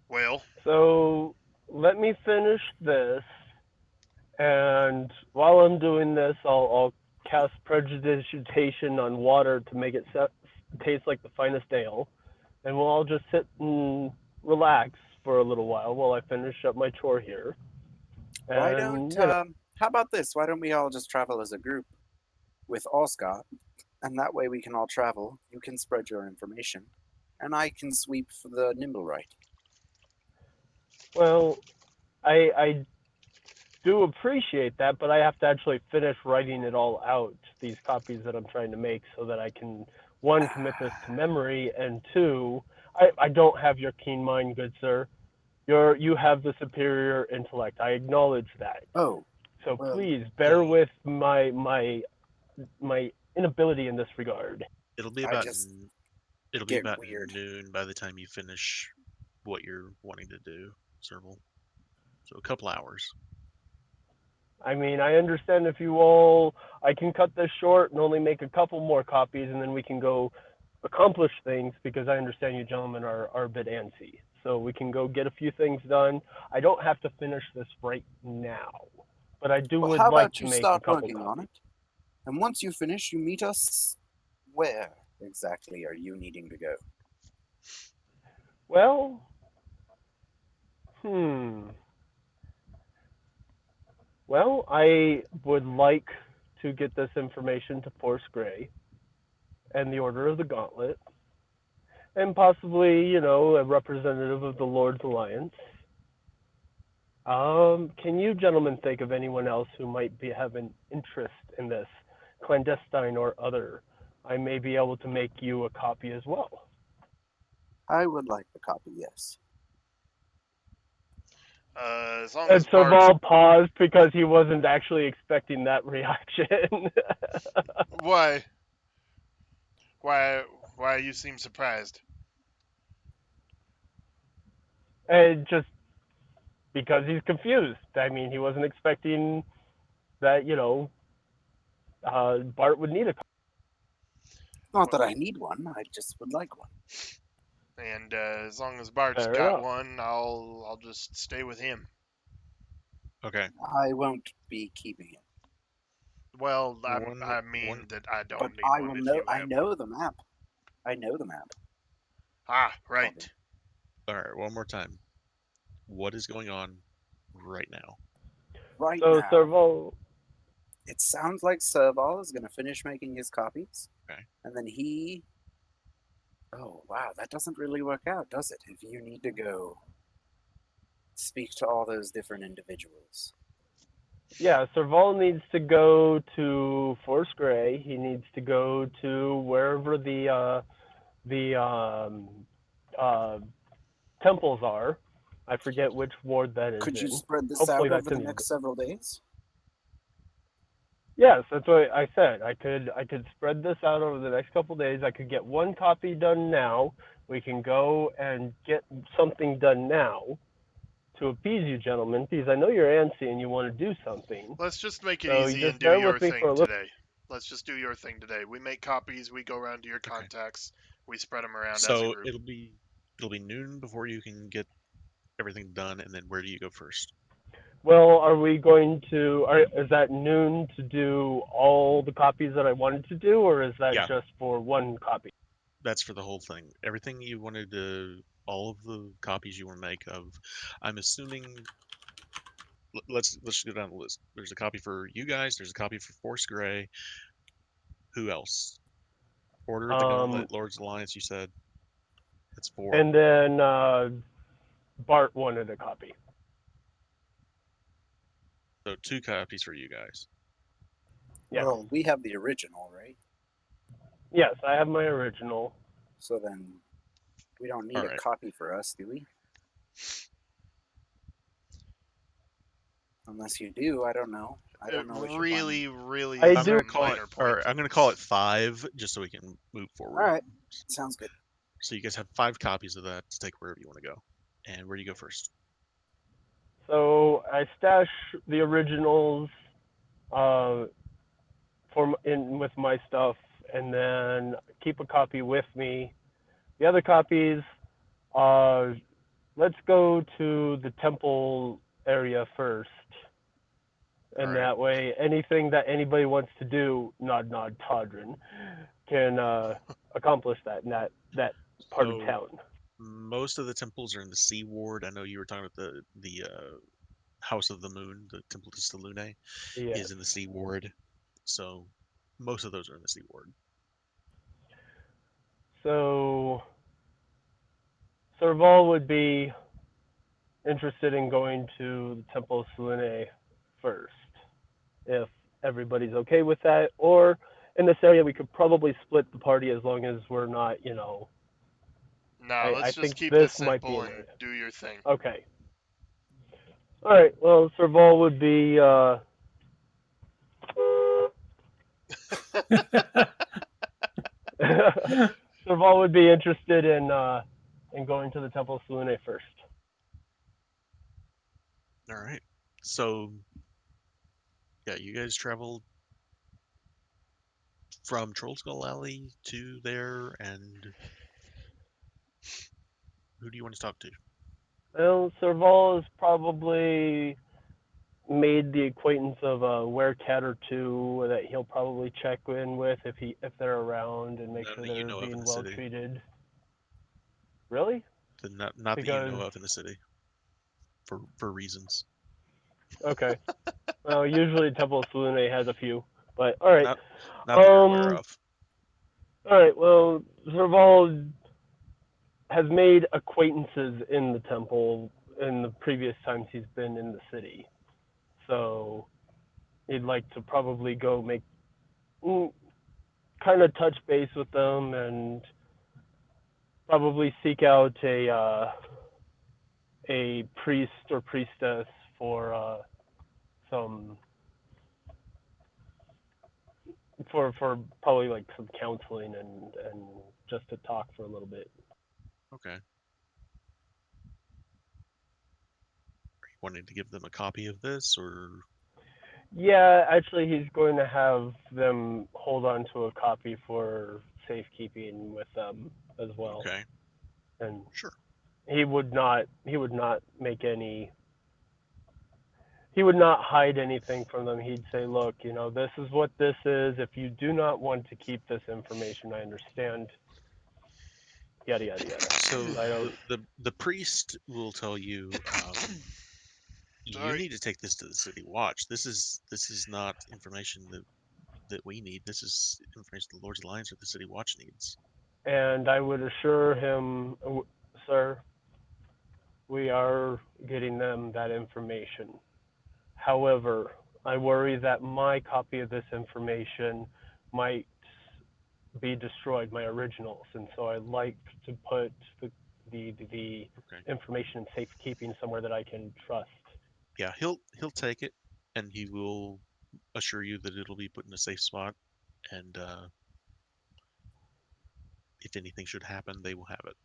Well, So let me finish this, and while I'm doing this, I'll cast prestidigitation on water to make it taste like the finest ale, and we'll all just sit and relax for a little while I finish up my chore here. Why don't, And how about this? Why don't we all just travel as a group with Oscar, and that way we can all travel. You can spread your information, and I can sweep for the nimble right. well, I do appreciate that, but I have to actually finish writing it all out, these copies that I'm trying to make, so that I can, one, commit this to memory, and two, I don't have your keen mind, good sir. You have the superior intellect. I acknowledge that. Oh, So well, please bear with my inability in this regard. It'll be I about just it'll be get about weird. noon by the time you finish what you're wanting to do, Serval. So a couple hours. I mean, I understand if you all, I can cut this short and only make a couple more copies, and then we can go accomplish things because I understand you gentlemen are a bit antsy. So we can go get a few things done. I don't have to finish this right now, but I Well, would how like about to you make a start couple working on copies. it? And once you finish, you meet us. Where exactly are you needing to go? Well, hmm. Well, I would like to get this information to Force Gray and the Order of the Gauntlet. and possibly, a representative of the Lord's Alliance. Can you gentlemen think of anyone else who might have an interest in this, clandestine or other? I may be able to make you a copy as well. I would like the copy, yes. As long And as Bart's Serval paused because he wasn't actually expecting that reaction. why why why you seem surprised? And just because he's confused. I mean, he wasn't expecting that, Bart would need a copy. Not that I need one, I just would like one. And as long as Bart's Fair got enough. one, I'll just stay with him. Okay. I won't be keeping it. Well, One I mean one that I But don't need I one will if know you I have one. know the map. I know the map. Ah, Called right. all right, one more time. What is going on right now? right So now. Serval, It sounds like Serval is gonna finish making his copies. Okay. And then he oh wow, that doesn't really work out, does it? If you need to go speak to all those different individuals. yeah, Serval needs to go to Forest Gray. He needs to go to wherever the uh, temples are. I forget which ward that is Could you in. spread this Hopefully out that's over the in his. next several days? Yes, that's what I said. I could spread this out over the next couple of days. I could get one copy done now. We can go and get something done now to appease you gentlemen, because I know you're antsy and you want to do something. Let's just make it So you easy and just do bear your with me for thing a little. today. Let's just do your thing today. We make copies, we go around to your Okay. contacts, we spread them around as a So group. it'll be noon before you can get everything done, and then where do you go first? Well, are we going to? Is that noon to do all the copies that I wanted to do, or is that Yeah, just for one copy? that's for the whole thing. Everything you wanted to, all of the copies you want to make of. I'm assuming. Let's go down the list. There's a copy for you guys. There's a copy for Force Gray. Who else? Order of the Um, Gauntlet, Lord's Alliance. You said that's four. and then Bart wanted a copy. So two copies for you guys. Yeah. Well, we have the original, right? Yes, I have my original. So then we don't All need a right. copy for us, do we? Unless you do, I don't know. I It don't know what you're planning. really, really I is I'm a do. gonna call it, minor point. or I'm gonna call it five, just so we can move All forward. right, sounds good. So you guys have five copies of that to take wherever you want to go. And where do you go first? So I stash the originals uh, in with my stuff, and then keep a copy with me. The other copies, uh, let's go to the temple area first, All and right. that way, anything that anybody wants to do, nod nod Todrin, can accomplish that in that part of So town. most of the temples are in the Sea Ward. I know you were talking about the House of the Moon, the Temple de Selune, Yes. is in the Sea Ward. So most of those are in the Sea Ward. So Serval would be interested in going to the Temple of Selene first, if everybody's okay with that. Or in this area, we could probably split the party as long as we're not, Nah, I let's just think keep this this might be simple an and area. do your thing. Okay. All right. Well, Serval would be. Serval would be interested in going to the Temple of Selene first. All right. So yeah, you guys travel from Troll Skull Alley to there, and who do you want to talk to? Well, Serval is probably made the acquaintance of a werecat or two that he'll probably check in with if they're around and make None sure that you they're know of in being the well city. treated. Really? Not that you Because know of in the city for reasons. okay. Well, usually Temple of Selene has a few, but all right. Not that you're aware Um. of. All right. Well, Serval has made acquaintances in the temple in the previous times he's been in the city. So he'd like to probably go make kind of touch base with them and probably seek out a priest or priestess for some for probably like some counseling and just to talk for a little bit. Okay. Wanting to give them a copy of this, or Yeah, actually, he's going to have them hold on to a copy for safekeeping with them as well, okay, and sure. he would not make any he would not hide anything from them. He'd say, look, this is what this is. If you do not want to keep this information, I understand. Yada yada yada. So I don't. the priest will tell you, you Sorry. need to take this to the city watch. This is not information that we need. This is information the Lord's Alliance or the city watch needs. And I would assure him, sir, we are getting them that information. However, I worry that my copy of this information might be destroyed, my originals, and so I'd like to put the Okay. information in safekeeping somewhere that I can trust. Yeah, he'll take it, and he will assure you that it'll be put in a safe spot, and if anything should happen, they will have it.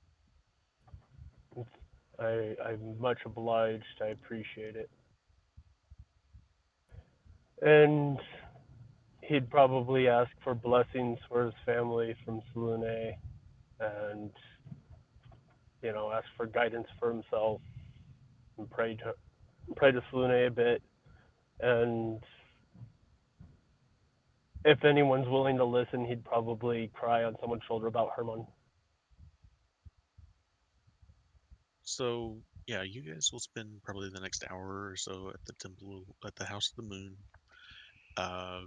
I'm much obliged. I appreciate it. And he'd probably ask for blessings for his family from Salune, and ask for guidance for himself, and pray to Salune a bit, and if anyone's willing to listen, he'd probably cry on someone's shoulder about Herman. So yeah, you guys will spend probably the next hour or so at the temple at the House of the Moon. Uh,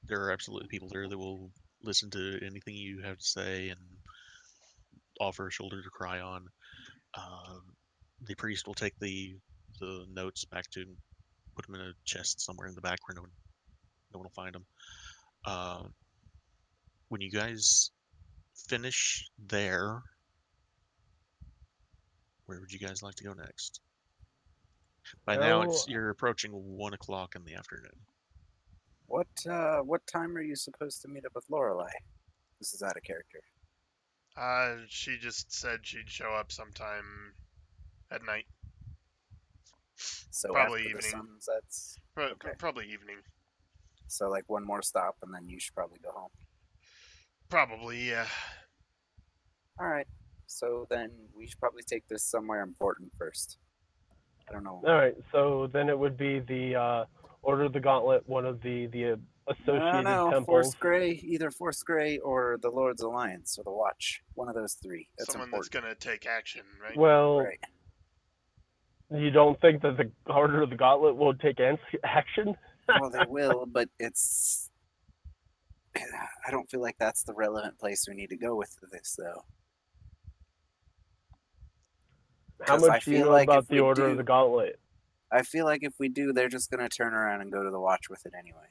there are absolutely people there that will listen to anything you have to say and offer a shoulder to cry on. Um, the priest will take the notes back to put them in a chest somewhere in the back where no one will find them. Uh, when you guys finish there, where would you guys like to go next? By now, Well, it's you're approaching 1 o'clock in the afternoon. What time are you supposed to meet up with Lorelei? This is out of character. She just said she'd show up sometime at night, So probably after the evening. sun sets. Okay. Probably evening. So like one more stop, and then you should probably go home. Probably, yeah. All right. So then we should probably take this somewhere important first. I don't know. all right. So then it would be the Order of the Gauntlet, one of the No, associated no. temples. Force Grey, either Force Grey or the Lord's Alliance or the Watch. One of those three. That's Someone that's important. gonna take action, right? Well, Right. you don't think that the Order of the Gauntlet will take action? Well, they will, but it's. I don't feel like that's the relevant place we need to go with this, though. How Because much I do you feel know like if about the we Order of the do, Gauntlet? they're just gonna turn around and go to the Watch with it anyway.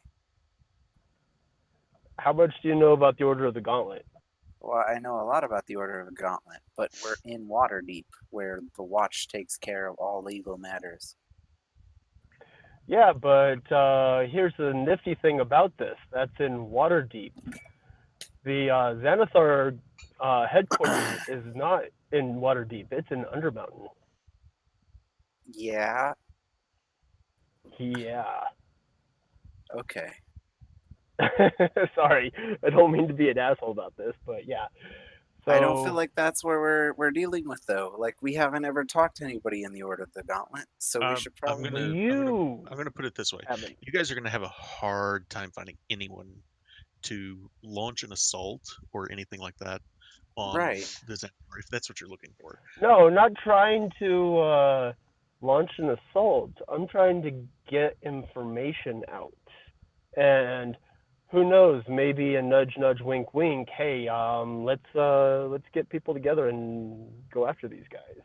How much do you know about the Order of the Gauntlet? Well, I know a lot about the Order of the Gauntlet, but we're in Waterdeep, where the Watch takes care of all legal matters. Yeah, but here's the nifty thing about this. That's in Waterdeep. The Xanathar headquarters is not in Waterdeep. It's in Undermountain. Yeah. Yeah. Okay. Sorry, I don't mean to be an asshole about this, but yeah. I don't feel So like that's where we're dealing with though. Like we haven't ever talked to anybody in the Order of the Gauntlet, so we should I'm probably. gonna I'm gonna you I'm gonna put it this way: haven't. you guys are gonna have a hard time finding anyone to launch an assault or anything like that on Right. the Xanathar, if that's what you're looking for. No, not trying to launch an assault. I'm trying to get information out. And who knows? Maybe a nudge, nudge, wink, wink. Hey, let's get people together and go after these guys.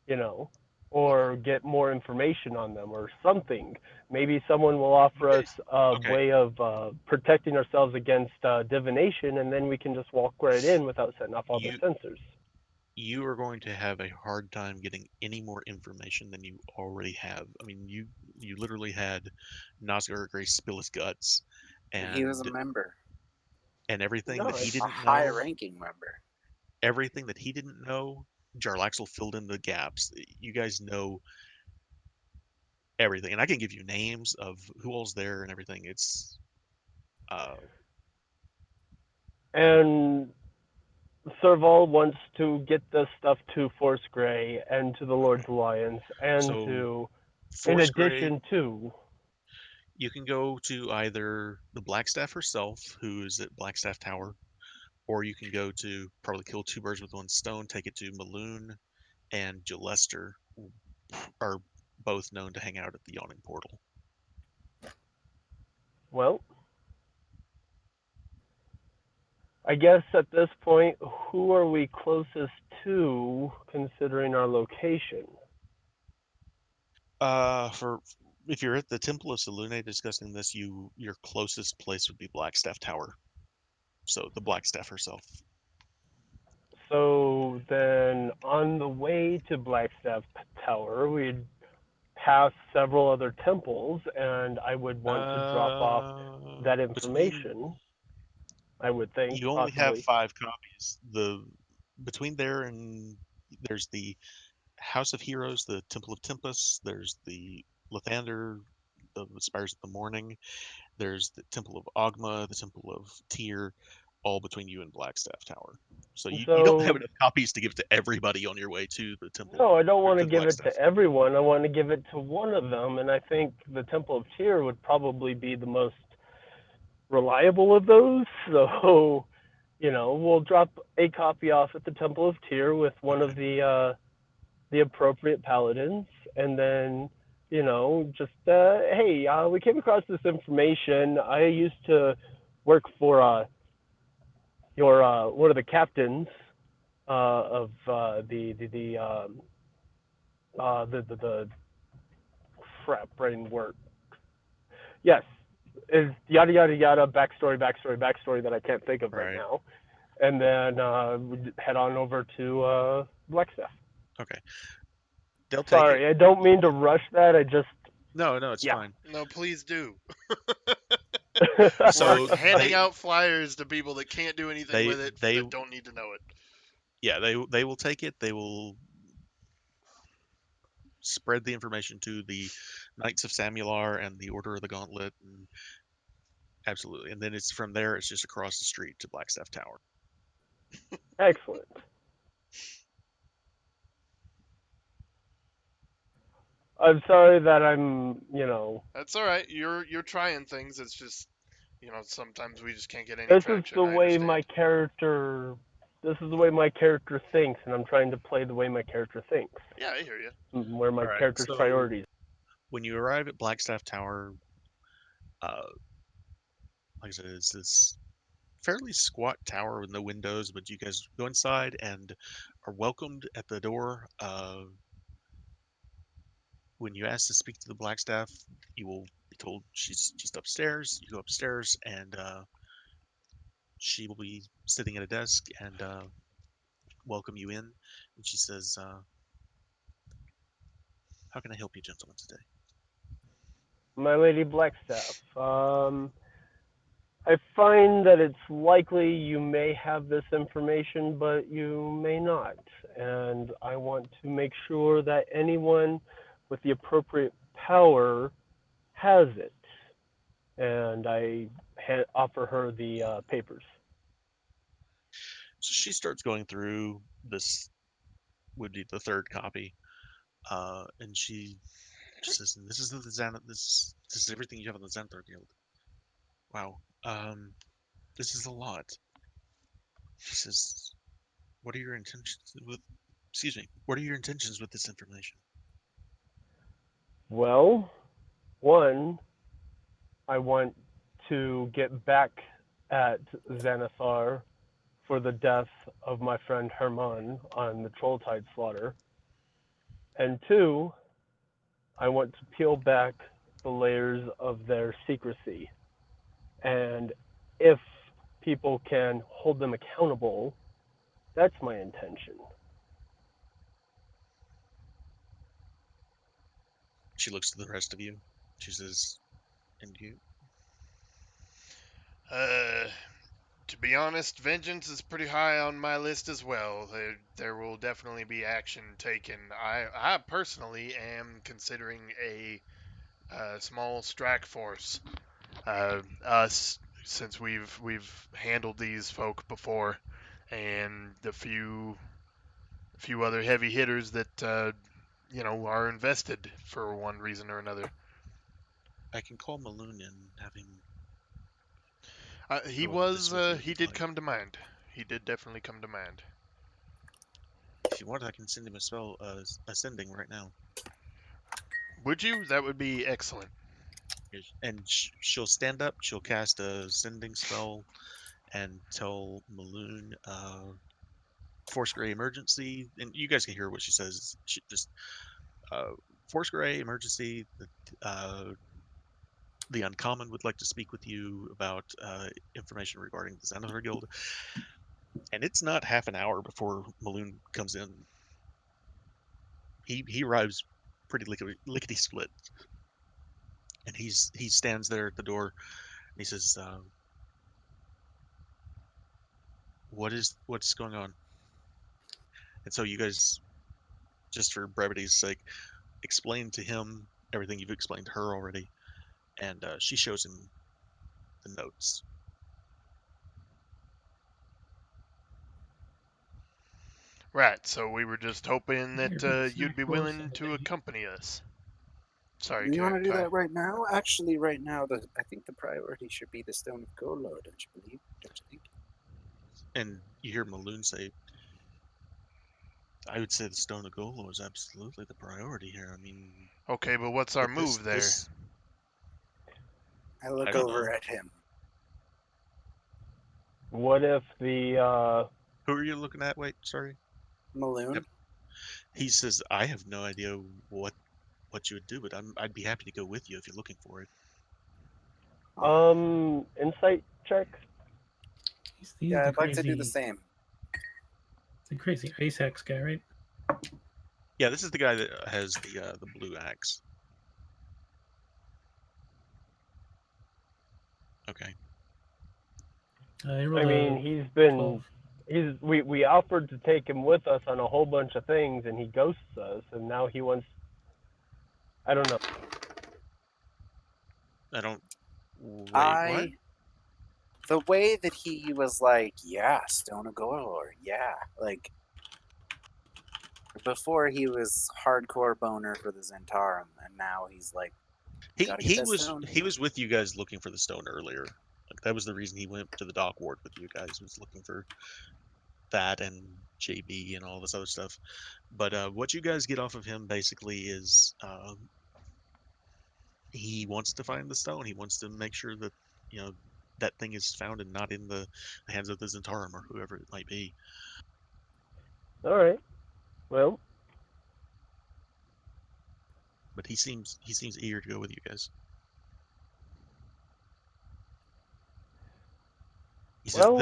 You know, or get more information on them or something. Maybe someone will You offer us guys, a okay? way of protecting ourselves against divination, and then we can just walk right in without setting off all their You sensors. you are going to have a hard time getting any more information than you already have. I mean, you literally had Nazgar Gray spill his guts, He was a and member, everything No, that he it's a didn't know, high-ranking member. everything that he didn't know, Jarlaxle filled in the gaps. You guys know everything, and I can give you names of who all's there and everything. It's uh, and Serval wants to get this stuff to Force Grey and to the Lord's Alliance, and so to, in Force Gray. addition to, You can go to either the Blackstaff herself, who is at Blackstaff Tower, or you can go to probably kill two birds with one stone, take it to Maloon and Jalester, are both known to hang out at the Yawning Portal. well, I guess at this point, who are we closest to considering our location? For if you're at the Temple of Selune discussing this, your closest place would be Blackstaff Tower. So the Blackstaff herself. So then, on the way to Blackstaff Tower, we'd pass several other temples, and I would want to drop off that Between information. I would think, you only have possibly. 5 copies. The between there and there's the House of Heroes, the Temple of Tempest. There's the Lathander, the Spires of the Morning. There's the Temple of Ogma, the Temple of Tyr, all between you and Blackstaff Tower. So you don't have So, enough copies to give to everybody on your way to the temple no, I don't or want to to the give it Blackstaff. to everyone. I want to give it to one of them, and I think the Temple of Tyr would probably be the most reliable of those. So, we'll drop a copy off at the Temple of Tyr with one Okay. of the appropriate paladins, and then just hey, we came across this information. I used to work for your one of the captains of the crap brain work. Yes, is yada yada yada backstory that I can't think of right Right. now, and then we'd head on over to Blackstaff. Okay. They'll take it. Sorry, I don't mean to rush that. I just No, no, it's yeah. fine. No, please do. We're So handing out flyers to people that can't do anything they with it they that don't need to know it. yeah, they will take it. They will spread the information to the Knights of Samular and the Order of the Gauntlet, and absolutely. And then it's from there. It's just across the street to Blackstaff Tower. Excellent. I'm sorry that That's all right. You're trying things. It's just sometimes we just can't get any this is the traction. I way my understand. character this is the way my character thinks, and I'm trying to play the way my character thinks, Yeah, I hear you. where All my right. character's So priorities. when you arrive at Blackstaff Tower, uh, like I said, it's this fairly squat tower with no windows, but you guys go inside and are welcomed at the door. When you ask to speak to the Blackstaff, you will be told she's just upstairs. You go upstairs, and she will be sitting at a desk and welcome you in. And she says, "How can I help you, gentlemen, today?" My Lady Blackstaff, I find that it's likely you may have this information, but you may not. And I want to make sure that anyone with the appropriate power has it. And I offer her the papers. So she starts going through this would be the third copy, and she says, "This is the this is everything you have on the Xanthar Guild. Wow, this is a lot." She says, "What are your intentions with? Excuse me. What are your intentions with this information?" Well, one, I want to get back at Xanathar for the death of my friend Herman on the Trolltide slaughter. And two, I want to peel back the layers of their secrecy. And if people can hold them accountable, that's my intention. She looks to the rest of you. She says, "And you?" Uh, to be honest, vengeance is pretty high on my list as well. There will definitely be action taken. I personally am considering a small strike force. Us, since we've handled these folk before, and the few other heavy hitters that are invested for one reason or another. I can call Maloon and have him He go over this was with you if he you'd did like. come to mind. He did definitely come to mind. If you want, I can send him a spell, ascending right now. Would you? That would be excellent. And she'll stand up. She'll cast a sending spell and tell Maloon, Force Gray emergency. And you guys can hear what she says. She just, uh, Force Gray emergency. The Uncommon would like to speak with you about information regarding the Xanathar Guild. And it's not half an hour before Maloon comes in. He arrives pretty lickety split, and he stands there at the door, and he says, "What's going on?" And so you guys, just for brevity's sake, explain to him everything you've explained to her already, and she shows him the notes. Right. So we were just hoping that Here, big you'd snack be bowl, willing send it to down here. accompany us. Sorry, Do you want to do Kai. that right now? Actually, right now, I think the priority should be the Stone of Golo, don't you believe? Don't you think? And you hear Maloon say, "I would say the Stone of Golo is absolutely the priority here. I mean, Okay, but what's our but this move there? this I I look don't over know. at him. What if the Who are you looking at? Wait, sorry." Maloon, Yep. He says, "I have no idea what you would do, but I'd be happy to go with you if you're looking for it." insight checks? He's yeah, the I'd like to do the crazy, same. the crazy ice hex guy, right? Yeah, this is the guy that has the blue axe. Okay. I I rolled mean, a he's been 12. we offered to take him with us on a whole bunch of things, and he ghosts us, and now he wants. I don't know. I don't. Wait, what? I the way that he was like, yeah, Stone of Golo, yeah, like before he was hardcore boner for the Zentarum, and now he's like, He gotta get he that was stone. he was with you guys looking for the stone earlier. Like that was the reason he went to the dock ward with you guys, was looking for that and JB and all this other stuff. But what you guys get off of him basically is, he wants to find the stone. He wants to make sure that, you know, that thing is found and not in the hands of the Zentarum or whoever it might be. All right. Well, But he seems eager to go with you guys. He says, well,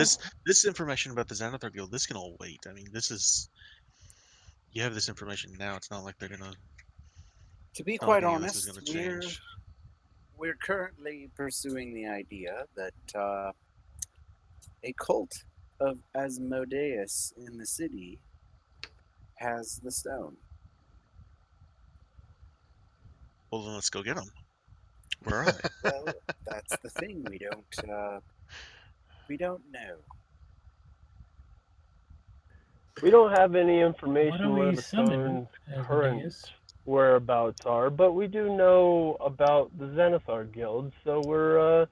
this information about the Xanathar Guild, this can all wait. I mean, this is, you have this information now. It's not like they're gonna. To be It's not like quite any of this is honest, gonna we're change. we're currently pursuing the idea that a cult of Asmodeus in the city has the stone. Well, then let's go get them. Where are they? Well, that's the thing. We don't know. we don't have any Why don't information where we the summon stone's current Asmodeus? whereabouts are, but we do know about the Xanathar Guild, so we're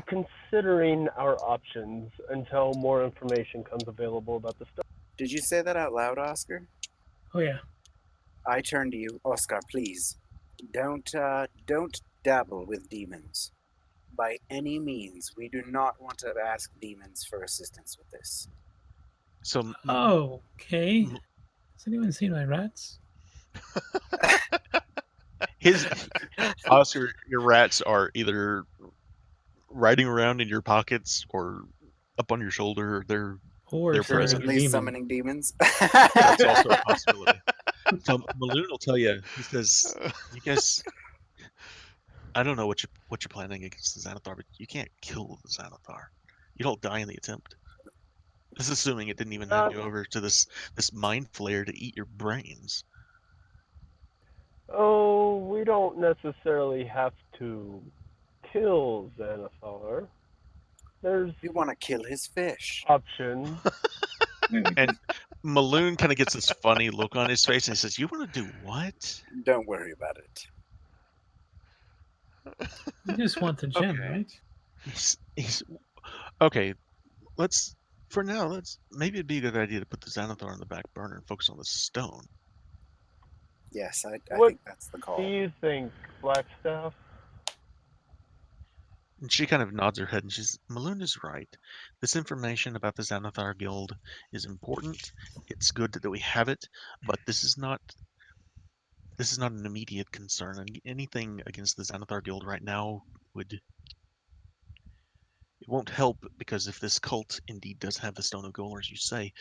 considering our options until more information comes available about the stone. Did you say that out loud, Oscar? Oh yeah, I turn to you, Oscar. Please, don't dabble with demons. by any means. We do not want to ask demons for assistance with this. So Oh, okay. Has anyone seen my rats? his Oscar, your rats are either riding around in your pockets or up on your shoulder. Or They're summoning present. a Currently demon. summoning demons. That's also a possibility. So Maloon will tell you. He says, "You guys, I don't know what you're planning against the Xanathar, but you can't kill the Xanathar. You don't die in the attempt." This is assuming it didn't even hand Not, you over to this mind flayer to eat your brains. oh, we don't necessarily have to kill Xanathar. There's We want to kill his fish. options. And Maloon kind of gets this funny look on his face, and he says, "You want to do what?" Don't worry about it. You just want the gem, Okay. right? He's okay. Let's for now. Let's maybe it'd be a good idea to put the Xanathar on the back burner and focus on the stone. Yes, I What think that's the do call. you think, Blackstaff? And she kind of nods her head and she's, Maloon is right. This information about the Xanathar Guild is important. It's good that we have it, but this is not an immediate concern. And anything against the Xanathar Guild right now would it won't help because if this cult indeed does have the Stone of Gold, as you say,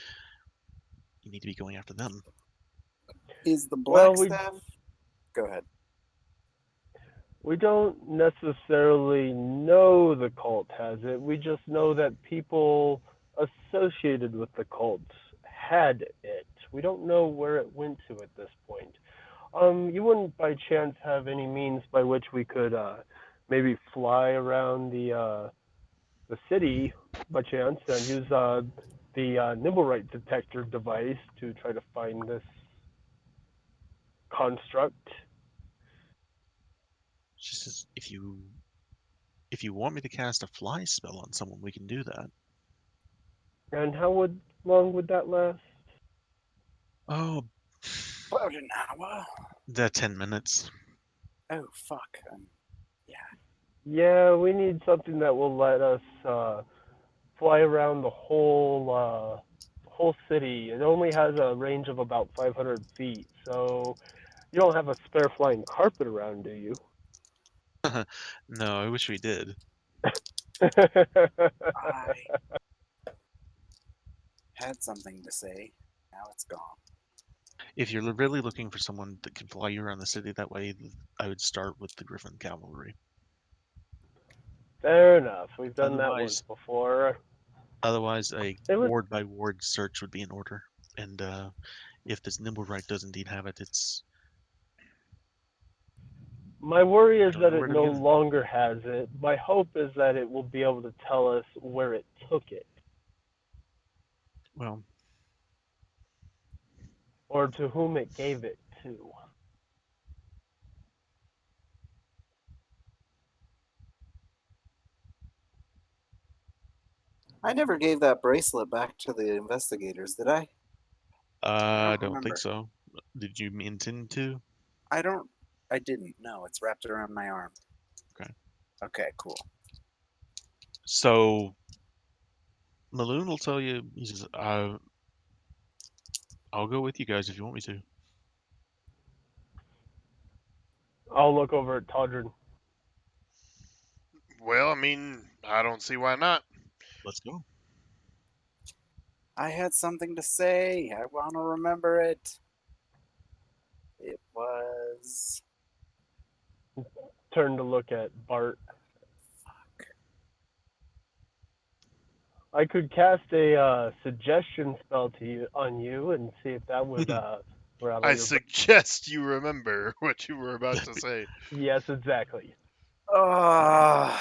you need to be going after them. Is the Well, black staff? Go ahead. we don't necessarily know the cult has it. We just know that people associated with the cult had it. We don't know where it went to at this point. You wouldn't by chance have any means by which we could maybe fly around the city by chance and use the Nimblerite detector device to try to find this construct? She says, if you want me to cast a fly spell on someone, we can do that. And how would long would that last? Oh, About an hour. the 10 minutes. Oh fuck. Yeah. Yeah, we need something that will let us fly around the whole city. It only has a range of about 500 feet, so you don't have a spare flying carpet around, do you? No, I wish we did. I had something to say. Now it's gone. If you're really looking for someone that can fly you around the city that way, I would start with the Griffin Cavalry. Fair enough. We've done that once Otherwise, before. otherwise, a It was ward by ward search would be in order. And if this Nimblewright does indeed have it, my worry I is don't that know where it to no begin. longer has it. My hope is that it will be able to tell us where it took it Well, or to whom it gave it to. I never gave that bracelet back to the investigators, did I? I I don't don't think remember. so. Did you intend to? I don't. I didn't. No, it's wrapped around my arm. Okay. Okay, cool. So Maloon will tell you. He says, "I'll go with you guys if you want me to. I'll look over at Todrin. Well, I mean, I don't see why not. Let's go." I had something to say. I want to remember it. It was. Turn to look at Bart. I could cast a suggestion spell to you on you and see if that would rattle I your brain. suggest you remember what you were about to say. Yes, exactly. Uh,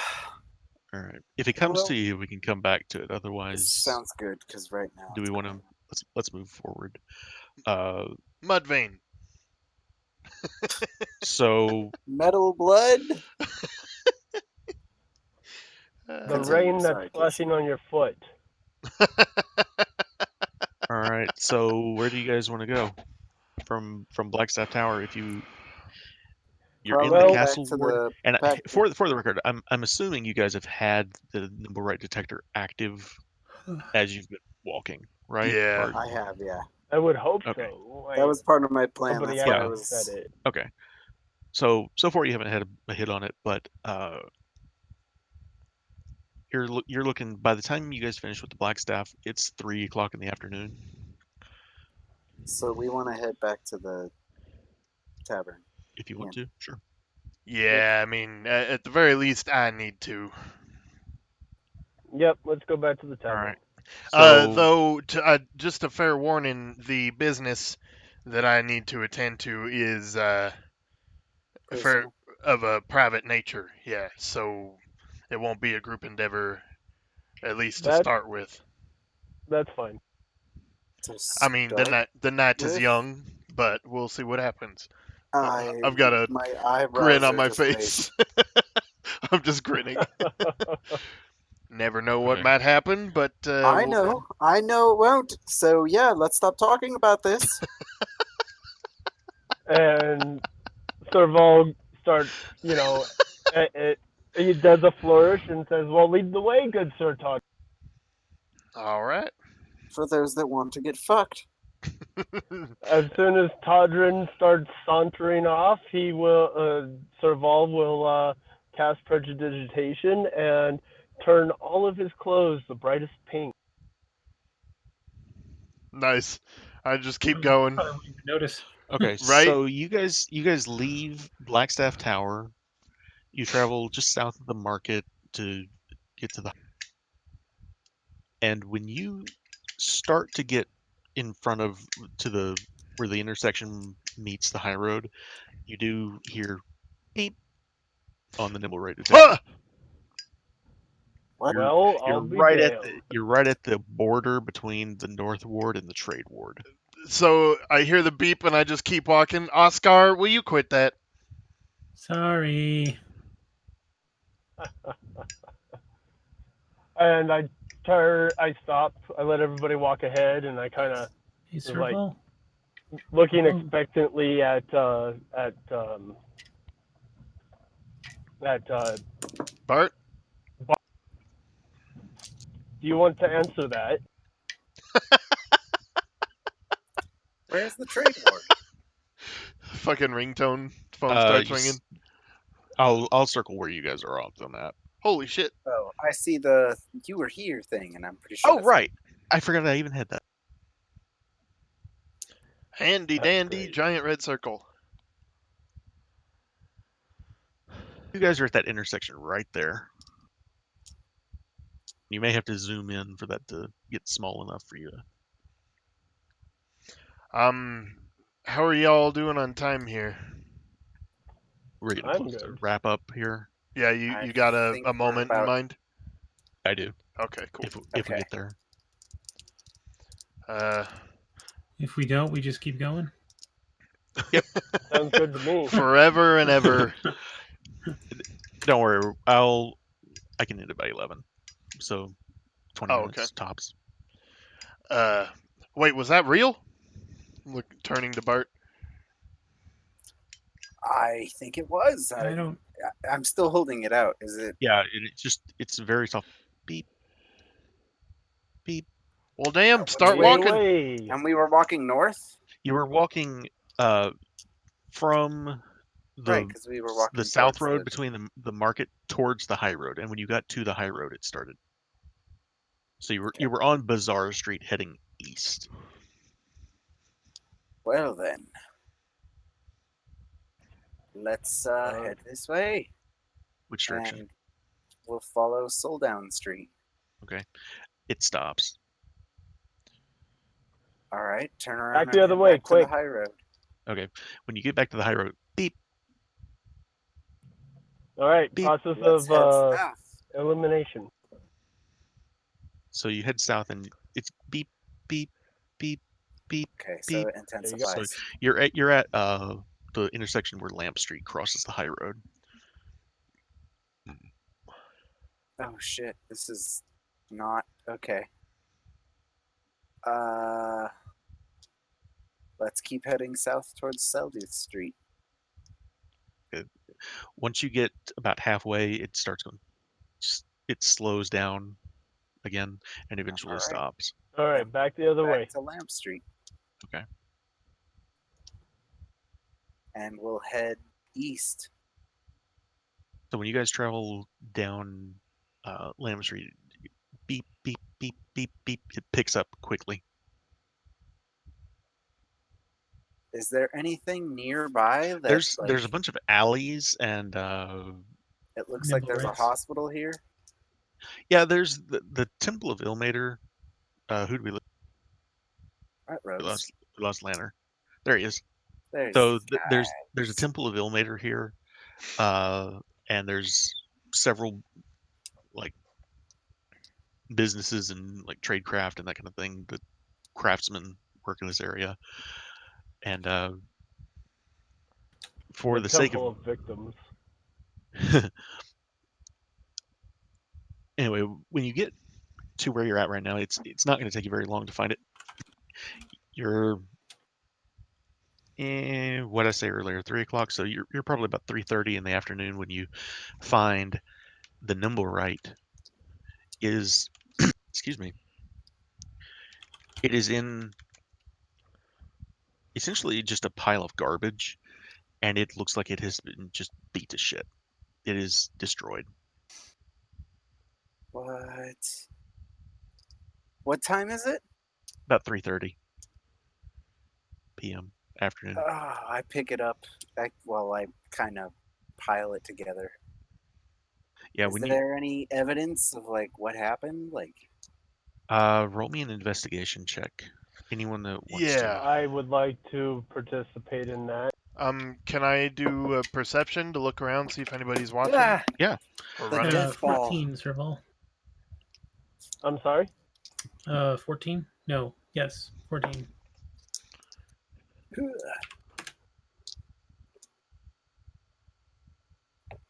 All right. If it comes to well, you, we can come back to it. this Otherwise, sounds good because right now do it's we want gone. to let's move forward. Uh, Mudvayne. so Metal blood. The Continue. rain that's Sorry, Casey. splashing on your foot. all right. So where do you guys want to go from Blackstaff Tower? If you You're in the Probably Well- back castle to ward, the and back. for the record, I'm assuming you guys have had the nimble right detector active as you've been walking, right? Yeah. Or I have, yeah. I would hope okay, so. That was part of my plan. Nobody That's why I Yeah. actually was. said it. okay. So far you haven't had a hit on it, but you're looking. By the time you guys finish with the black staff, it's 3 o'clock in the afternoon. So we want to head back to the tavern. If you want Yeah. to, sure. Yeah, I mean, at the very least, I need to. Yep, let's go back to the All tavern. right. So Though, just a fair warning, the business that I need to attend to is for Personal. of a private nature. Yeah, so it won't be a group endeavor, at least to That start with. that's fine. To I mean, start the night is with, young, but we'll see what happens. I I've got a my grin eyebrows on are my just raised. face. I'm just grinning. Never know what okay. might happen, but I know it won't. So yeah, let's stop talking about this. And Serval starts, he does a flourish and says, "Well, lead the way, good Sir Todd." all right. For those that want to get fucked. As soon as Todrin starts sauntering off, Serval will cast Prestidigitation and turn all of his clothes the brightest pink. Nice. I just keep going. Probably won't even notice. Okay. Right? So you guys leave Blackstaff Tower. You travel just south of the market to get to the. And when you start to get in front of to the where the intersection meets the high road, you do hear beep on the nimble rate detector. Huh! What? You're Well, you're I'll be right at damned. the border between the North Ward and the Trade Ward. So I hear the beep and I just keep walking. Oscar, will you quit that? Sorry. And I stop, I let everybody walk ahead, and I kind of Hey, was like Serval. looking Oh, expectantly at Bart? do you want to answer that? Where's the trade ward? Fucking ringtone. Phone Uh, starts you, ringing. s- I'll circle where you guys are off on that. Holy shit. Oh, I see the "you were here" thing, and I'm pretty sure. Oh That's right, I forgot I even had that. Handy That's dandy great. giant red circle. You guys are at that intersection right there. You may have to zoom in for that to get small enough for you to. How are y'all doing on time here? We're getting I'm close to good. wrap up here. Yeah, I you got think a we're moment in about mind? I do. Okay, cool. If we okay. get there. Uh, if we don't, we just keep going. Sounds good to me. forever and ever. Don't worry. I can end it by 11. So 20 Oh, okay. minutes tops. Uh, wait, was that real? Look, turning to Bart. I think it was. I don't. I'm still holding it out. Is it? Yeah, it's very soft. Beep beep. Well, damn, What's start the Lead the walking. way. And we were walking north, You were walking from right? the Because we were the walking south towards road the. between the market towards the high road, and when you got to the high road, it started. So you were on Bazaar Street heading east. Well then, let's head this way, Which direction? and we'll follow Soldown Street. Okay, it stops. All right, turn around Back and the other head way, back to the quick. high road. Okay, when you get back to the high road, beep All right, beep. process Let's of head south. elimination. So you head south, and it's beep beep beep beep Okay, so beep. it There you go. So intensifies. you're at the intersection where Lamp Street crosses the high road. Oh shit, this is not okay. Let's keep heading south towards Selduth Street. Once you get about halfway, it starts going. It slows down again and eventually All right. stops. All Then right, back the other back way. to Lamp Street, Okay. and we'll head east. So when you guys travel down Lamb Street, beep beep beep beep beep, it picks up quickly. Is there anything nearby that There's a bunch of alleys and it looks like Nimble there's a rights. hospital here? yeah, there's the Temple of Ilmater. Who do we Right, Rose. lost Lanner? There he is. There's So the there's a guys. Temple of Ilmater here, uh, and there's several like businesses and like tradecraft and that kind of thing. The craftsmen work in this area, and for The the sake Temple of Victims. of anyway, when you get to where you're at right now, it's not going to take you very long to find it. You're what I say earlier, 3 o'clock. So you're probably about 3:30 in the afternoon when you find the nimble right is excuse me. It is in essentially just a pile of garbage, and it looks like it has been just beat to shit. It is destroyed. What? What time is it? About 3:30 p.m. afternoon. Oh, I pick it up. I kind of pile it together. Yeah, Is when you there any evidence of like what happened? Like, roll me an investigation check. Anyone that wants to. Yeah. I would like to participate in that. Can I do a perception to look around, see if anybody's watching ah, Yeah. or the running? death ball. 14, Serval. I'm sorry. 14? No. Yes, 14.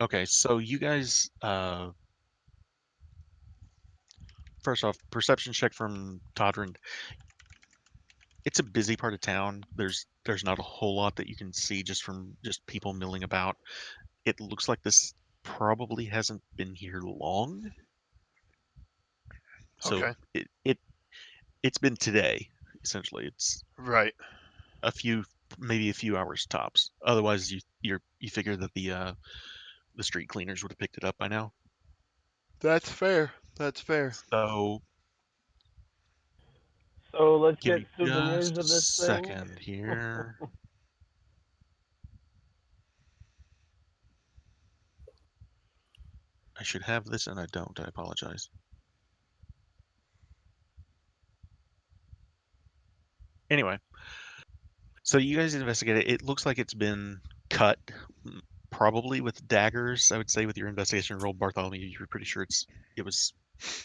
Okay, so you guys first off, perception check from Todrin. It's a busy part of town. There's not a whole lot that you can see just from just people milling about. It looks like this probably hasn't been here long. So Okay. it's been today, essentially. It's Right. a few maybe a few hours tops. Otherwise you figure that the street cleaners would have picked it up by now. That's fair. That's fair. So So let's give get me souvenirs just a of this thing. second here. I should have this and I don't. I apologize. Anyway, so you guys investigate it. It looks like it's been cut, probably with daggers. I would say with your investigation roll, Bartholomew, you're pretty sure it was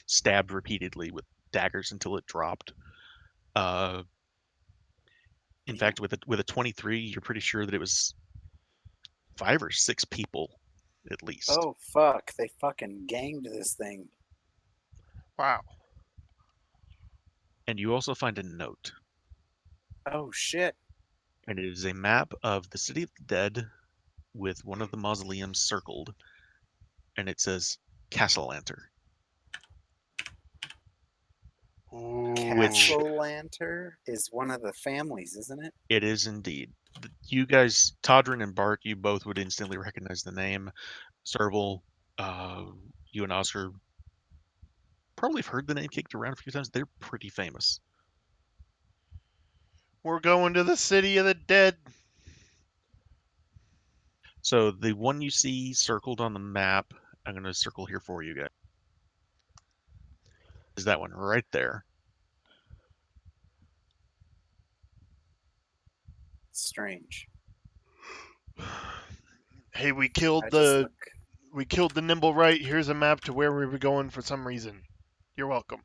stabbed repeatedly with daggers until it dropped. Uh, in Damn. fact, with a 23, you're pretty sure that it was 5 or 6 people, at least. Oh fuck! They fucking ganged this thing. Wow. And you also find a note, Oh shit! and it is a map of the city of the dead with one of the mausoleums circled, and it says Castellanter, which Ooh. Castle Lantern is one of the families, isn't it? it is indeed. You guys, Todrin and Bart, you both would instantly recognize the name. Serval, uh, you and Oscar probably have heard the name kicked around a few times. They're pretty famous. We're going to the city of the dead. So the one you see circled on the map, I'm going to circle here for you guys, is that one right there. Strange. Hey, I just look. we killed the nimble right. Here's a map to where we were going for some reason. You're welcome.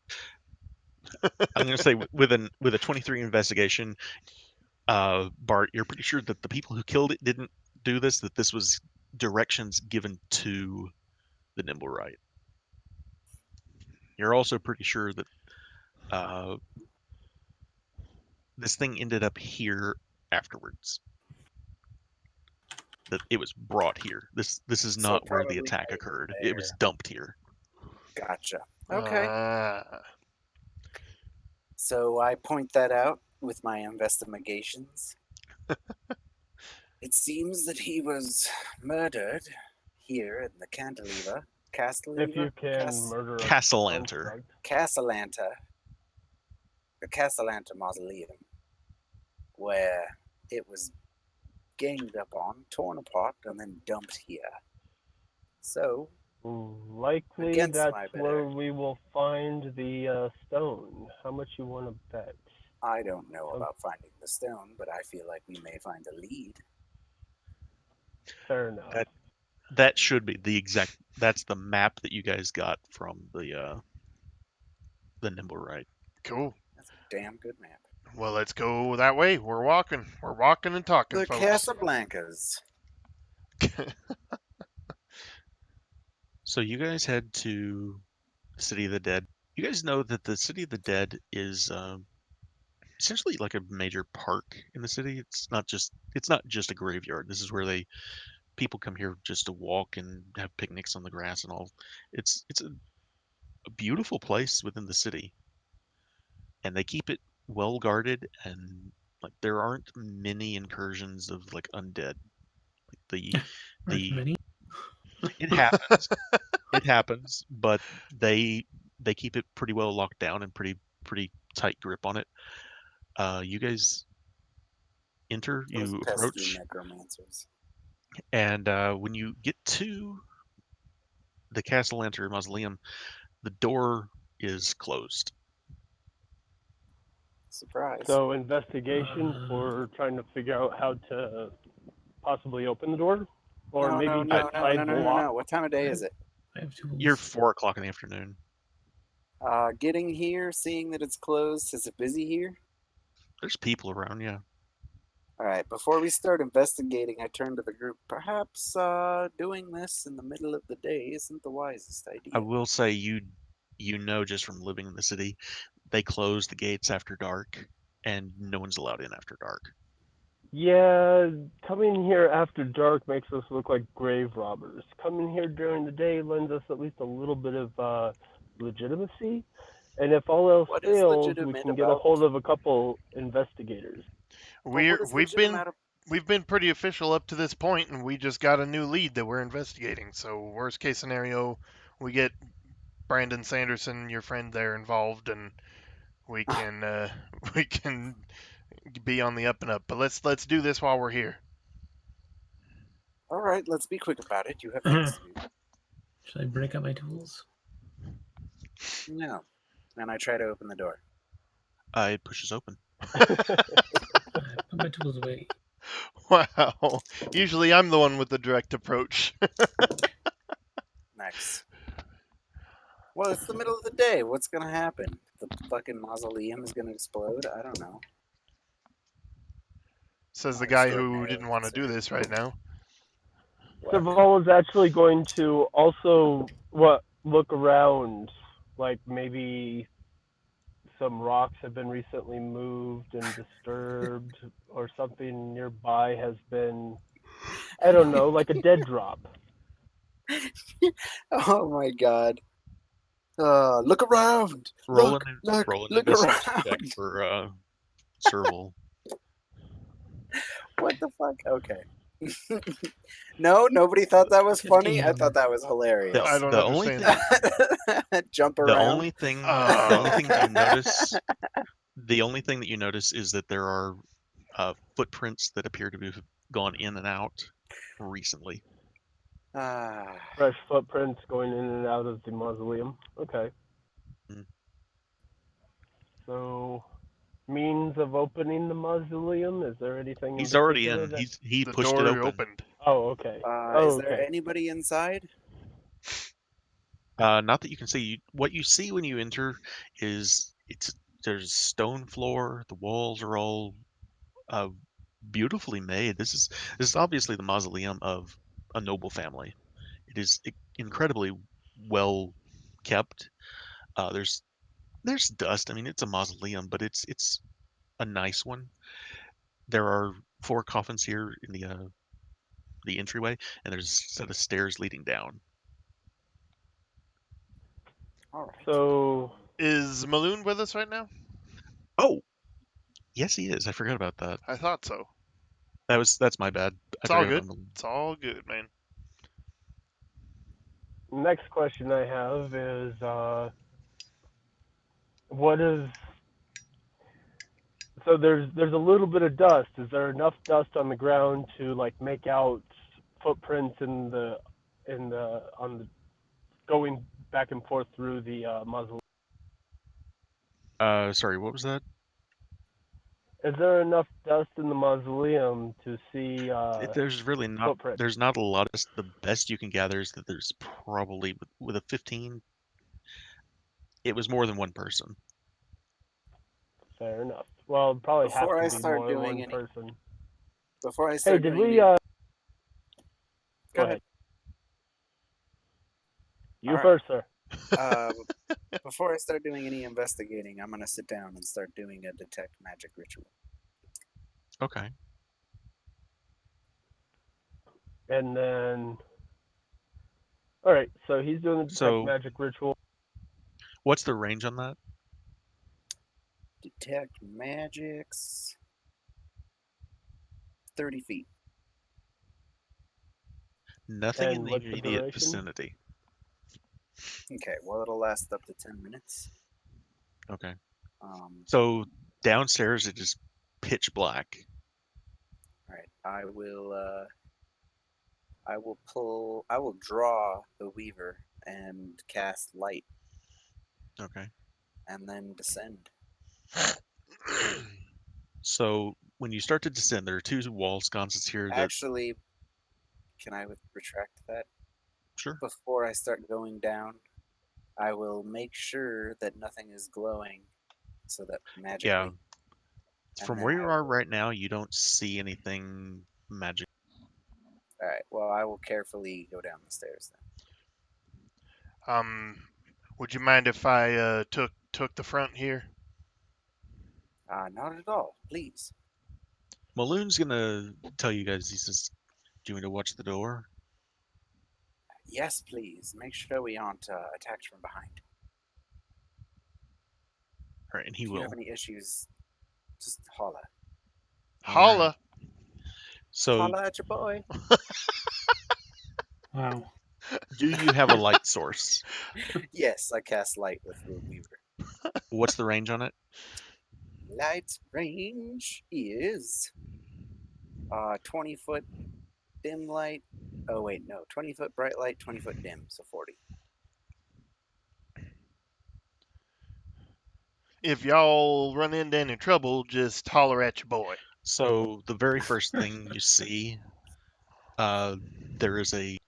I'm going to say with a 23 investigation, Bart, you're pretty sure that the people who killed it didn't do this. That this was directions given to the Nimble Right. You're also pretty sure that uh, this thing ended up here afterwards. that it was brought here. This is So not where the probably attack made it occurred. It was there. dumped here. Gotcha. Okay. Ah. So I point that out with my investigations. It seems that he was murdered here in the Cantilever. If you Castilever? can murder a Castellanter. construct. Castellanta. The Castellanta Mausoleum, where it was ganged up on, torn apart, and then dumped here. So, Likely against that's my where better, we will find the stone. How much you want to bet? I don't know Some about finding the stone, but I feel like we may find a lead. fair enough. That that should be the exact. That's the map that you guys got from the Nimble Right. Cool. That's a damn good map. Well, let's go that way. We're walking. We're walking and talking, The folks. Casablancas. So you guys head to the City of the Dead. You guys know that the City of the Dead is essentially like a major park in the city. It's not just a graveyard. This is where they people come here just to walk and have picnics on the grass and all. It's a beautiful place within the city, and they keep it well guarded, and like there aren't many incursions of like undead. Like Aren't the many? it happens, it happens, but they they keep it pretty well locked down and pretty tight grip on it. You guys enter, Those you pesky approach, necromancers. and when you get to the Castle Enter Mausoleum, the door is closed. Surprise. So investigation Uh, for trying to figure out how to possibly open the door, or No, no, maybe Uh, no, just no, no, no, no, sidewalk. no. What time of day is it? I have you're tools. 4 o'clock in the afternoon. Getting here, seeing that it's closed. Is it busy here? There's people around, yeah. All right, before we start investigating, I turn to the group. Perhaps doing this in the middle of the day isn't the wisest I idea. will say you know just from living in the city, they close the gates after dark, and no one's allowed in after dark. Yeah, coming here after dark makes us look like grave robbers. Coming here during the day lends us at least a little bit of legitimacy. And if all else What is fails, we legitimate can get a about? hold of a couple investigators. But what We're is legitimate? we've been pretty official up to this point, and we just got a new lead that we're investigating. So worst case scenario, we get Brandon Sanderson, your friend there, involved, and we can we can be on the up and up. But let's do this while we're here. All right, let's be quick about it. You have things Should to do. I break out my tools? No. And I try to open the door. It pushes open. Put my tools away. Wow. Usually I'm the one with the direct approach. Nice. Well, it's the middle of the day. What's gonna happen? The fucking mausoleum is gonna explode? I don't know. Says the Not guy who extraordinarily didn't want to do concerned. this right now. What? Saval is actually going to also look around, like maybe some rocks have been recently moved and disturbed, or something nearby has been, I don't know, like a dead drop. Oh my god. Look around. Roll an roll an Look investigation check around. for Serval. What the fuck? Okay. No, nobody thought that was funny. I 15. thought that was The I hilarious. don't the only understand. thing Jump the around. only thing the only thing that you Oh. notice the only thing that you notice is that there are footprints that appear to have gone in and out recently. Ah, Fresh footprints going in and out of the mausoleum. Okay. Mm. So, means of opening the mausoleum? Is there anything in He's already particular in. that? He The pushed it door open. opened. Oh, okay. is Oh, there okay. anybody inside? Not that you can see. What you see when you enter is there's stone floor. The walls are all uh, beautifully made. This is obviously the mausoleum of a noble family. It is incredibly well kept. There's dust. I mean, it's a mausoleum, but it's a nice one. There are 4 coffins here in the the entryway, and there's a set of stairs leading down. All right. So Is Maloon with us right now? Oh, yes, he is. I forgot about that. I thought so. That's my bad. I It's all forgot good. about him. It's all good, man. next question I have is, what is so there's a little bit of dust. Is there enough dust on the ground to like make out footprints on the going back and forth through the mausoleum? Sorry, what was that? Is there enough dust in the mausoleum to see There's really not. footprints? There's not a lot. The best you can gather is that there's probably with a 15. It was more than one person. Fair enough. Well, it'd probably have Before to I be start more than doing one any, person. before I Hey, start did doing we? any, Go ahead. You All right. first, sir. before I start doing any investigating, I'm gonna sit down and start doing a detect magic ritual. Okay. And then, all right. So he's doing the detect So magic ritual. what's the range on that? Detect magics. 30 feet. Nothing in And the what's the immediate duration? vicinity. Okay, well, it'll last up to 10 minutes. Okay. Um, So downstairs it is pitch black. all right, I will draw the weaver and cast light Okay. and then descend. So when you start to descend, there are two wall sconces here that Actually, can I retract that? sure. Before I start going down, I will make sure that nothing is glowing so that Yeah. magically. And From then where I you are will. right now, you don't see anything magic. All right, well, I will carefully go down the stairs then. Would you mind if I took the front here? Not at all, please. Maloon's gonna tell you guys. He says, "Do you want to watch the door?" Yes, please. Make sure we aren't attacked from behind. All right, and he If you have will. any issues, just holla. All right. Holla. So, Holla at your boy. Wow. do you have a light source? Yes, I cast light with the weaver. What's the range on it? Light's range is 20 foot dim light. Oh wait, no, 20 foot bright light, 20 foot dim, so 40. If y'all run into any trouble, just holler at your boy. So the very first thing you see, uh, there is a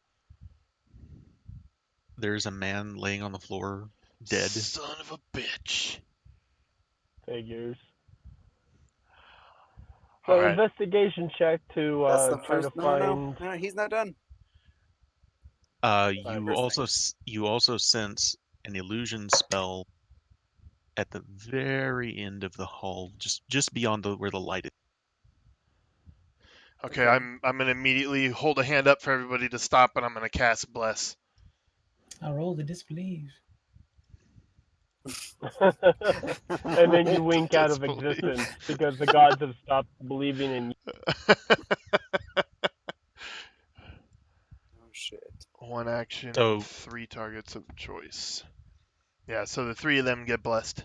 man laying on the floor, dead. Son of a bitch. Figures. All So right. investigation check to That's the try to first. find. No, he's not done. You First also thing. you also sense an illusion spell at the very end of the hall, just beyond where the light is. Okay, Okay. I'm gonna immediately hold a hand up for everybody to stop, and I'm gonna cast bless. I'll roll to disbelieve. And then you To wink out of disbelieve. existence because the gods have stopped believing in you. Oh shit. One action, So 3 targets of choice. Yeah, so the 3 of them get blessed.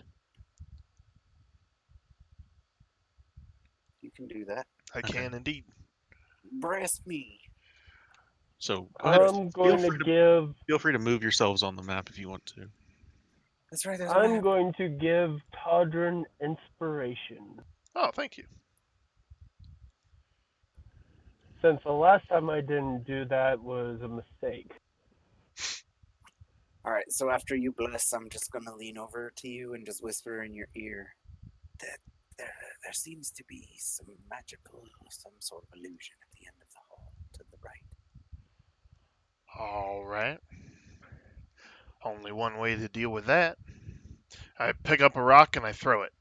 You can do that. I Okay. can indeed. Breast me. So go ahead. I'm going to give. Feel free to move yourselves on the map if you want to. That's right. There's a I'm map. going to give Todrin inspiration. Oh, thank you. Since the last time I didn't do that was a mistake. All right. So after you bless, I'm just gonna lean over to you and just whisper in your ear that there seems to be some sort of illusion at the end of the hall to the right. All right. Only one way to deal with that. I pick up a rock and I throw it.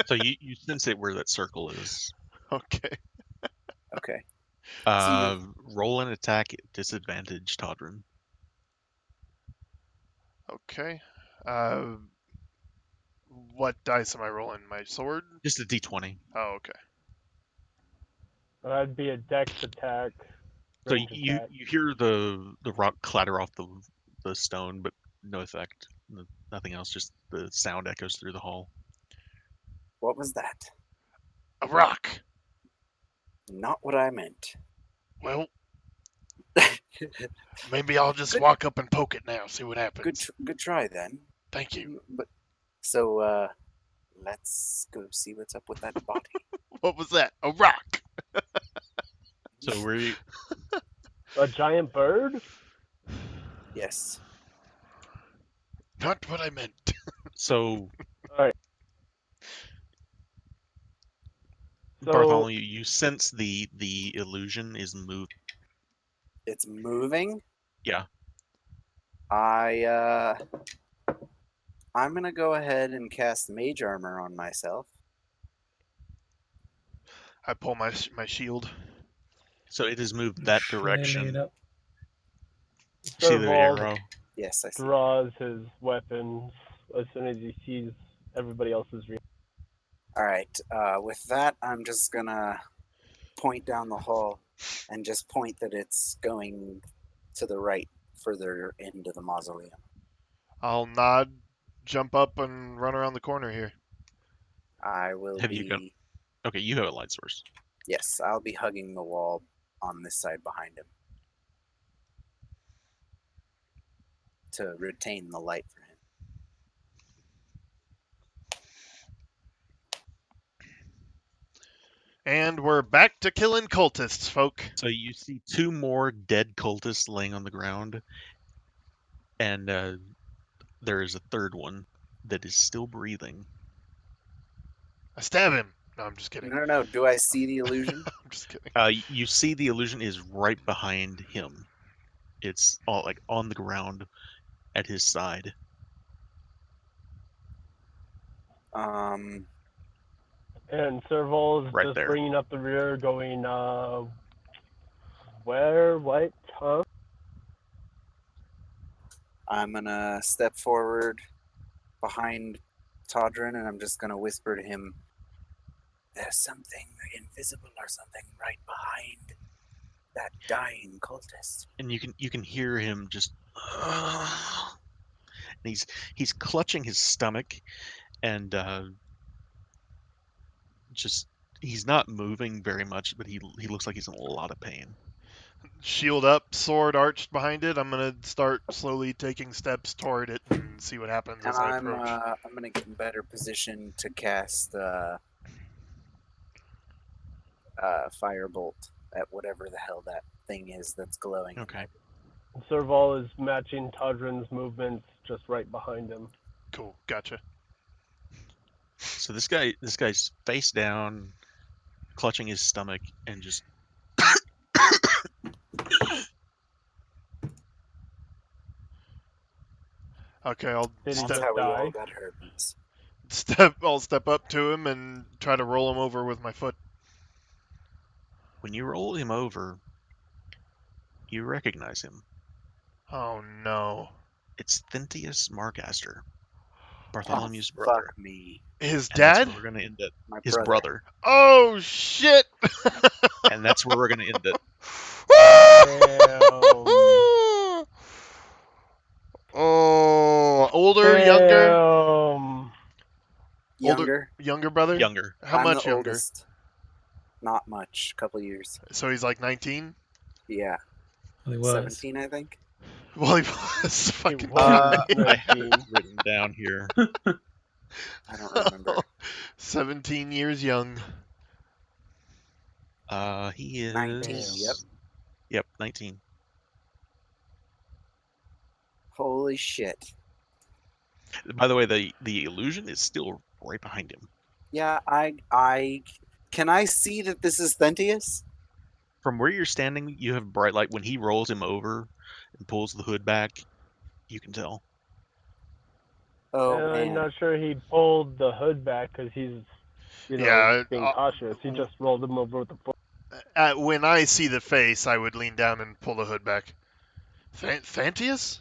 So you sense it where that circle is. Okay. Okay. Roll an attack at disadvantage, Todrin. Okay. What dice am I rolling? My sword? Just a d20. Oh, okay. That'd be a dex attack, So range you attack. you hear the rock clatter off the stone, but no effect. Nothing else. Just the sound echoes through the hall. What was that? A rock. Not what I meant. Well, maybe I'll just Good- walk up and poke it now. See what happens. Good try then. Thank you. But so let's go see what's up with that body. What was that? A rock. So where you A giant bird? Yes. Not what I meant. so All right. So Bartholomew, you sense the illusion is moved. It's moving. Yeah. I'm gonna go ahead and cast Mage Armor on myself. I pull my shield. So it has moved that Flailing direction. it up. See the Servald arrow? Yes, I see. draws his weapons as soon as he sees everybody else's reaction. All right. With that, I'm just gonna point down the hall and just point that it's going to the right, further into the mausoleum. I'll nod, jump up, and run around the corner here. I will Have be. you got? Okay, you have a light source. Yes, I'll be hugging the wall on this side behind him to retain the light for him. And we're back to killing cultists, folk. So you see two more dead cultists laying on the ground, and there is a third one that is still breathing. I stab him. No, I'm just kidding. No. Do I see the illusion? I'm just kidding. You see the illusion is right behind him. It's all like on the ground at his side. Um, And Serval's Right just there. bringing up the rear, going, where, what, huh? I'm gonna step forward behind Todrin, and I'm just gonna whisper to him, "There's something invisible or something right behind that dying cultist." And you can hear him just and he's clutching his stomach, and just he's not moving very much, but he looks like he's in a lot of pain. Shield up, sword arched behind it. I'm gonna start slowly taking steps toward it and see what happens And as I approach. I'm gonna get in better position to cast firebolt at whatever the hell that thing is that's glowing. Okay. Serval is matching Todrin's movements just right behind him. Cool, gotcha. So this guy's face down, clutching his stomach, and just Okay, I'll Did he That's just step how we all die? got herpes. I'll step up to him and try to roll him over with my foot. when you roll him over, you recognize him. Oh no. It's Thintius Margaster, Oh, Bartholomew's brother. fuck me. His And that's dad? where we're gonna end it. My His brother. Oh shit! And that's where we're gonna end it. Oh, older, younger, Damn. Younger. younger brother. Younger. How I'm much the younger? oldest. Not much. Couple years. So he's like 19. Yeah. Well, he was. 17, I think. Well, he was He fucking. was I 19. written down here. I don't remember. 17 years young. He is 19, yep. Yep, 19. Holy shit. By the way, the illusion is still right behind him. Yeah, I can I see that this is Thentius? From where you're standing, you have bright light. When he rolls him over and pulls the hood back, you can tell. Oh And I'm man. not sure he pulled the hood back because he's, Yeah, being cautious. He just rolled him over with the foot. When I see the face, I would lean down and pull the hood back. Thantius?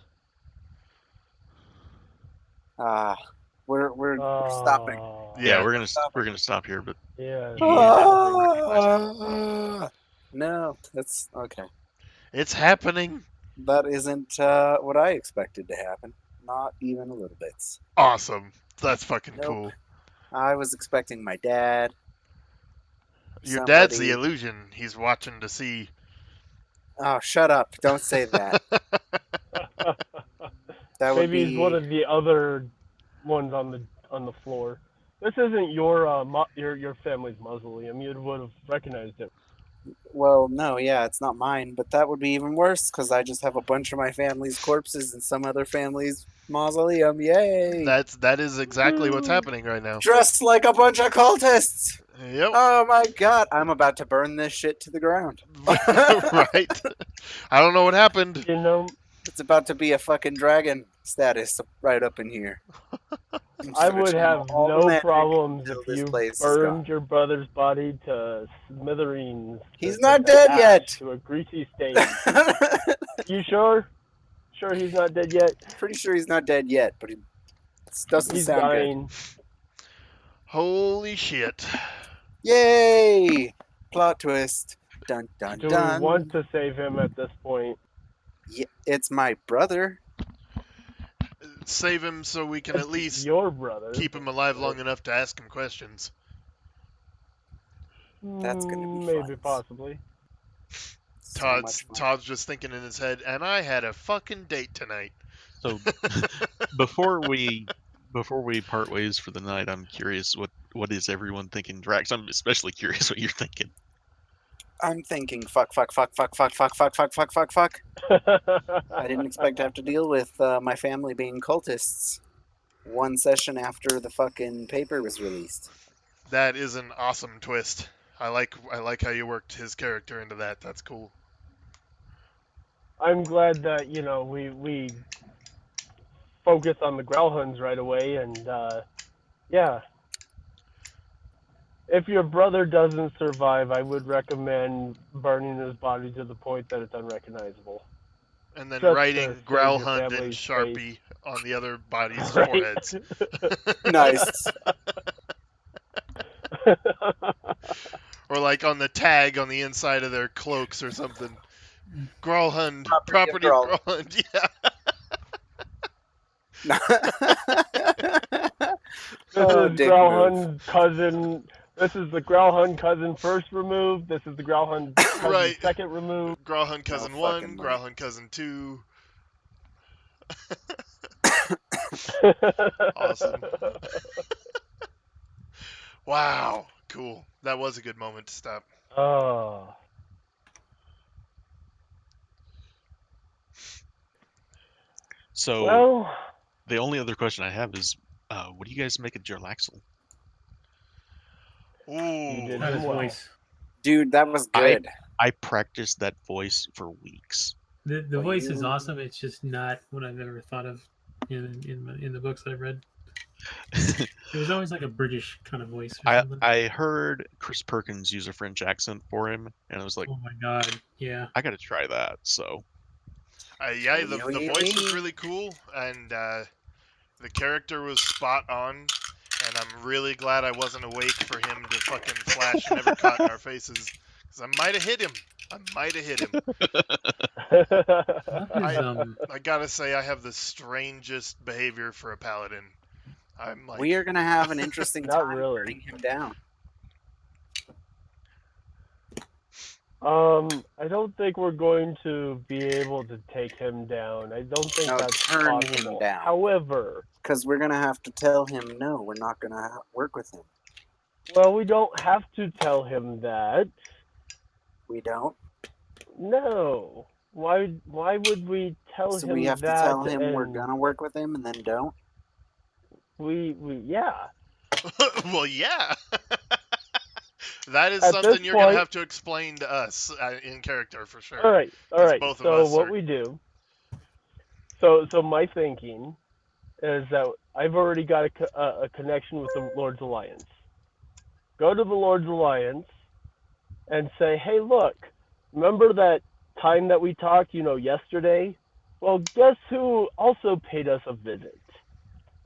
Ah, we're stopping. Yeah, Yeah. we're gonna stop here, but Yeah, he we're had stopping. a question. No, that's okay. It's happening. That isn't what I expected to happen. Not even a little bit. Awesome. That's fucking Nope. cool. I was expecting my dad. Your dad's the Somebody. illusion. He's watching to see. Oh, shut up! Don't say that. That would Maybe he's one be. of the other ones on the floor. This isn't your your family's mausoleum. You would have recognized it. Well, no, yeah, it's not mine, but that would be even worse because I just have a bunch of my family's corpses in some other family's mausoleum. Yay! That is exactly what's Woo! happening right now. Dressed like a bunch of cultists! Yep. Oh my god, I'm about to burn this shit to the ground. Right. I don't know what happened. You know, It's about to be a fucking dragon status right up in here. I'm just I gonna would channel have all the no magic problems until if this you place is gone. burned your brother's body to smithereens. He's not dead ash, yet. To a greasy state. You sure? Sure he's not dead yet? Pretty sure he's not dead yet, but he doesn't He's sound good. dying. Holy shit. Yay! Plot twist. Dun dun Do we dun. want to save him at this point? Yeah, it's my brother. Save him so we can at It's least your brother. keep him alive long enough to ask him questions. That's gonna be Maybe, fun. possibly. So much fun. Todd's just thinking in his head, and I had a fucking date tonight. So before we part ways for the night, I'm curious what is everyone thinking, Drax? I'm especially curious what you're thinking. I'm thinking fuck, fuck, fuck, fuck, fuck, fuck, fuck, fuck, fuck, fuck, fuck. I didn't expect to have to deal with my family being cultists one session after the fucking paper was released. That is an awesome twist. I like how you worked his character into that. That's cool. I'm glad that we focus on the Growlhuns right away, and yeah. If your brother doesn't survive, I would recommend burning his body to the point that it's unrecognizable. And then Just to writing save your Growlhund in family's Sharpie on the other bodies' Right? foreheads. Nice. Or like on the tag on the inside of their cloaks or something. Growlhund, Property property of of Grawl. Growlhund. Yeah. This Oh, is dick move. Growlhund cousin. This is the Growlhund cousin first removed. This is the Growlhund cousin Right. second removed. Growlhund cousin Oh, 1, fucking Growlhund cousin 2. Awesome. Wow. Cool. That was a good moment to stop. Oh. So Well, the only other question I have is, what do you guys make of Jarlaxle? you Ooh. did Not him his well. voice. Dude, that was good. I practiced that voice for weeks. The Well, voice is you- awesome. It's just not what I've ever thought of in the books that I've read. It was always like a British kind of voice or something. I heard Chris Perkins use a French accent for him, and I was like, Oh my god, yeah. I got to try that. So Yeah, the Wee, voice wee. was really cool, and the character was spot on. And I'm really glad I wasn't awake for him to fucking flash and never caught in our faces. Because I might have hit him. I gotta say, I have the strangest behavior for a paladin. I'm like, We are gonna have an interesting Not time really. burning him down. I don't think we're going to be able to take him down. I don't think No, that's turn him possible. down. However, Because we're gonna have to tell him no, we're not gonna work with him. well, we don't have to tell him that. We don't. No. Why would we tell So him we have that? to tell him we're and gonna work with him and then don't. we yeah. well, yeah. That is At something this you're gonna point- have to explain to us in character for sure. All right. 'Cause both of So us what are- we do. So my thinking is that I've already got a connection with the Lord's Alliance. Go to the Lord's Alliance, and say, hey, look, remember that time that we talked, yesterday? Well, guess who also paid us a visit?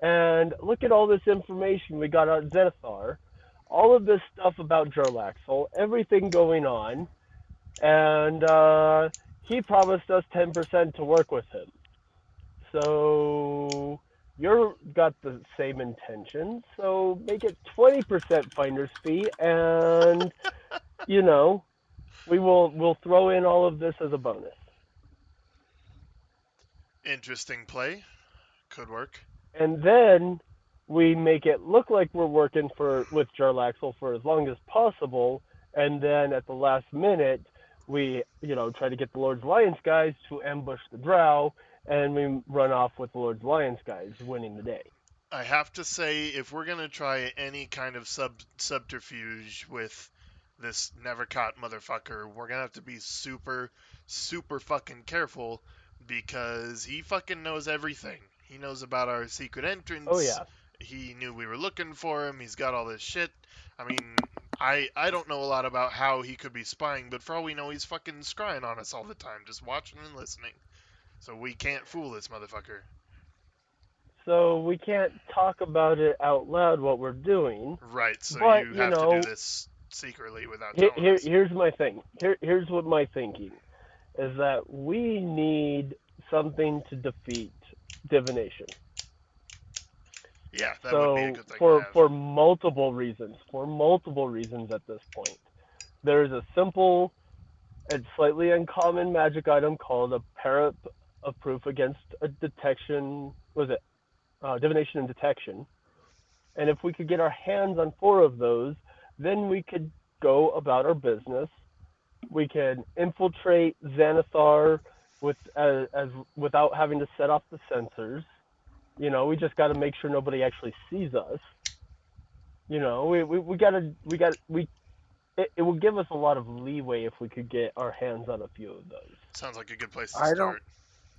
And look at all this information we got on Zenithar, all of this stuff about Jarlaxle, everything going on, and he promised us 10% to work with him. So you're got the same intentions, so make it 20% finder's fee, and you know we'll throw in all of this as a bonus. Interesting play. Could work. And then we make it look like we're working for with Jarlaxle for as long as possible, and then at the last minute we try to get the Lord's Alliance guys to ambush the Drow, and we run off with the Lord's Alliance guys winning the day. I have to say, if we're gonna try any kind of subterfuge with this never caught motherfucker, we're gonna have to be super, super fucking careful because he fucking knows everything. He knows about our secret Oh entrance. yeah. He knew we were looking for him. He's got all this shit. I mean, I don't know a lot about how he could be spying, but for all we know, he's fucking scrying on us all the time, just watching and listening. So we can't fool this motherfucker. So we can't talk about it out loud what we're doing, Right, so but you have to do this secretly without telling us. here's my thing. Here's what my thinking is that we need something to defeat divination. Yeah, that would be a So good thing to for have. multiple reasons at this point, there is a simple and slightly uncommon magic item called a parrot of proof against a detection. Was it divination and detection? And if we could get our hands on four of those, then we could go about our business. We can infiltrate Xanathar as without having to set off the sensors. We just got to make sure nobody actually sees us. We it would give us a lot of leeway if we could get our hands on a few of those. Sounds like a good place to I don't start.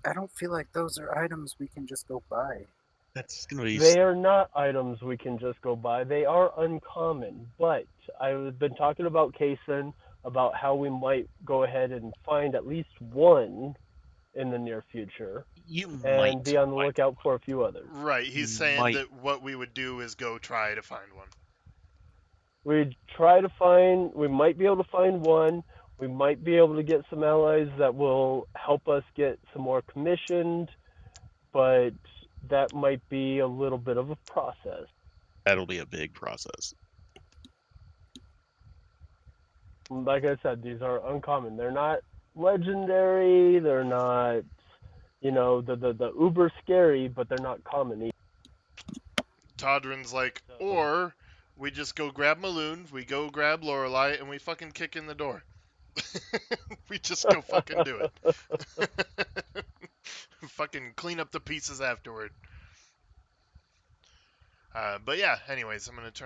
I don't feel like those are items we can just go buy. That's gonna be They are not items we can just go by. They are uncommon. But I've been talking about Kason about how we might go ahead and find at least one in the near future you and might be on the lookout for a few others. Right, he's you saying might that what we would do is go try to find one. We might be able to find one. We might be able to get some allies that will help us get some more commissioned, but that might be a little bit of a process. that'll be a big process. Like I said, these are uncommon. They're not legendary. They're not, the uber scary, but they're not common either. Todrin's like, So, or we just go grab Maloon, we go grab Lorelei, and we fucking kick in the door. We just go fucking do it. Fucking clean up the pieces afterward. But yeah, anyways, I'm gonna turn